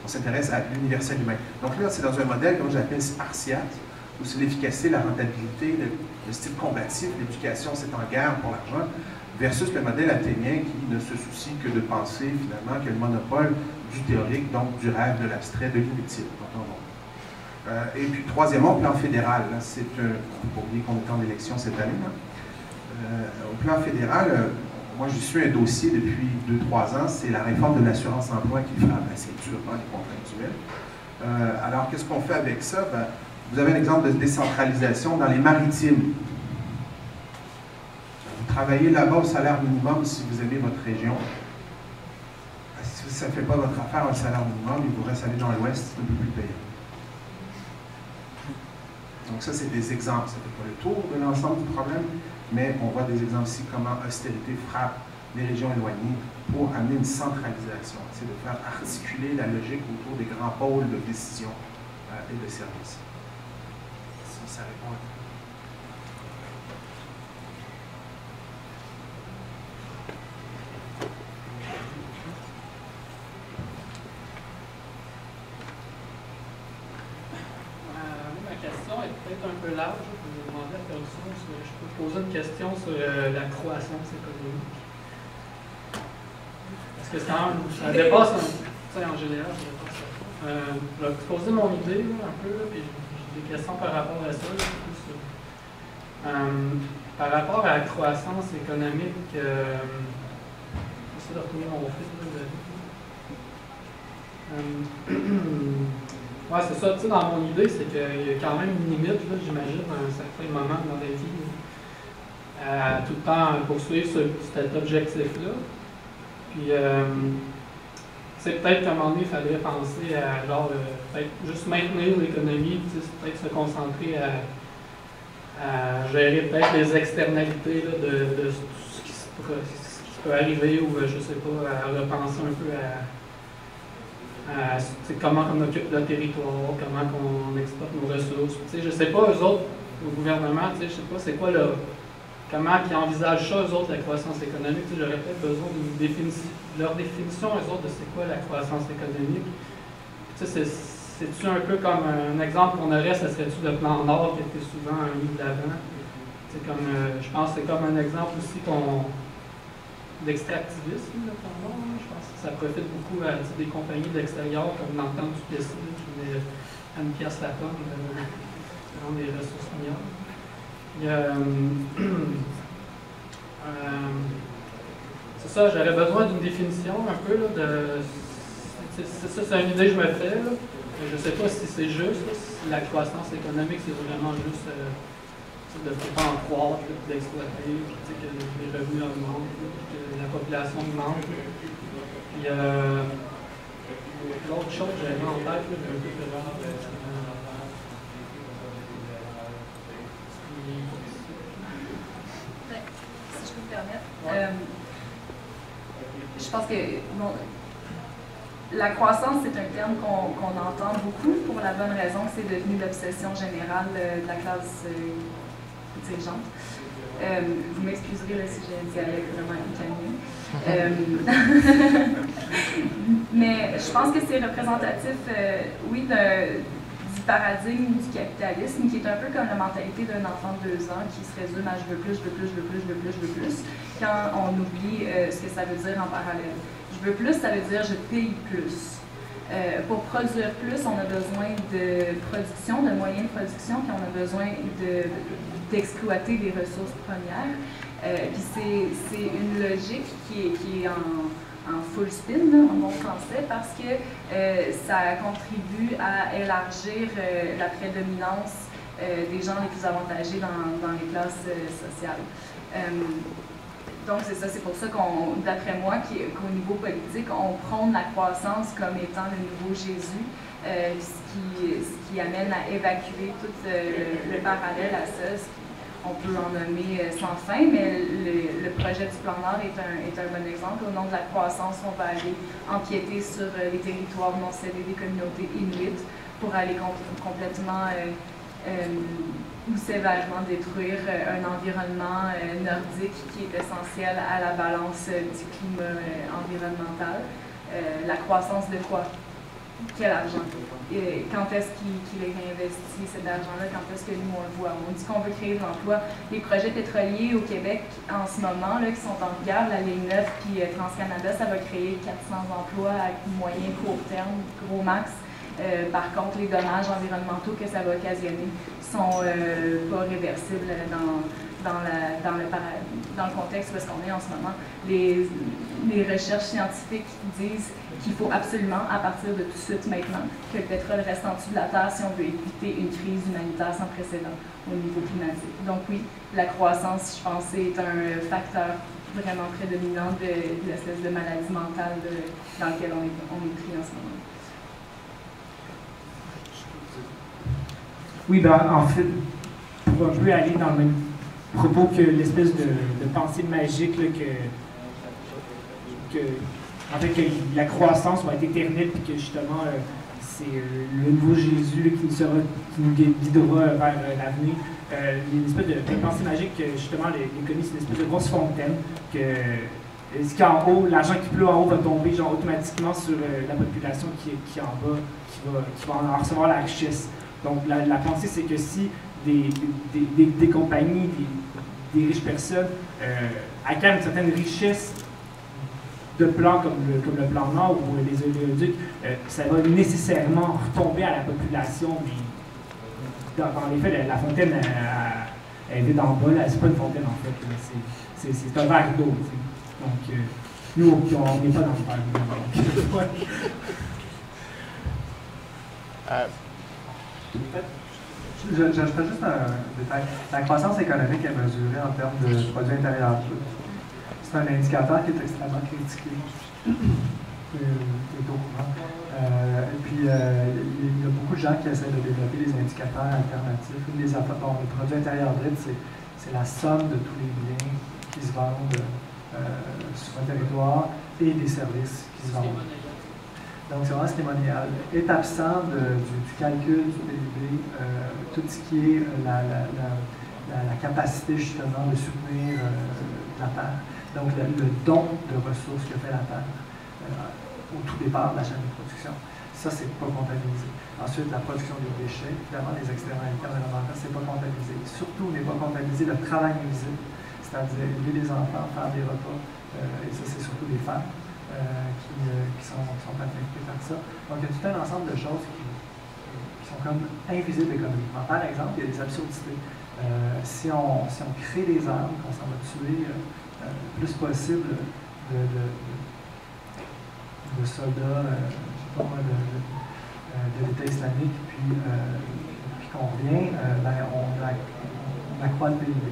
Speaker 1: on s'intéresse à l'universel humain. Donc là, c'est dans un modèle, comme j'appelle, spartiate, où c'est l'efficacité, la rentabilité, le style combatif, l'éducation, c'est en guerre pour l'argent, versus le modèle athénien qui ne se soucie que de penser, finalement, qu'il y a le monopole du théorique, donc du rêve, de l'abstrait, de l'inutile. Et puis, troisièmement, au plan fédéral, c'est pour oublier qu'on est en élection cette année. Au plan fédéral, moi, j'y suis un dossier depuis 2-3 ans, c'est la réforme de l'assurance-emploi qui frappe assez durement les contractuels. Alors, qu'est-ce qu'on fait avec ça? Ben, vous avez un exemple de décentralisation dans les maritimes. Vous travaillez là-bas au salaire minimum si vous aimez votre région. Si ça ne fait pas votre affaire, un salaire minimum, il vous reste aller dans l'Ouest, c'est un peu plus payant. Donc ça, c'est des exemples. Ça ne fait pas le tour de l'ensemble du problème, mais on voit des exemples ici comment austérité frappe les régions éloignées pour amener une centralisation. C'est de faire articuler la logique autour des grands pôles de décision et de services. Si ça répond à tout.
Speaker 9: Peut-être un peu large, je vais vous demander la permission si je peux poser une question sur la croissance économique. Parce que ça dépasse, en général, ça dépasse. Je vais poser mon idée un peu, puis j'ai des questions par rapport à ça. Par rapport à la croissance économique, j'essaie de retrouver mon fil. Oui, c'est ça. Tu sais, dans mon idée, c'est qu'il y a quand même une limite, j'imagine, à un certain moment dans la vie, à tout le temps poursuivre cet objectif-là. Puis, c'est peut-être qu'à un moment donné, il fallait penser à, genre, peut-être juste maintenir l'économie, peut-être se concentrer à gérer peut-être les externalités là, de ce qui peut arriver, ou, je sais pas, à repenser un peu à comment on occupe le territoire, comment on exploite nos ressources. Je ne sais pas, eux autres, au gouvernement, je ne sais pas c'est quoi comment ils envisagent ça, eux autres, la croissance économique. J'aurais peut-être besoin de leur définition, eux autres, de c'est quoi la croissance économique. C'est-tu un peu comme un exemple qu'on aurait, ça serait-tu le plan Nord qui était souvent mis de l'avant? Je pense que c'est comme un exemple aussi d'extractivisme, le plan Nord. Je pense que ça profite beaucoup à des compagnies d'extérieur, comme l'entente du PC, qui met à une pièce la tonne dans les ressources minières. C'est ça, j'aurais besoin d'une définition un peu là, c'est une idée que je me fais. Là. Je ne sais pas si c'est juste, là, si la croissance économique, c'est vraiment juste de ne pas en croître, d'exploiter, que les revenus augmentent, que la population augmente. Puis l'autre chose que j'avais en tête, un peu de genre.
Speaker 7: Si je peux me permettre. Je pense que bon, la croissance, c'est un terme qu'on entend beaucoup pour la bonne raison que c'est devenu l'obsession générale de la classe dirigeante. Vous m'excuserez là, si j'ai un dialecte vraiment italien. Mais je pense que c'est représentatif, oui, du paradigme du capitalisme, qui est un peu comme la mentalité d'un enfant de 2 ans qui se résume à je veux plus, je veux plus, je veux plus, je veux plus, je veux plus, quand on oublie ce que ça veut dire en parallèle. Je veux plus, ça veut dire je paye plus. Pour produire plus, on a besoin de production, de moyens de production, puis on a besoin d'exploiter les ressources premières. Puis c'est une logique qui est en full spin, là, en bon français, parce que ça contribue à élargir la prédominance des gens les plus avantagés dans les classes sociales. Donc, c'est ça, c'est pour ça d'après moi, qu'au niveau politique, on prône la croissance comme étant le nouveau Jésus, ce qui amène à évacuer tout le parallèle à ça. On peut en nommer sans fin, mais le projet du Plan Nord est un bon exemple. Au nom de la croissance, on va aller empiéter sur les territoires non cédés des communautés inuites pour aller complètement ou sévèrement détruire un environnement nordique qui est essentiel à la balance du climat environnemental. La croissance de quoi? Quel argent? Quand est-ce qu'il est réinvesti cet argent-là? Quand est-ce que nous, on le voit? On dit qu'on veut créer de l'emploi. Les projets pétroliers au Québec, en ce moment, là, qui sont en regard, la Ligne 9 puis TransCanada, ça va créer 400 emplois à moyen, court terme, gros max. Par contre, les dommages environnementaux que ça va occasionner sont pas réversibles dans le contexte où est-ce qu'on est en ce moment. Les recherches scientifiques disent qu'il faut absolument, à partir de tout de suite maintenant, que le pétrole reste en dessous de la Terre si on veut éviter une crise humanitaire sans précédent au niveau climatique. Donc oui, la croissance, je pense, est un facteur vraiment prédominant de l'espèce de maladie mentale dans laquelle on est pris en ce moment.
Speaker 5: Oui, ben, en fait, pour un peu aller dans le même propos que l'espèce de pensée magique, là, en fait, que la croissance va être éternelle, puis que justement, c'est le nouveau Jésus là, qui nous guidera vers l'avenir. Une espèce de pensée magique que justement, l'économie, c'est une espèce de grosse fontaine, ce qui en haut, l'argent qui pleut en haut va tomber genre automatiquement sur la population qui est en bas, qui va en recevoir la richesse. Donc, la pensée, c'est que si des compagnies, des riches personnes acquièrent une certaine richesse de plans comme le plan Nord ou les oléoducs, ça va nécessairement retomber à la population. Mais dans les faits, la fontaine, elle est vide en bas, c'est pas une fontaine en fait, c'est un verre d'eau. Donc, nous, on n'est pas dans le verre d'eau.
Speaker 2: J'ajouterais juste un détail. La croissance économique est mesurée en termes de produit intérieur brut. C'est un indicateur qui est extrêmement critiqué. Et puis, il y a beaucoup de gens qui essaient de développer des indicateurs alternatifs. Le produit intérieur brut, c'est la somme de tous les biens qui se vendent sur un territoire et des services qui se vendent. Donc, c'est vraiment ce qui est monial. Est absent du calcul du PIB, tout ce qui est la capacité, justement, de soutenir la Terre. Donc, le don de ressources que fait la Terre au tout départ de la chaîne de production. Ça, c'est pas comptabilisé. Ensuite, la production des déchets, évidemment, les externalités environnementales, c'est pas comptabilisé. Surtout, n'est pas comptabilisé le travail invisible, c'est-à-dire élever des enfants, faire des repas, et ça, c'est surtout les femmes. Qui sont affectés par ça. Donc, il y a tout un ensemble de choses qui sont comme invisibles économiquement. Par exemple, il y a des absurdités. Si on crée des armes, qu'on s'en va tuer le plus possible de soldats, je sais pas moi, de l'État islamique, puis qu'on revient, on accroît le PIB.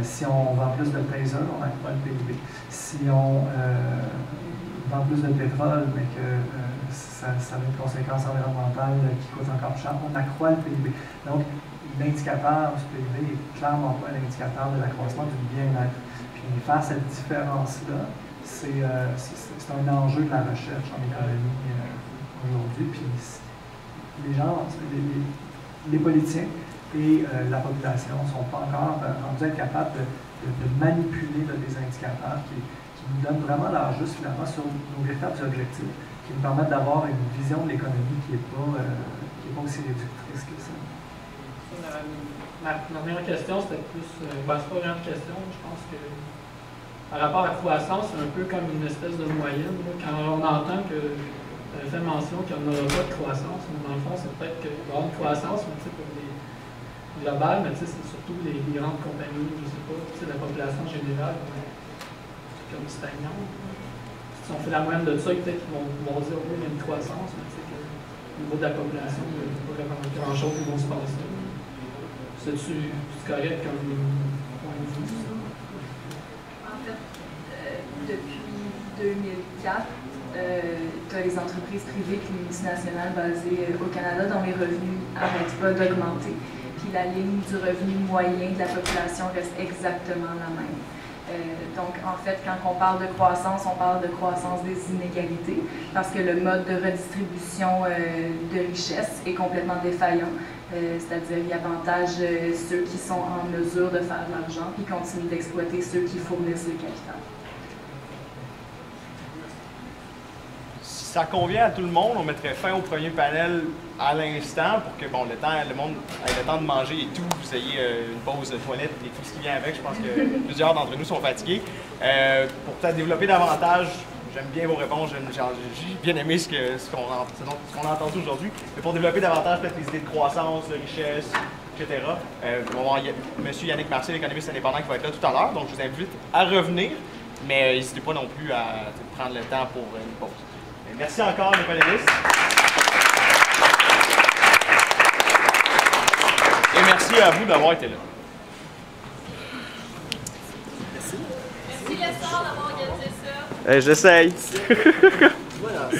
Speaker 2: Si on vend plus de taser, on accroît le PIB. Si on vend plus de pétrole, mais que ça a une conséquence environnementale qui coûte encore plus cher, on accroît le PIB. Donc, l'indicateur du PIB est clairement pas l'indicateur de l'accroissement du bien-être. Puis faire cette différence-là, c'est un enjeu de la recherche en économie aujourd'hui. Puis les gens, les politiciens et la population ne sont pas encore rendus être capables de manipuler des indicateurs qui nous donnent vraiment leur juste finalement sur nos véritables objectifs, qui nous permettent d'avoir une vision de l'économie qui n'est pas aussi réductrice que ça.
Speaker 9: Ma dernière question, c'était plus. C'est pas vraiment une question, je pense que par rapport à la croissance, c'est un peu comme une espèce de moyenne. Là. Quand on entend que tu as fait mention qu'il n'y aura pas de croissance, mais dans le fond, c'est peut-être qu'il va y avoir une croissance, mais pour les globales, mais c'est surtout les grandes compagnies, je ne sais pas, la population générale. Comme stagnant. Si on fait la moyenne de ça, peut-être qu'ils vont dire oui, il y a une croissance, mais au niveau de la population, il n'y a pas vraiment grand-chose qui vont se passer. C'est correct comme point de vue?
Speaker 7: En fait, tu as les entreprises privées et les multinationales basées au Canada dont les revenus n'arrêtent pas d'augmenter. Puis la ligne du revenu moyen de la population reste exactement la même. Donc, en fait, quand on parle de croissance des inégalités, parce que le mode de redistribution de richesse est complètement défaillant. C'est-à-dire qu'il avantage ceux qui sont en mesure de faire de l'argent, puis continue d'exploiter ceux qui fournissent le capital.
Speaker 6: Si ça convient à tout le monde, on mettrait fin au premier panel à l'instant pour que bon, le monde ait le temps de manger et tout, vous ayez une pause de toilette et tout ce qui vient avec. Je pense que plusieurs d'entre nous sont fatigués. Pour peut-être développer davantage, j'aime bien vos réponses, j'ai bien aimé ce qu'on a entendu aujourd'hui. Mais pour développer davantage peut-être les idées de croissance, de richesse, etc., on va avoir M. Yannick Marcel, l'économiste indépendant, qui va être là tout à l'heure. Donc je vous invite à revenir, mais n'hésitez pas non plus à prendre le temps pour une pause. Et merci encore, les panélistes. Et merci à vous d'avoir été là.
Speaker 10: Merci Lessard d'avoir organisé ça.
Speaker 6: J'essaye.
Speaker 4: Voilà.